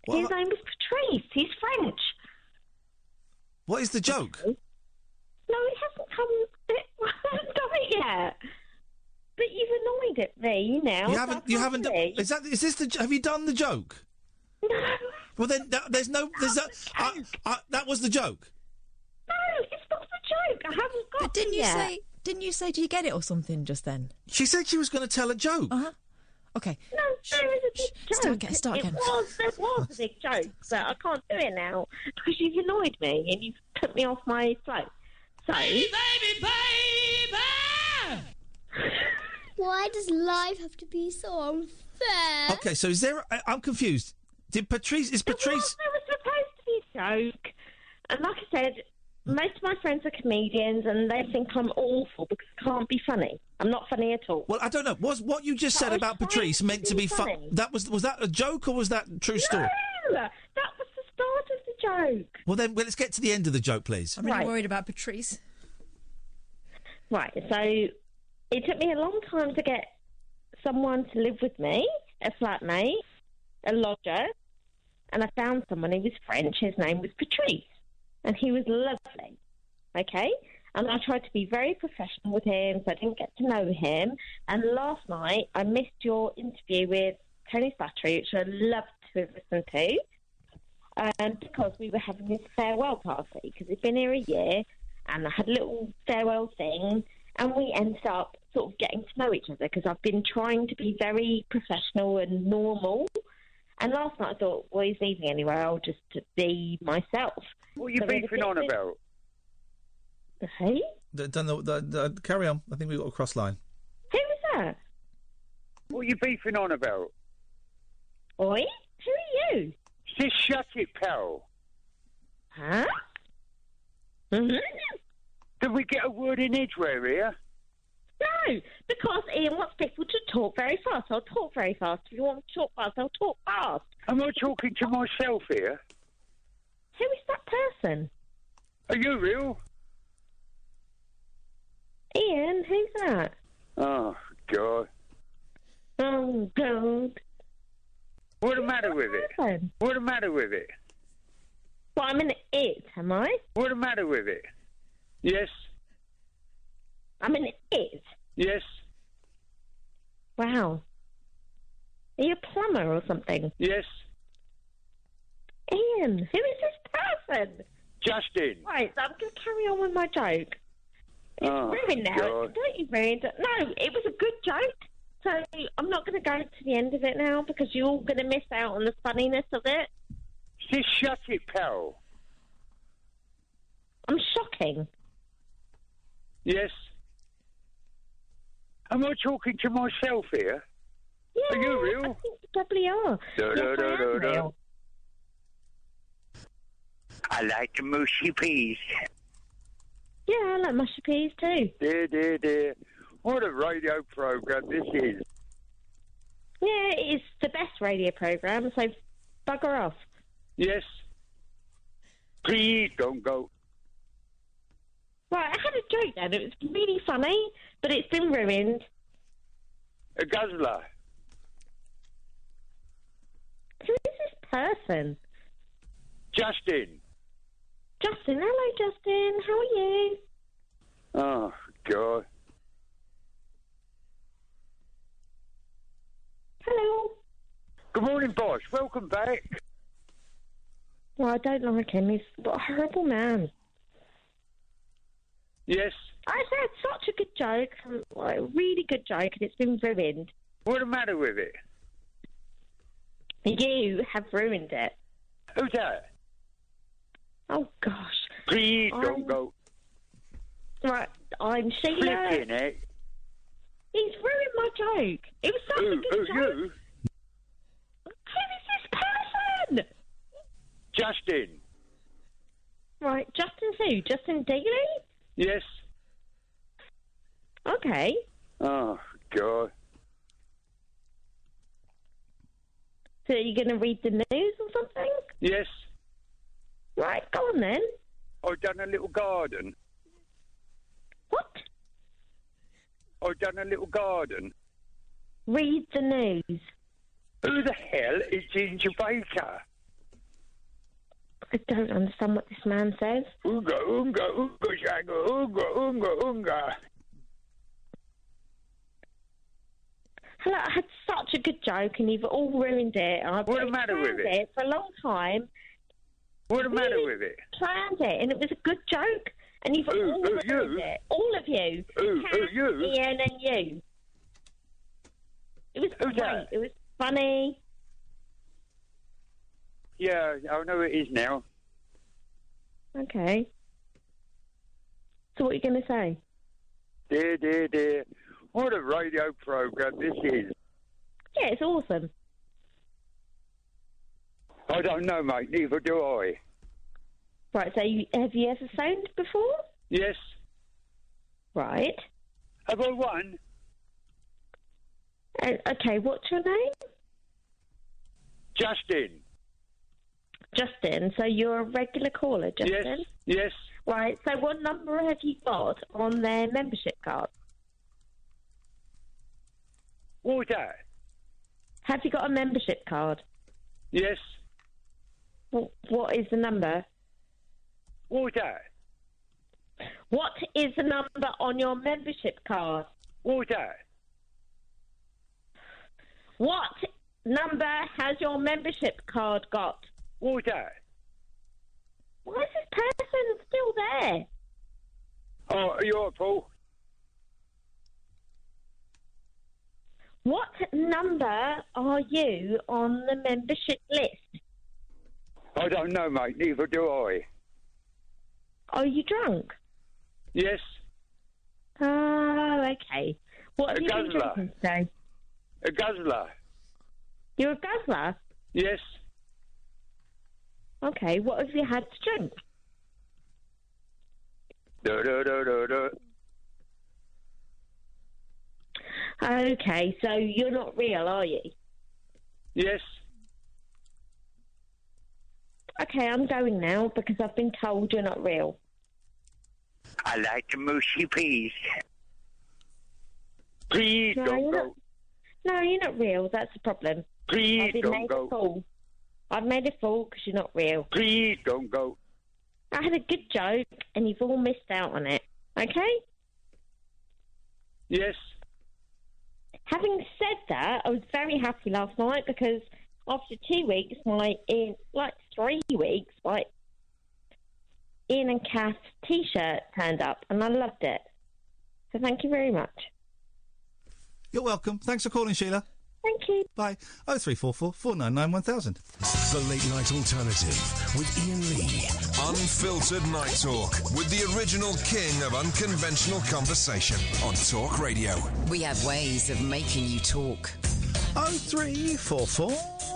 His name is Patrice. He's French. What is the joke? No, it hasn't come. I haven't done it yet. But you've annoyed at me now. You haven't. You haven't. Is this the? Have you done the joke? No. Well, then there's no. There's that was the joke. No, it's not the joke. I haven't got. But didn't it you yet. say? Didn't you say? Do you get it or something just then? She said she was going to tell a joke. Okay. No, there is a big joke. Start again. There was a big joke, but I can't do it now because you've annoyed me and you've put me off my flow. So, baby. Why does life have to be so unfair? Okay, so is there? I'm confused. Is Patrice? There was supposed to be a joke, and like I said, most of my friends are comedians, and they think I'm awful because I can't be funny. I'm not funny at all. Well, I don't know. Was what you just said about Patrice meant to be fun? funny. That was that a joke or was that a true story? No, that was the start of the joke. Well, then let's get to the end of the joke, please. I'm really worried about Patrice. Right, so it took me a long time to get someone to live with me, a flatmate, a lodger, and I found someone who was French. His name was Patrice, and he was lovely, okay? And I tried to be very professional with him, so I didn't get to know him. And last night, I missed your interview with Tony Slattery, which I loved to have listened to, because we were having this farewell party, because he'd been here a year, and I had a little farewell thing, and we ended up sort of getting to know each other because I've been trying to be very professional and normal. And last night I thought, well, he's leaving anyway. I'll just be myself. What are you beefing on about? Hey? Carry on. I think we've got a cross line. Who was that? What are you beefing on about? Oi? Who are you? Just shut it, pal. Huh? Mm-hmm. Did we get a word in Edgware here? No, because Ian wants people to talk very fast. I'll talk very fast. If you want to talk fast, I'll talk fast. Am I talking to myself here? Who is that person? Are you real? Ian, who's that? Oh, God. Oh, God. What's the matter with it? What's the matter with it? Well, I'm in it, am I? What's the matter with it? Yes. I'm in it? Yes. Wow. Are you a plumber or something? Yes. Ian, who is this person? Justin. Right, so I'm going to carry on with my joke. It's ruined now. God. Don't you ruin it? No, it was a good joke. So I'm not going to go to the end of it now because you're all going to miss out on the funniness of it. Just shut it, pal. I'm shocking. Yes. Am I talking to myself here? Yeah, are you real? I think you probably are. Yes, I am real. I like the mushy peas. Yeah, I like mushy peas too. Dear. What a radio programme this is. Yeah, it's the best radio programme, so bugger off. Yes. Please don't go. Right, I had a joke then. It was really funny, but it's been ruined. A guzzler. Who is this person? Justin. Justin, hello, Justin. How are you? Oh, God. Hello. Good morning, boss. Welcome back. Well, I don't like him. He's what a horrible man. Yes. I said such a good joke, a really good joke, and it's been ruined. What's the matter with it? You have ruined it. Who's that? Oh, gosh. Please don't go. Right, I'm Sheila. Flipping it. He's ruined my joke. It was such a good joke. You? Who is this person? Justin. Right, Justin who? Justin Daly? Yes. Okay. Oh, God. So are you going to read the news or something? Yes. Right, go on then. I've done a little garden. What? I've done a little garden. Read the news. Who the hell is Ginger Baker? I don't understand what this man says. Oonga, oonga, oonga, shagga, oonga, oonga, oonga. Hello, I had such a good joke and you've all ruined it. I've What's the matter with it for a long time. What's the matter with it? Planned it and it was a good joke and you've all ruined it. All of you. You? Ian and you. It was great. That? It was funny. Yeah, I know it is now. Okay. So what are you going to say? Dear. What a radio programme this is. Yeah, it's awesome. I don't know, mate. Neither do I. Right, so have you ever phoned before? Yes. Right. Have I won? Okay, what's your name? Justin. Justin, so you're a regular caller, Justin? Yes. Right, so what number have you got on their membership card? What was that? Have you got a membership card? Yes. What is the number? What was that? What is the number on your membership card? What was that? What number has your membership card got? What was that? Why is this person still there? Oh, are you all right, Paul? What number are you on the membership list? I don't know, mate. Neither do I. Are you drunk? Yes. Oh, okay. What have you been guzzler. drinking today? A guzzler. You're a guzzler? Yes. Okay, what have you had to drink? Okay, so you're not real, are you? Yes. Okay, I'm going now because I've been told you're not real. I like the mushy peas. Please don't go. No, you're not real. That's the problem. Please I've been don't made go. a fool. I've made a fool because you're not real. Please don't go. I had a good joke and you've all missed out on it. Okay? Yes. Having said that, I was very happy last night because after 2 weeks, 3 weeks, my Iain and Kath T-shirt turned up and I loved it. So thank you very much. You're welcome. Thanks for calling, Sheila. Thank you. Bye. 0344 499 1000. The Late Night Alternative with Iain Lee. Unfiltered night talk with the original king of unconventional conversation on Talk Radio. We have ways of making you talk. 0344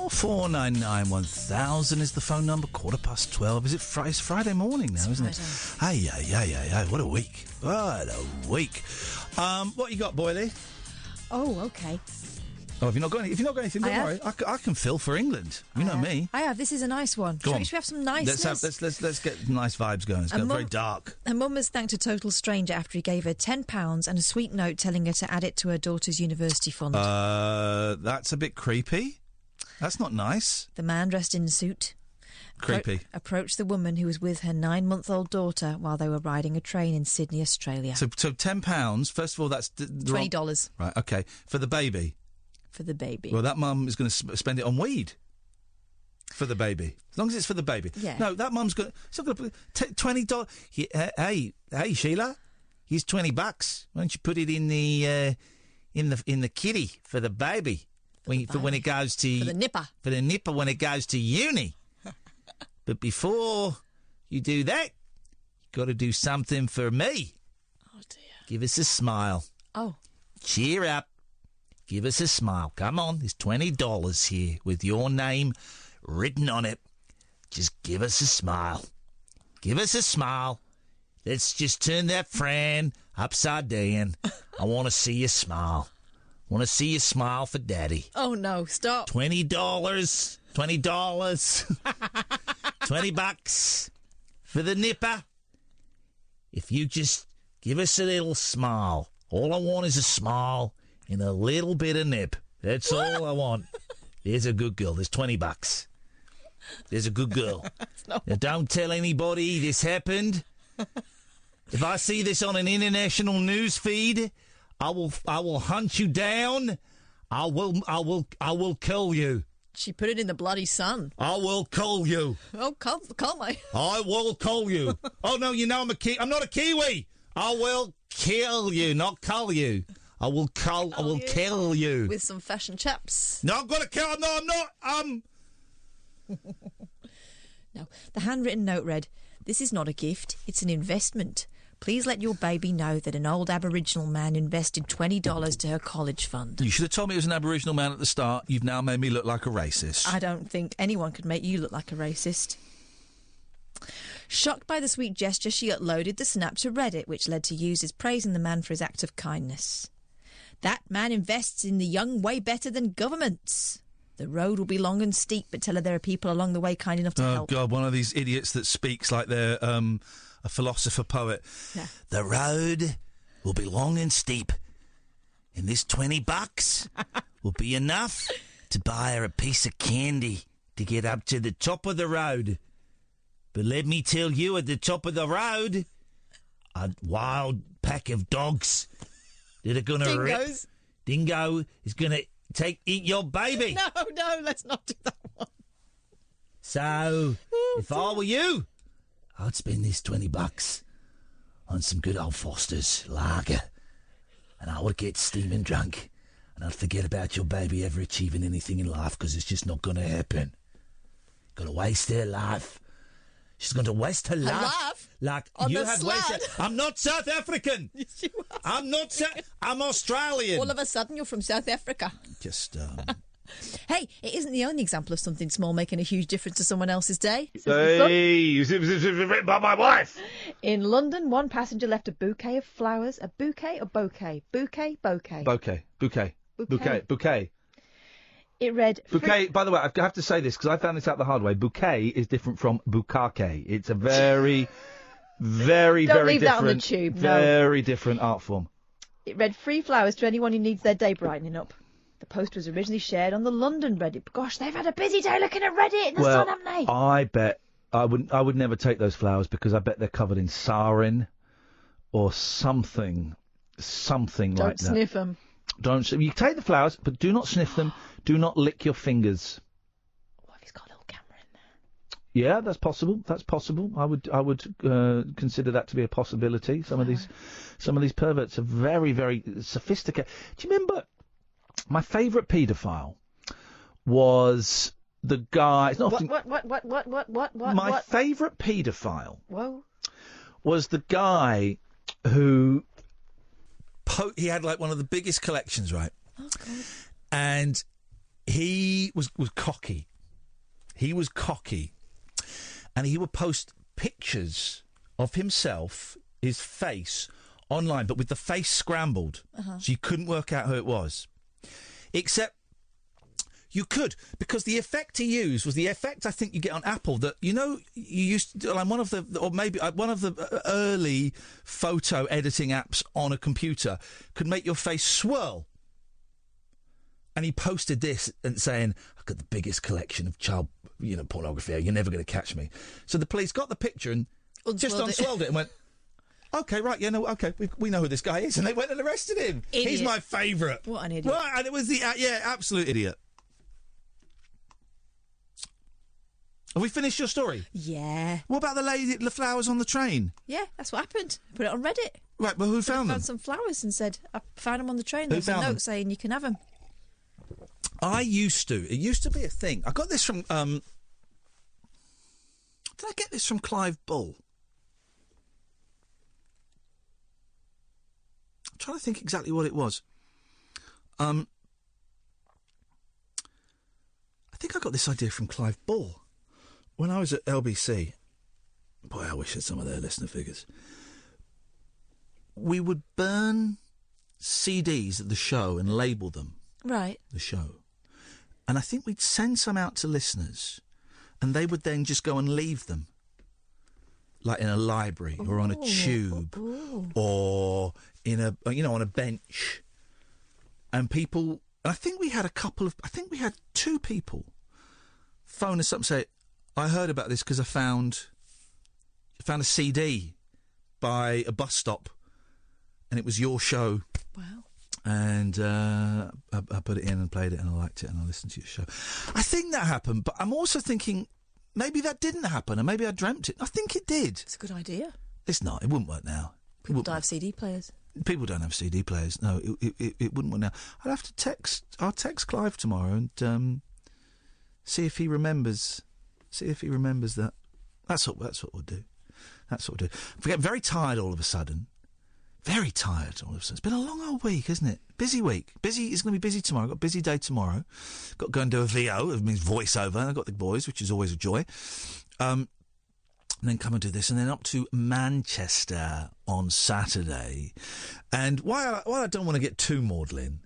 499 1000 is the phone number. 12:15. Is it It's Friday morning now, isn't it? Hey, what a week. What a week. What you got, Boyley? Oh, okay. Oh, have you not got any? If you've not got anything, don't worry. I can fill for England. You know me. I have. This is a nice one. Go on. Should we have some niceness? Let's get nice vibes going. It's going very dark. Her mum has thanked a total stranger after he gave her £10 and a sweet note telling her to add it to her daughter's university fund. That's a bit creepy. That's not nice. The man dressed in a suit Creepy. approached the woman who was with her 9-month-old daughter while they were riding a train in Sydney, Australia. So £10. First of all, that's $20. Right. Okay. For the baby. For the baby. Well, that mum is going to spend it on weed for the baby. As long as it's for the baby. Yeah. No, that mum's going. She's not going to put $20. Hey, Sheila, here's $20. Why don't you put it in the kitty for the baby for when it goes to For the nipper when it goes to uni. But before you do that, you've got to do something for me. Oh dear. Give us a smile. Oh. Cheer up. Give us a smile. Come on, there's $20 here with your name written on it. Just give us a smile. Give us a smile. Let's just turn that frown upside down. I want to see you smile. I want to see you smile for Daddy. Oh no! Stop. $20. $20 for the nipper. If you just give us a little smile. All I want is a smile. And a little bit of nip. That's all I want. There's a good girl. There's $20. There's a good girl. Now, don't tell anybody this happened. If I see this on an international news feed, I will hunt you down. I will kill you. She put it in the bloody sun. I will kill you. Oh, call me. I will kill you. Oh no, you know I'm not a Kiwi. I will kill you, not cull you. I will kill you. With some fashion chaps. No, I'm going to kill... No, I'm not. No. The handwritten note read, "This is not a gift, it's an investment. Please let your baby know that an old Aboriginal man invested $20 to her college fund." You should have told me it was an Aboriginal man at the start. You've now made me look like a racist. I don't think anyone could make you look like a racist. Shocked by the sweet gesture, she uploaded the snap to Reddit, which led to users praising the man for his act of kindness. "That man invests in the young way better than governments. The road will be long and steep, but tell her there are people along the way kind enough to help." Oh, God, one of these idiots that speaks like they're a philosopher poet. Yeah. The road will be long and steep, and this $20 will be enough to buy her a piece of candy to get up to the top of the road. But let me tell you, at the top of the road, a wild pack of dogs that are going to Dingo is going to eat your baby. No, let's not do that one. So, if I were you, I'd spend this $20 on some good old Foster's lager, and I would get steaming drunk, not forget about your baby ever achieving anything in life, because it's just not going to happen. Going to waste her life. She's going to waste her life. Like On you the have slab. wasted. I'm not South African. Yes, you are. I'm Australian. All of a sudden, you're from South Africa. Just. Hey, it isn't the only example of something small making a huge difference to someone else's day. Hey, this is written by my wife. In London, one passenger left a bouquet of flowers. A bouquet or bouquet? Bouquet, bouquet. Bouquet. It read... Bouquet, by the way, I have to say this because I found this out the hard way. Bouquet is different from bukake. It's a very, very, Don't very leave that on the different, tube, no. very different art form. It read free flowers to anyone who needs their day brightening up. The post was originally shared on the London Reddit. Gosh, they've had a busy day looking at Reddit in the sun, haven't they? I bet I would never take those flowers because I bet they're covered in sarin or something like that. Don't sniff them. You take the flowers, but do not sniff them. Do not lick your fingers. What if he's got a little camera in there? Yeah, that's possible. I would consider that to be a possibility. Some of these perverts are very, very sophisticated. Do you remember my favourite paedophile was the guy? It's not What? my favourite paedophile Whoa. was the guy who he had like one of the biggest collections, right? Oh, God. And he was cocky. He was cocky. And he would post pictures of himself, his face, online, but with the face scrambled. So you couldn't work out who it was. Except you could, because the effect he used was the effect I think you get on Apple that, you know, you used to do on one of the early photo editing apps on a computer could make your face swirl. And he posted this and saying, I've got the biggest collection of child, pornography. You're never going to catch me. So the police got the picture and just unswirled it and went, OK, right, OK, we know who this guy is. And they went and arrested him. Idiot. He's my favourite. What an idiot. Right, and it was absolute idiot. Have we finished your story? Yeah. What about the flowers on the train? Yeah, that's what happened. Put it on Reddit. Right, but who found them? Found some flowers and said, I found them on the train. Who There's a found note them? saying you can have them. It used to be a thing. I got this from, did I get this from Clive Bull? I'm trying to think exactly what it was. I think I got this idea from Clive Bull. When I was at LBC, boy, I wish I had some of their listener figures. We would burn CDs of the show and label them. Right. The show. And I think we'd send some out to listeners and they would then just go and leave them. Like in a library or on a tube or in a, on a bench. And people, I think we had we had two people phone us up and say, I heard about this because I found a CD by a bus stop and it was your show. Wow. And I put it in and played it and I liked it and I listened to your show. I think that happened, but I'm also thinking maybe that didn't happen and maybe I dreamt it. I think it did. It's a good idea. It's not. It wouldn't work now. People don't have CD players. People don't have CD players. No, it wouldn't work now. I'll have to text. I'll text Clive tomorrow and see if he remembers. See if he remembers that. That's what we'll do. That's what we'll do. I get very tired all of a sudden. Very tired all of a sudden. It's been a long old week, isn't it? Busy week. Busy. It's going to be busy tomorrow. Got a busy day tomorrow. Got to go and do a VO. It means voiceover. And I've got the boys, which is always a joy. And then come and do this. And then up to Manchester on Saturday. And while I don't want to get too maudlin,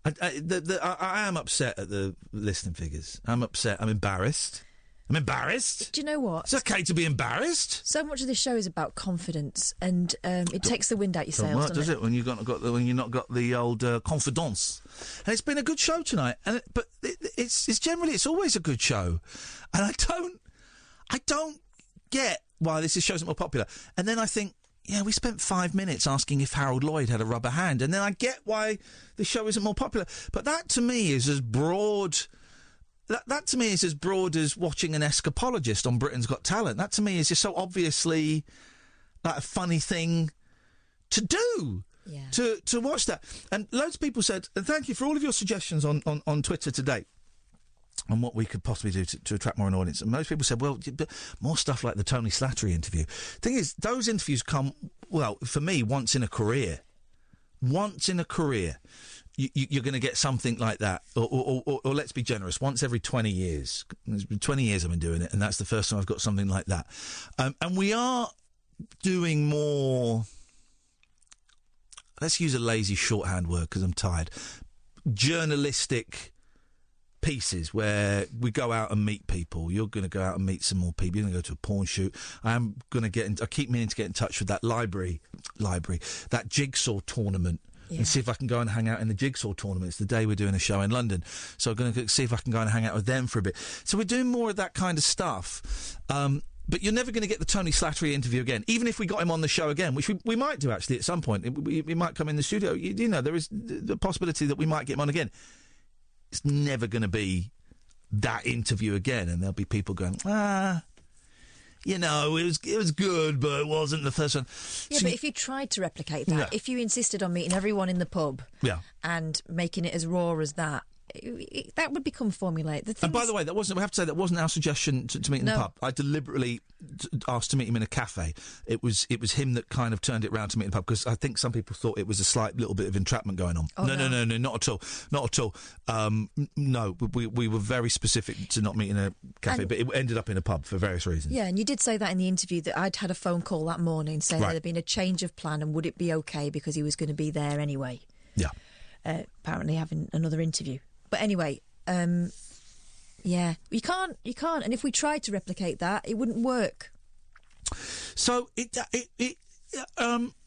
I am upset at the listening figures. I'm upset. I'm embarrassed. I'm embarrassed. Do you know what? It's okay to be embarrassed. So much of this show is about confidence, and it takes the wind out your sails, does it? When you've not got the old confidence. And it's been a good show tonight. But it's generally always a good show, and I don't get why this show isn't more popular. And then I think, yeah, we spent 5 minutes asking if Harold Lloyd had a rubber hand, and then I get why the show isn't more popular. But that to me is as broad. That to me is as broad as watching an escapologist on Britain's Got Talent. That to me is just so obviously like a funny thing to do. to watch that. And loads of people said, and thank you for all of your suggestions on Twitter today on what we could possibly do to attract more an audience. And most people said, well, more stuff like the Tony Slattery interview. Thing is, those interviews come, well, for me, once in a career. Once in a career, you're going to get something like that. Or let's be generous, once every 20 years. It's been 20 years I've been doing it, and that's the first time I've got something like that. And we are doing more, let's use a lazy shorthand word because I'm tired, journalistic pieces where we go out and meet people. You're going to go out and meet some more people. You're going to go to a porn shoot. I'm going to I keep meaning to get in touch with that library, that jigsaw tournament. Yeah. And see if I can go and hang out in the jigsaw tournament. It's the day we're doing a show in London. So I'm going to see if I can go and hang out with them for a bit. So we're doing more of that kind of stuff. But you're never going to get the Tony Slattery interview again, even if we got him on the show again, which we might do actually at some point. We might come in the studio. You know, there is the possibility that we might get him on again. It's never going to be that interview again, and there'll be people going, you know, it was good, but it wasn't the first one. Yeah, so but if you tried to replicate that, if you insisted on meeting everyone in the pub and making it as raw as that, that would become formulaic. And by the way, we have to say that wasn't our suggestion to meet in the pub. I deliberately asked to meet him in a cafe. It was him that kind of turned it round to meet in the pub, because I think some people thought it was a slight little bit of entrapment going on. No, not at all. Not at all. No, we were very specific to not meet in a cafe, but it ended up in a pub for various reasons. Yeah, and you did say that in the interview, that I'd had a phone call that morning saying there had been a change of plan and would it be okay because he was going to be there anyway. Yeah. Apparently having another interview. But anyway, you can't, and if we tried to replicate that, it wouldn't work. So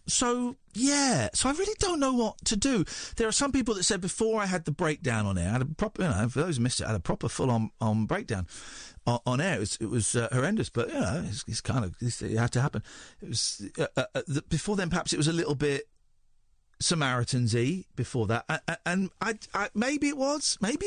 so I really don't know what to do. There are some people that said before I had the breakdown on air, I had a proper, for those who missed it, I had a proper full-on breakdown on air. It was horrendous, but it's kind of, it had to happen. It was before then. Perhaps it was a little bit Samaritans-y before that, and I maybe it was. We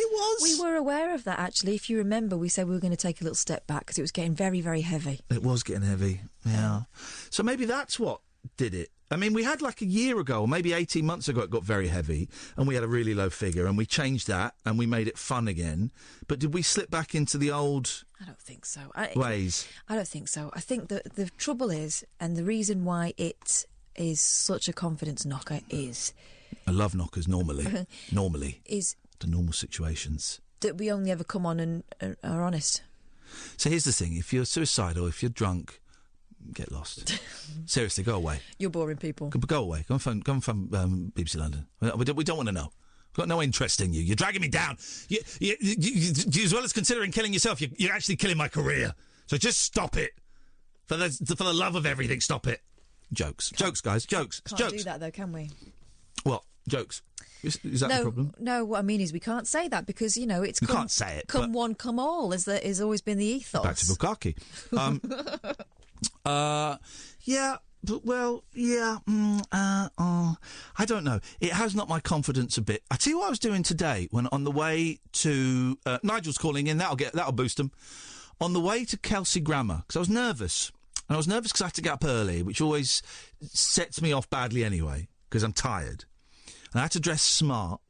were aware of that, actually. If you remember, we said we were going to take a little step back because it was getting very, very heavy. It was getting heavy, yeah. So maybe that's what did it. I mean, we had like a year ago, or maybe 18 months ago, it got very heavy, and we had a really low figure, and we changed that, and we made it fun again. But did we slip back into the old... I don't think so. Ways? I don't think so. I think that the trouble is, and the reason why it is such a confidence knocker is... I love knockers normally. Is... To normal situations. That we only ever come on and are honest. So here's the thing. If you're suicidal, if you're drunk, get lost. Seriously, go away. You're boring people. Go away. Go and phone BBC London. We don't want to know. We've got no interest in you. You're dragging me down. You, as well as considering killing yourself, you're actually killing my career. So just stop it. For the love of everything, stop it. Jokes, guys, jokes. Can't do that though, can we? What? Jokes? Is that the problem? No, what I mean is we can't say that because, it's... You can't say it. Come one, come all, has always been the ethos. Back to Bukkake. I don't know. It has not my confidence a bit. I tell you what I was doing today when on the way to... Nigel's calling in, that'll boost him. On the way to Kelsey Grammer, because I was nervous. And I was nervous because I had to get up early, which always sets me off badly anyway, because I'm tired. And I had to dress smart,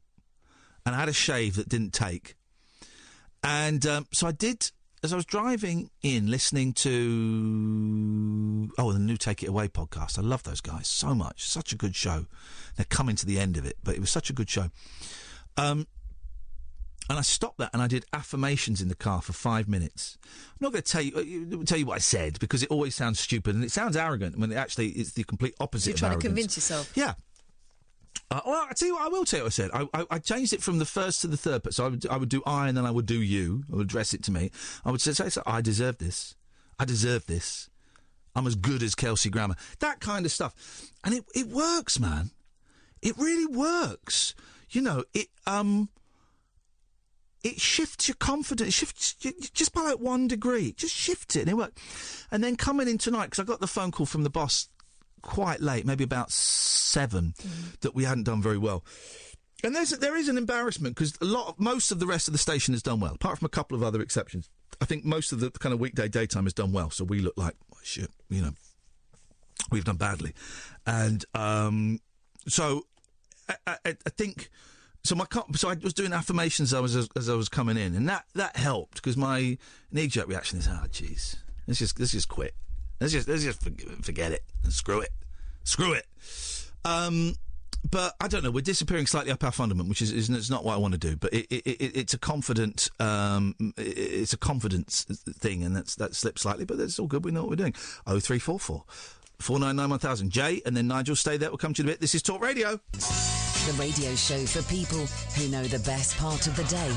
and I had a shave that didn't take. And so I did, as I was driving in, listening to, the new Take It Away podcast. I love those guys so much. Such a good show. They're coming to the end of it, but it was such a good show. And I stopped that and I did affirmations in the car for 5 minutes. I'm not going to tell you what I said because it always sounds stupid and it sounds arrogant when it actually is the complete opposite of arrogance. You're trying to convince yourself. Yeah. Well, I tell you what, I will tell you what I said. I changed it from the first to the third part. So I would do I and then I would do you. I would address it to me. I would say, I deserve this. I deserve this. I'm as good as Kelsey Grammer. That kind of stuff. And it works, man. It really works. It shifts your confidence. It shifts just by like 1 degree. Just shifts it and it worked. And then coming in tonight, because I got the phone call from the boss quite late, maybe about 7, that we hadn't done very well. And there is an embarrassment because most of the rest of the station has done well, apart from a couple of other exceptions. I think most of the kind of weekday daytime has done well. So we look like shit, we've done badly. And So I think. So I was doing affirmations as I was coming in, and that helped because my knee-jerk reaction is, jeez, let's just quit. Let's just forget it and screw it. But I don't know. We're disappearing slightly up our fundament, which is it's not what I want to do. But it's a confidence thing, and that slips slightly. But that's all good. We know what we're doing. 0344 499 1000. Jay and then Nigel, stay there. We'll come to you in a bit. This is Talk Radio. The radio show for people who know the best part of the day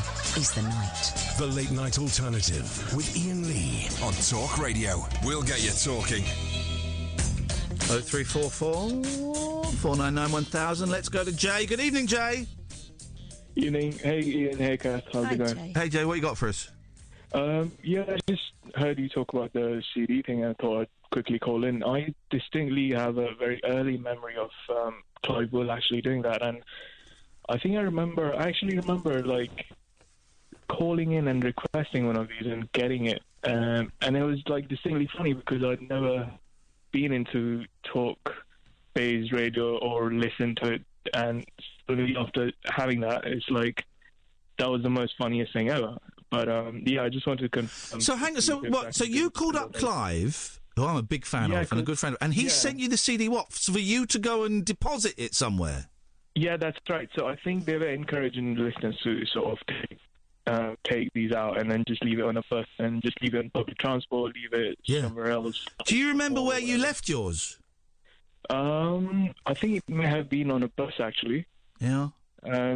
is the night. The Late Night Alternative with Iain Lee on Talk Radio. We'll get you talking. 0344 499 1000. Let's go to Jay. Good evening, Jay. Evening. Hey, Ian. Hey, Kath. How's it going? Jay. Hey, Jay, what you got for us? I just heard you talk about the CD thing and I thought I'd quickly call in. I distinctly have a very early memory of Clive Will actually doing that, and I actually remember like calling in and requesting one of these and getting it, and it was like distinctly funny because I'd never been into talk-based radio or listened to it, and suddenly after having that, it's like that was the most funniest thing ever. But I just wanted to confirm. So hang on. So you called up Clive, who I'm a big fan of and a good friend of, and he sent you the CD. What, for you to go and deposit it somewhere? Yeah, that's right. So I think they were encouraging listeners to sort of take these out and then just leave it on a bus and just leave it on public transport, leave it somewhere else. Do you remember where you left yours? I think it may have been on a bus actually. Yeah. I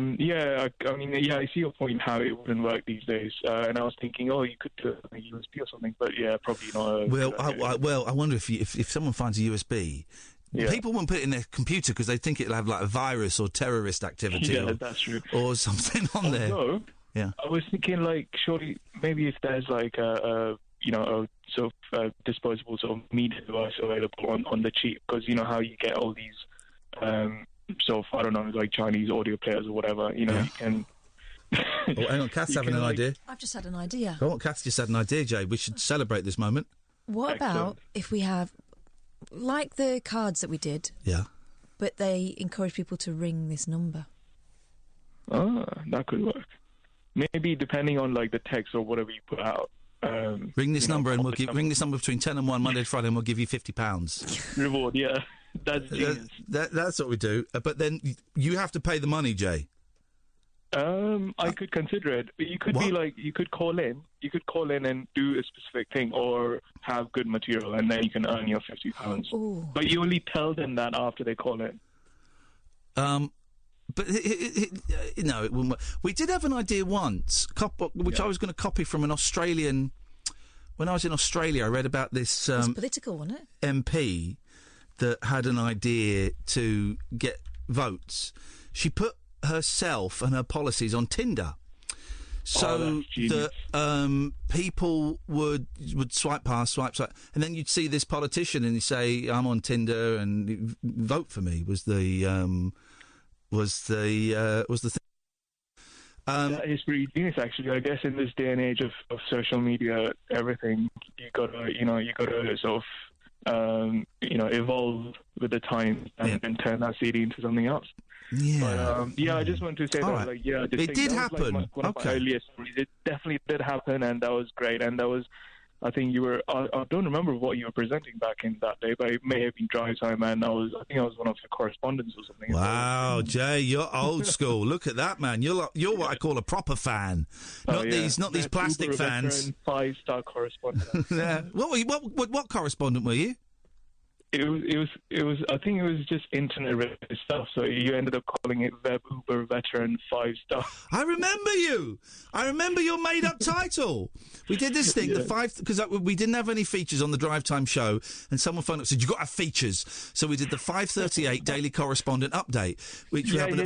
see your point how it wouldn't work these days. And I was thinking, you could do a USB or something, but probably not. I wonder if someone finds a USB, people won't put it in their computer because they think it'll have like a virus or terrorist activity. Yeah, that's true. Or something on there. No, yeah. I was thinking like, surely maybe if there's like a sort of disposable sort of media device available on the cheap, because you know how you get all these. So I don't know, like Chinese audio players or whatever. You can. Hang on, Kath's having an idea. I've just had an idea. Go on, Kath's just had an idea, Jay. We should celebrate this moment. What about if we have, like the cards that we did? Yeah. But they encourage people to ring this number. That could work. Maybe depending on like the text or whatever you put out. Ring this number and ring this number between 10 and 1 Monday to Friday, and we'll give you £50 reward. Yeah. That's genius. That's what we do. But then you have to pay the money, Jay. I could consider it. You could be like, you could call in and do a specific thing or have good material, and then you can earn your £50. Ooh. But you only tell them that after they call in. But it wouldn't work. We did have an idea once, which I was going to copy from an Australian. When I was in Australia, I read about this. It's political, wasn't it? MP that had an idea to get votes. She put herself and her policies on Tinder, so that people would swipe past, swipe, and then you'd see this politician and you say, "I'm on Tinder and vote for me." Was the thing. That is pretty genius, actually. I guess in this day and age of social media, everything you gotta sort of. Evolve with the time and turn that CD into something else. Yeah. But, I just wanted to say that, it did happen. Like one of my earliest stories. It definitely did happen, and that was great. And that was, I think you were. I don't remember what you were presenting back in that day, but it may have been Drivetime, and I think I was one of the correspondents or something. Wow, Jay, you're old school. Look at that, man. You're what I call a proper fan, not these plastic fans. 5-star correspondent. Yeah. What correspondent were you? It was. I think it was just internet stuff. So you ended up calling it Web Uber Veteran 5-star. I remember you. I remember your made-up title. We did this thing, because we didn't have any features on the Drivetime show, and someone phoned up and said, "You've got to have features." So we did the 5:38 Daily Correspondent update, which and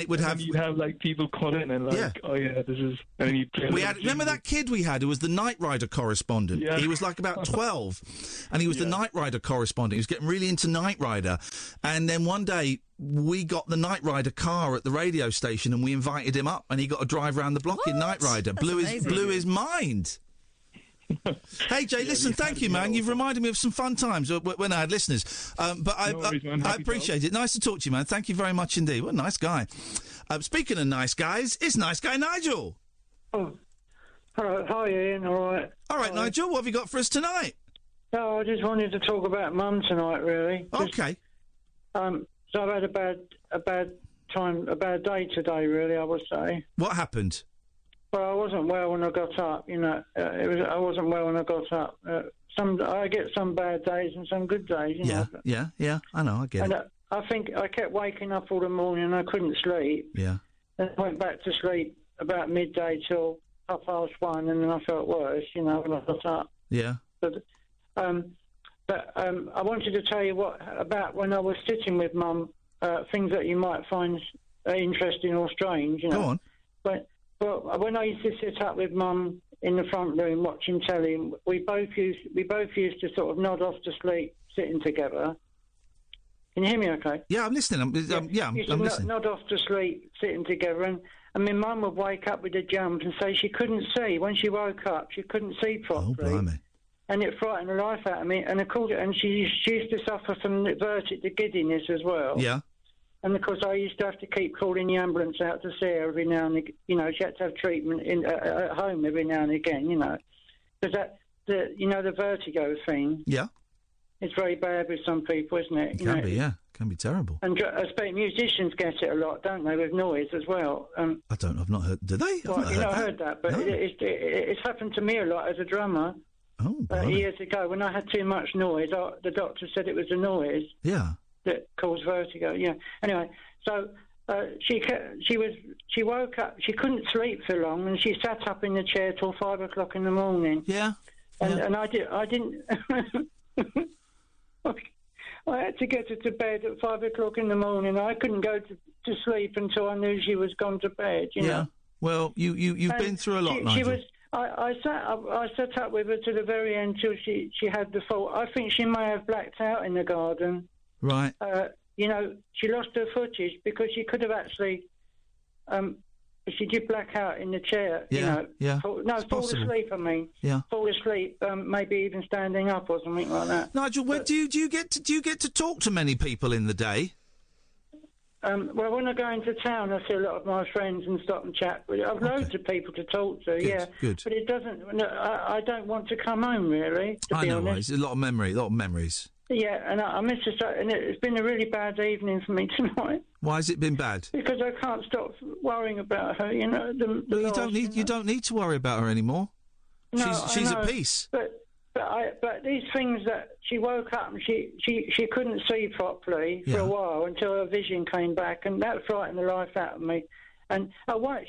it would have. You'd have like people call in and like, this is. And you remember that kid we had who was the Night Rider correspondent. Yeah. He was like about 12, and he was the Night Rider correspondent. He was getting really into Night Rider, and then one day we got the Night Rider car at the radio station, and we invited him up, and he got to drive around the block in Night Rider. Blew his mind. Hey, Jay, listen, thank you, man. You've reminded me of some fun times when I had listeners. But I appreciate it. Nice to talk to you, man. Thank you very much indeed. What a nice guy. Speaking of nice guys, it's nice guy Nigel. Oh, hello. Hi, Ian. All right. All right, Nigel, what have you got for us tonight? No, I just wanted to talk about Mum tonight, really. Okay. So I've had a bad day today, really, I would say. What happened? Well, I wasn't well when I got up. I wasn't well when I got up. I get some bad days and some good days. Yeah. I know. I get it. I think I kept waking up all the morning and I couldn't sleep. Yeah. And I went back to sleep about midday till 1:30, and then I felt worse. When I got up. Yeah. But I wanted to tell you about when I was sitting with Mum, things that you might find interesting or strange. Go on. But when I used to sit up with Mum in the front room watching telly, we both used to sort of nod off to sleep sitting together. Can you hear me? Okay. Yeah, I'm listening. I'm listening. Nod off to sleep sitting together, and my Mum would wake up with a jump and say she couldn't see when she woke up. She couldn't see properly. Oh, blimey. And it frightened the life out of me. And she used to suffer from vertigo, giddiness as well. Yeah. And of course, I used to have to keep calling the ambulance out to see her every now and again. She had to have treatment at home every now and again. Because the vertigo thing. Yeah. It's very bad with some people, isn't it? It can be, yeah. It can be terrible. And I suppose musicians get it a lot, don't they, with noise as well? I don't. I've not heard. Do they? I've heard that, but no. It's happened to me a lot as a drummer. Oh, years ago, when I had too much noise, the doctor said it was the noise. Yeah. That caused vertigo. Yeah. Anyway, so she woke up. She couldn't sleep for long, and she sat up in the chair till 5 o'clock in the morning. Yeah. And I didn't. I had to get her to bed at 5 o'clock in the morning. I couldn't go to sleep until I knew she was gone to bed. You know? Well, you've been through a lot, Nigel. I sat up with her to the very end till she had the fault. I think she may have blacked out in the garden. Right. She lost her footage because she could have actually. She did black out in the chair. Yeah. Fall asleep. I mean. Yeah. Fall asleep. Maybe even standing up or something like that. Nigel, do you get to talk to many people in the day? Well, when I go into town, I see a lot of my friends and stop and chat. I've loads of people to talk to. Good. But it doesn't. No, I don't want to come home really. To be honest. It's a lot of memories. Yeah, and I miss her, and it's been a really bad evening for me tonight. Why has it been bad? Because I can't stop worrying about her. You don't need to worry about her anymore. No, she's at peace. But these things that she woke up and she couldn't see properly for a while until her vision came back, and that frightened the life out of me. And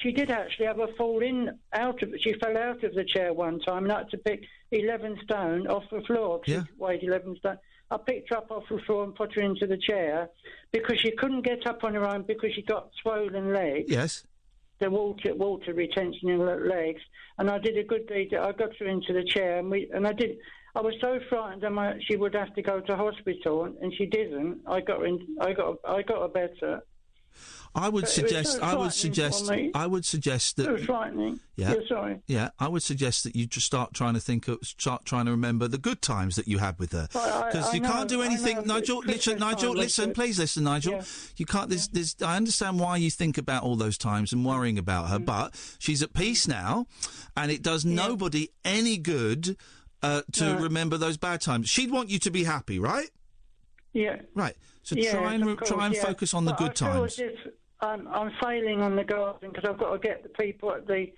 she did actually have a fall she fell out of the chair one time and had to pick 11 stone off the floor. She weighed 11 stone. I picked her up off the floor and put her into the chair because she couldn't get up on her own because she got swollen legs. Yes. The water retention in her legs. And I did a good deed. I got her into the chair and I was so frightened that she would have to go to hospital, and she didn't. I got her better. I would suggest that. It was frightening. Yeah. Sorry. Yeah, I would suggest that you just start trying to remember the good times that you had with her, because you can't do anything. Nigel, listen, please listen, Nigel. Yeah. You can't. I understand why you think about all those times and worrying about her, but she's at peace now, and it does nobody any good to remember those bad times. She'd want you to be happy, right? Yeah. Right. So try and focus on the good times. I feel as if I'm failing on the garden because I've got to get the people at the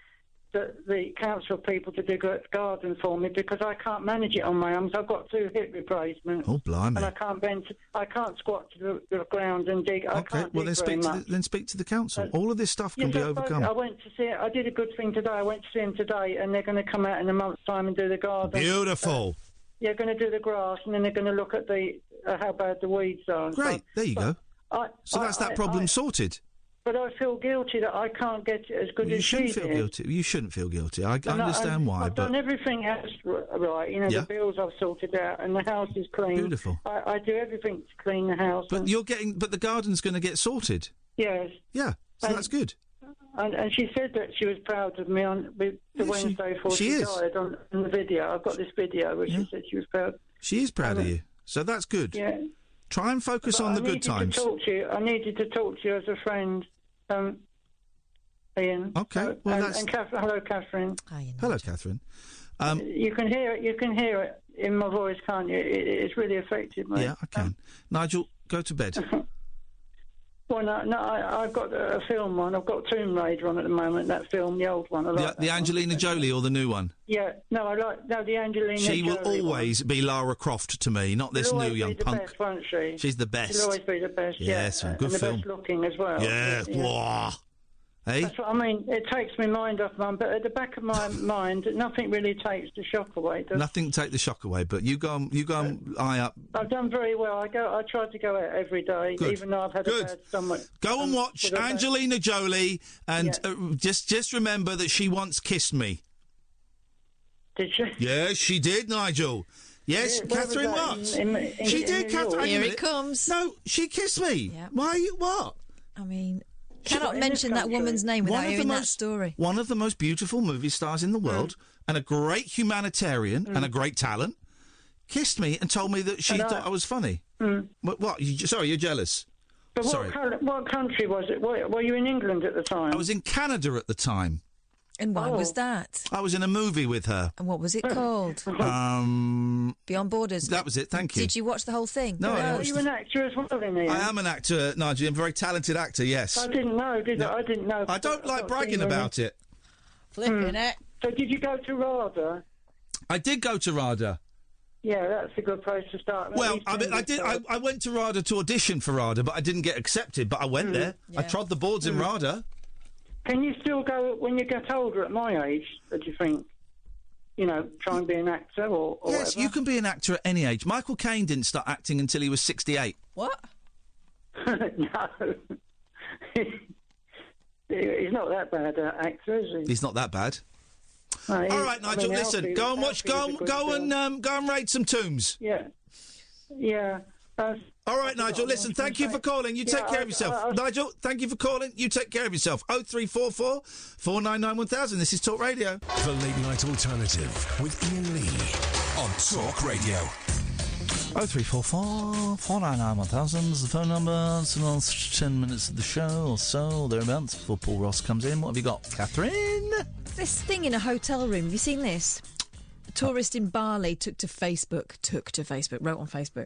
council people to do the garden for me because I can't manage it on my own. I've got 2 hip replacements. Oh, blimey! And I can't squat to the ground and dig. Okay, then speak to the council. All of this stuff can be overcome. I went to see it. I did a good thing today. I went to see them today, and they're going to come out in a month's time and do the garden. Beautiful. They're going to do the grass, and then they're going to look at how bad the weeds are. Great. There you go. So that's that problem sorted. But I feel guilty that I can't get it as good as she did. You shouldn't feel guilty. I understand why. I've done everything else right. The bills I've sorted out, and the house is clean. Beautiful. I do everything to clean the house. But but the garden's going to get sorted. Yes. Yeah. So that's good. and she said that she was proud of me on the Wednesday before she died on the video. I've got this video where she said she was proud. She is proud of you, so that's good. Yeah. Try and focus on the good times. I needed to talk to you as a friend, Iain. Okay. Well, that's... And hello, Katherine. Hello, Katherine. You can hear it. You can hear it in my voice, can't you? It's really affected me. Yeah, I can. Nigel, go to bed. Well, no, I've got a film on. I've got Tomb Raider on at the moment. That film, the old one. I like The Angelina Jolie or the new one? Yeah, the Angelina Jolie. She will always be Lara Croft to me, not this new young punk. Best, won't she? She's the best. She'll always be the best. Yes, yeah. good and film. The best looking as well. Yeah. Wah. Hey? That's what I mean. It takes my mind off, Mum, but at the back of my mind, nothing really takes the shock away. Nothing take the shock away, but you go and eye up. I've done very well. I try to go out every day, even though I've had a bad stomach. Go and watch Angelina Jolie, and just remember that she once kissed me. Did she? Yes, she did, Nigel. Yes, Katherine, what? She did, Katherine. Here it comes. No, she kissed me. Yeah. Why? What? I mean... Cannot mention that woman's name without hearing that story. One of the most beautiful movie stars in the world, and a great humanitarian, and a great talent, kissed me and told me that she thought I was funny. What? Sorry, you're jealous. But what country was it? Were you in England at the time? I was in Canada at the time. And why was that? I was in a movie with her. And what was it called? Beyond Borders. That was it, thank you. Did you watch the whole thing? No, Are you an actor as well, then, Iain? I am an actor, Nigel. I'm a very talented actor, yes. I didn't know, did I? I didn't know. I don't like bragging about it. Flipping it. So did you go to RADA? I did go to RADA. Yeah, that's a good place to start. Well, I did. I went to RADA to audition for RADA, but I didn't get accepted. But I went there. I trod the boards in RADA. Can you still go when you get older at my age, do you think? You know, try and be an actor or yes, whatever? You can be an actor at any age. Michael Caine didn't start acting until he was 68. What? No. He's not that bad an actor, is he? He's not that bad. No, all right, Nigel, listen. Go and watch... Go and raid some tombs. Yeah. Yeah. All right, Nigel, listen, thank you for calling. You take care of yourself. Nigel, thank you for calling. You take care of yourself. 0344 499 1000. This is Talk Radio. The Late Night Alternative with Iain Lee on Talk Radio. 0344 499 1000 is the phone number. It's the last 10 minutes of the show or so, thereabouts, before Paul Ross comes in. What have you got, Katherine? This thing in a hotel room. Have you seen this? A tourist in Bali wrote on Facebook.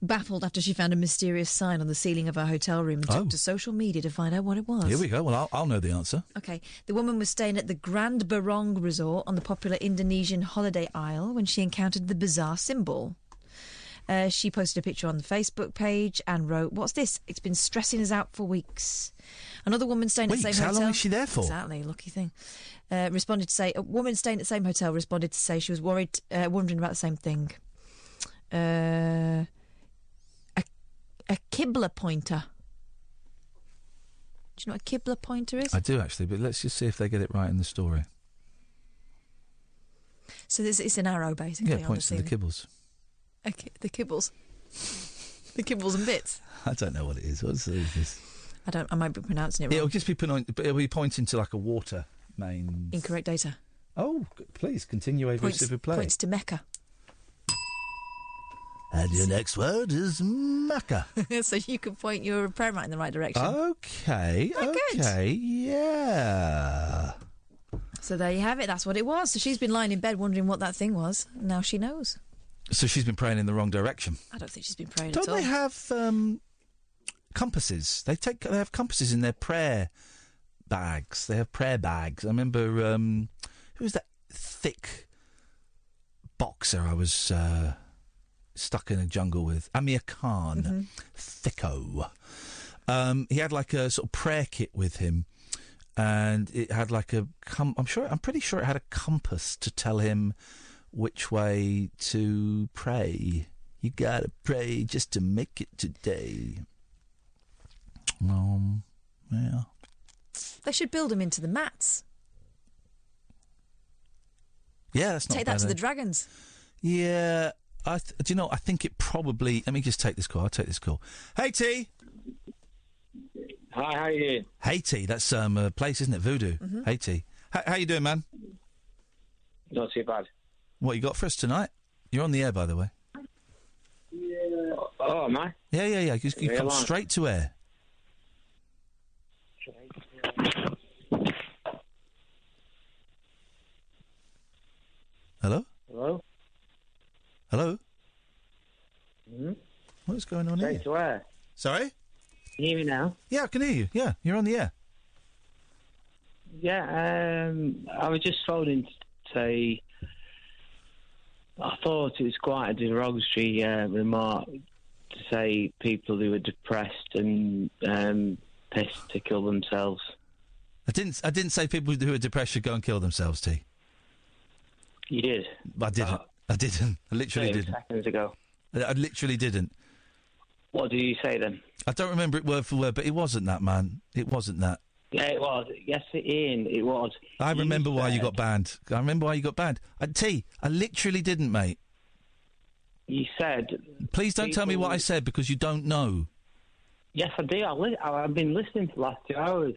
Baffled after she found a mysterious sign on the ceiling of her hotel room and took to social media to find out what it was. Here we go. Well, I'll know the answer. OK. The woman was staying at the Grand Barong Resort on the popular Indonesian holiday isle when she encountered the bizarre symbol. She posted a picture on the Facebook page and wrote, "What's this? It's been stressing us out for weeks." Another woman staying at the same hotel... How long is she there for? Exactly, lucky thing. Responded to say... A woman staying at the same hotel responded to say she was wondering about the same thing. A Qibla pointer. Do you know what a Qibla pointer is? I do, actually, but let's just see if they get it right in the story. So it's an arrow, basically. Yeah, points to the kibbles. Okay, the kibbles. The kibbles and bits. I don't know what it is. What is this? I might be pronouncing it wrong. It'll just be it'll be pointing to like a water main. Incorrect data. Oh, please continue over super play. Points to Mecca. And your next word is Mecca. So you can point your prayer mat in the right direction. Okay, yeah. So there you have it. That's what it was. So she's been lying in bed wondering what that thing was. Now she knows. So she's been praying in the wrong direction. I don't think she's been praying at all. Don't they have compasses? They have compasses in their prayer bags. They have prayer bags. I remember who was that thick boxer I was stuck in a jungle with? Amir Khan. Thicko. He had like a sort of prayer kit with him, and it had like I'm pretty sure it had a compass to tell him which way to pray. You gotta pray just to make it today. Yeah. They should build them into the mats. Yeah, that's not Take bad. that to the dragons. Yeah. Do you know, I think it probably... Let me just take this call. I'll take this call. Hey, T. Hi, how you doing? Hey, T. That's a place, isn't it? Voodoo. Mm-hmm. Hey, T. How you doing, man? Not too bad. What you got for us tonight? You're on the air, by the way. Yeah. Oh, am I? Yeah. You come straight to air. Hello? Hello? Hello? Hmm? What's going on Straight here? to air. Sorry? Can you hear me now? Yeah, I can hear you. Yeah, you're on the air. Yeah, I was just phoning to say I thought it was quite a derogatory remark to say people who are depressed and pissed to kill themselves. I didn't say people who are depressed should go and kill themselves, T. You did? I didn't. I didn't. I literally 30 didn't. seconds ago. I literally didn't. What did you say then? I don't remember it word for word, but it wasn't that, man. It wasn't that. Yeah, it was. Yes, Ian, it was. I remember why you got banned. I remember why you got banned. T, I literally didn't, mate. You said... Please don't tell me what I said, because you don't know. Yes, I do. I've been listening for the last 2 hours.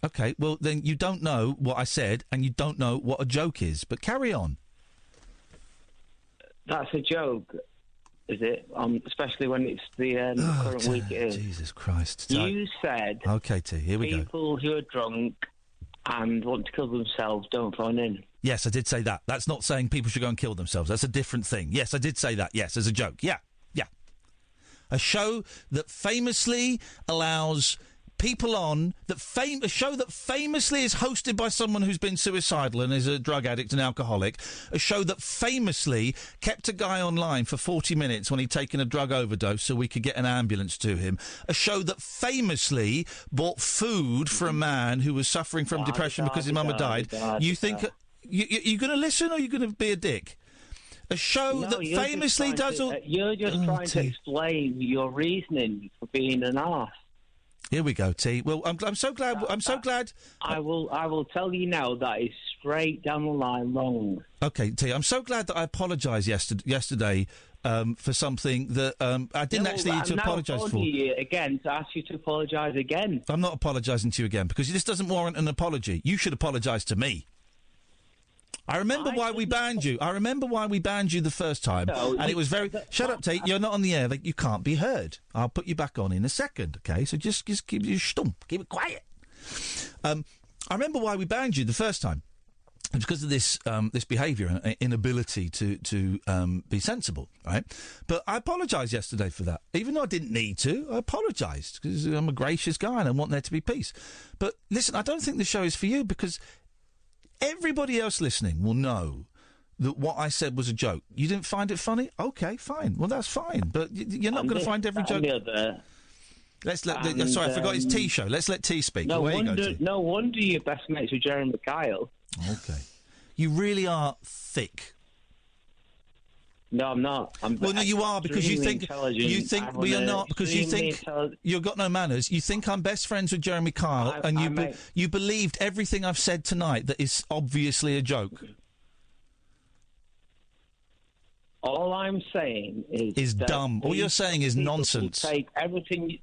Okay, well, then you don't know what I said, and you don't know what a joke is. But carry on. That's a joke, is it? Especially when it's the current week it is. Jesus Christ. You said... Okay, T, here we go. People who are drunk and want to kill themselves don't phone in. Yes, I did say that. That's not saying people should go and kill themselves. That's a different thing. Yes, I did say that. Yes, as a joke. Yeah. A show that famously allows people on, a show that famously is hosted by someone who's been suicidal and is a drug addict and alcoholic, a show that famously kept a guy online for 40 minutes when he'd taken a drug overdose so we could get an ambulance to him, a show that famously bought food for a man who was suffering from depression because his mum had died. You think... You going to listen or are you going to be a dick? A show that famously does all... You're just trying to explain your reasoning for being an arse. Here we go, T. Well, I'm so glad... I will tell you now that is straight down the line wrong. OK, T, I'm so glad that I apologised yesterday for something that I didn't actually need to apologise for. You again to ask you to apologise again. I'm not apologising to you again, because this doesn't warrant an apology. You should apologise to me. I remember why we banned you. I remember why we banned you the first time, and it was very... Shut up, Tate. You're not on the air. You can't be heard. I'll put you back on in a second, OK? So just keep your stump. Keep it quiet. I remember why we banned you the first time. It's because of this behaviour and inability to be sensible, right? But I apologised yesterday for that. Even though I didn't need to, I apologised, because I'm a gracious guy and I want there to be peace. But listen, I don't think the show is for you, because... everybody else listening will know that what I said was a joke. You didn't find it funny? OK, fine. Well, that's fine. But you're not going to find every joke... Sorry, I forgot it's T show. Let's let T speak. No wonder you're best mates with Jeremy Kyle. OK. You really are thick. No, I'm not. No, you are, because you think... well, you're not, because you think... You've got no manners. You think I'm best friends with Jeremy Kyle, and you believed everything I've said tonight that is obviously a joke. All I'm saying is dumb. All you're saying is nonsense. Take everything...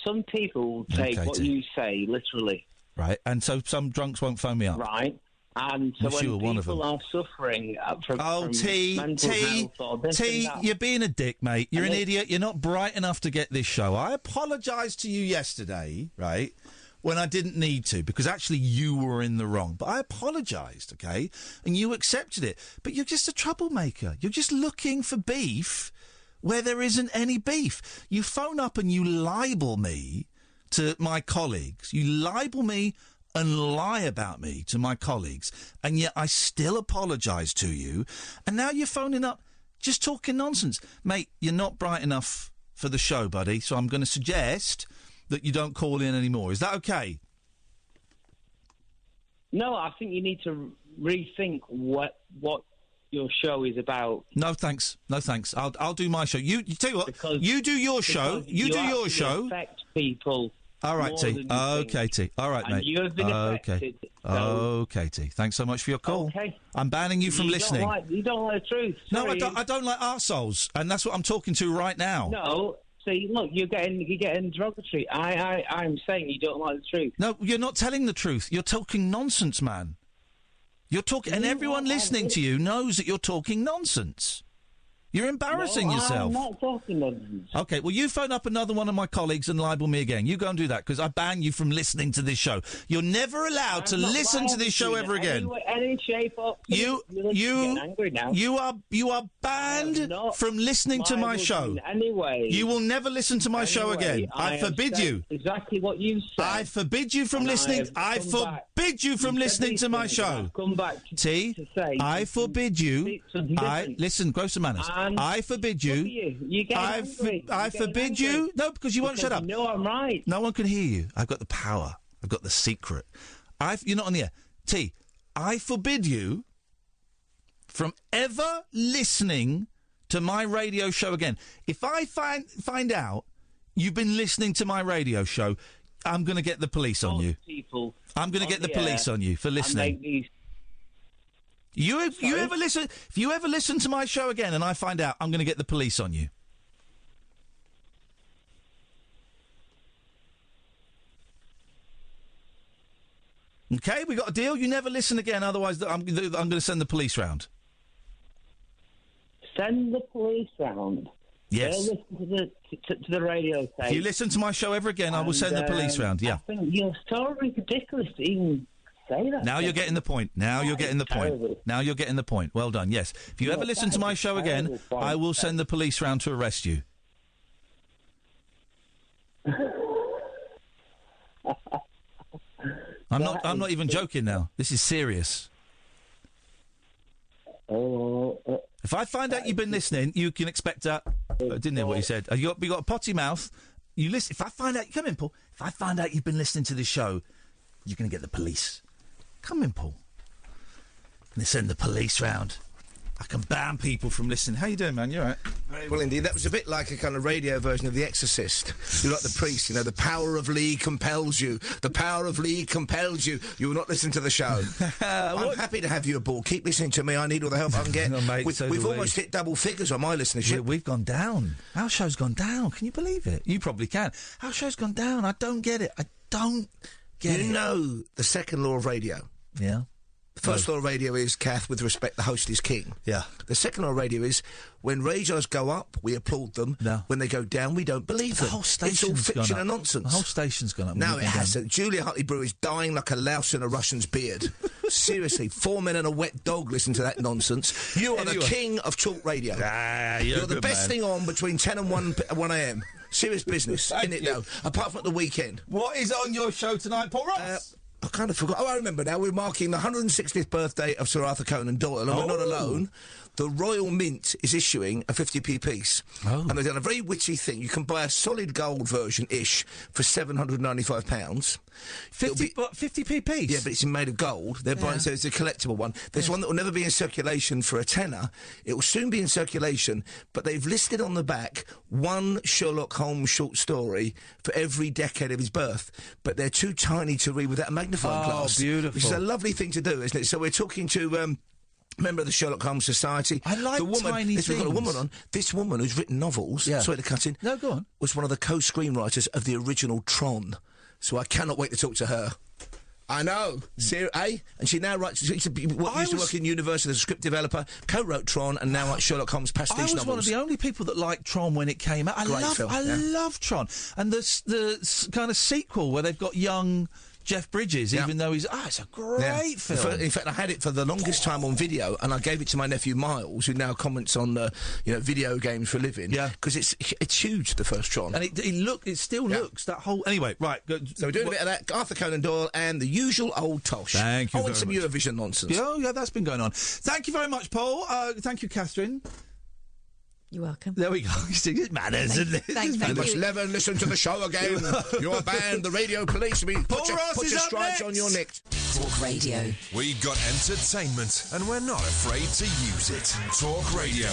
Some people will take what you say literally. Right, and so some drunks won't phone me up. Right. And so when people are suffering from mental health or this and that, you're being a dick, mate. You're an idiot. You're not bright enough to get this show. I apologised to you yesterday, right, when I didn't need to, because actually you were in the wrong. But I apologised, OK? And you accepted it. But you're just a troublemaker. You're just looking for beef where there isn't any beef. You phone up and you libel me to my colleagues. You libel me and lie about me to my colleagues, and yet I still apologise to you, and now you're phoning up just talking nonsense. Mate, you're not bright enough for the show, buddy, so I'm going to suggest that you don't call in anymore. Is that OK? No, I think you need to rethink what your show is about. No, thanks. No, thanks. I'll do my show. You tell you what, you do your show. You do your show. Affect people. All right, T. OK, T. All right, mate. You have been affected. OK, T. Thanks so much for your call. Okay. I'm banning you from listening. You don't like the truth. No, I don't like arseholes, and that's what I'm talking to right now. No, See, look, you're getting derogatory. I'm saying you don't like the truth. No, you're not telling the truth. You're talking nonsense, man. You're talking, and everyone listening to you knows that you're talking nonsense. You're embarrassing yourself. I'm not talking nonsense. Okay, well, you phone up another one of my colleagues and libel me again. You go and do that, because I ban you from listening to this show. You're never allowed to listen to this show ever again. Any shape or You are banned from listening to my show. Anyway, you will never listen to my show again. I forbid you. Exactly what you said. I forbid you from listening. I forbid you from listening to my show. Come back T. I forbid you. Listen, Grosser Manners. I forbid you. You get angry. I forbid you. No, because you won't shut up. No, I'm right. No one can hear you. I've got the power. I've got the secret. You're not on the air. T. I forbid you from ever listening to my radio show again. If I find out you've been listening to my radio show, I'm going to get the police on you. I'm going to get the police on you for listening. If you ever listen to my show again and I find out, I'm going to get the police on you. Okay, we got a deal. You never listen again, otherwise I'm going to send the police round. Send the police round. Yes. They'll listen to the radio tape. If you listen to my show ever again, I will send the police round. Yeah. I think you're so ridiculous to even say that. Now you're getting the point. Now you're getting the point. Well done. Yes. If you ever listen to my show again, I will send the police round to arrest you. I'm not even joking now. This is serious. If I find out you've been listening, you can expect a... I didn't hear what you said. You got a potty mouth. You listen. If I find out... Come in, Paul. If I find out you've been listening to this show, you're going to get the police. Come in, Paul. And they send the police round. I can ban people from listening. How you doing, man? You all right? Very well indeed. That was a bit like a kind of radio version of The Exorcist. You're like the priest, the power of Lee compels you. The power of Lee compels you. You will not listen to the show. I'm happy to have you aboard. Keep listening to me. I need all the help I can get. No, mate, we've almost hit double figures on my listenership. We've gone down. Our show's gone down. Can you believe it? You probably can. Our show's gone down. I don't get it. I don't get it. You know the second law of radio? Yeah. The first law of radio is, Kath, with respect, the host is king. Yeah. The second law of radio is, when radios go up, we applaud them. No. When they go down, we don't believe them. The whole station's It's all fiction gone up. and nonsense. The whole station's gone up. No, it hasn't. Julia Hartley-Brewer is dying like a louse in a Russian's beard. Seriously, 4 men and a wet dog listen to that nonsense. You are the king of talk radio. You're the best thing on between 10 and 1 a.m. Serious business, isn't it, though? Apart from at the weekend. What is on your show tonight, Paul Ross? I kind of forgot. Oh, I remember now. We're marking the 160th birthday of Sir Arthur Conan Doyle, and we're not alone. The Royal Mint is issuing a 50p piece. Oh. And they've done a very witty thing. You can buy a solid gold version-ish for £795. 50p piece? Yeah, but it's made of gold. They're buying, so it's a collectible one. There's one that will never be in circulation for a tenner. It will soon be in circulation, but they've listed on the back one Sherlock Holmes short story for every decade of his birth. But they're too tiny to read without a magnifying glass. Oh, beautiful. Which is a lovely thing to do, isn't it? So we're talking to... member of the Sherlock Holmes Society. I like tiny things. We've got a woman on. This woman who's written novels, sorry to cut in. No, go on. Was one of the co-screenwriters of the original Tron. So I cannot wait to talk to her. I know. And she now writes... She used to work in university as a script developer, co-wrote Tron, and now writes Sherlock Holmes pastiche novels. I was one of the only people that liked Tron when it came out. I love Tron. And the kind of sequel where they've got young... Jeff Bridges, even though he's... it's a great film. In fact, I had it for the longest time on video, and I gave it to my nephew Miles, who now comments on video games for a living. Yeah. Because it's huge, the first Tron. And it still looks, that whole... Anyway, right. So we're doing a bit of that, Arthur Conan Doyle, and the usual old tosh. Thank you I want some Eurovision nonsense. Yeah, that's been going on. Thank you very much, Paul. Thank you, Catherine. You're welcome. There we go. It's manners, isn't it? You must never listen to the show again. You're banned. The radio police. Put your stripes on your neck. Talk Radio. We've got entertainment, and we're not afraid to use it. Talk Radio.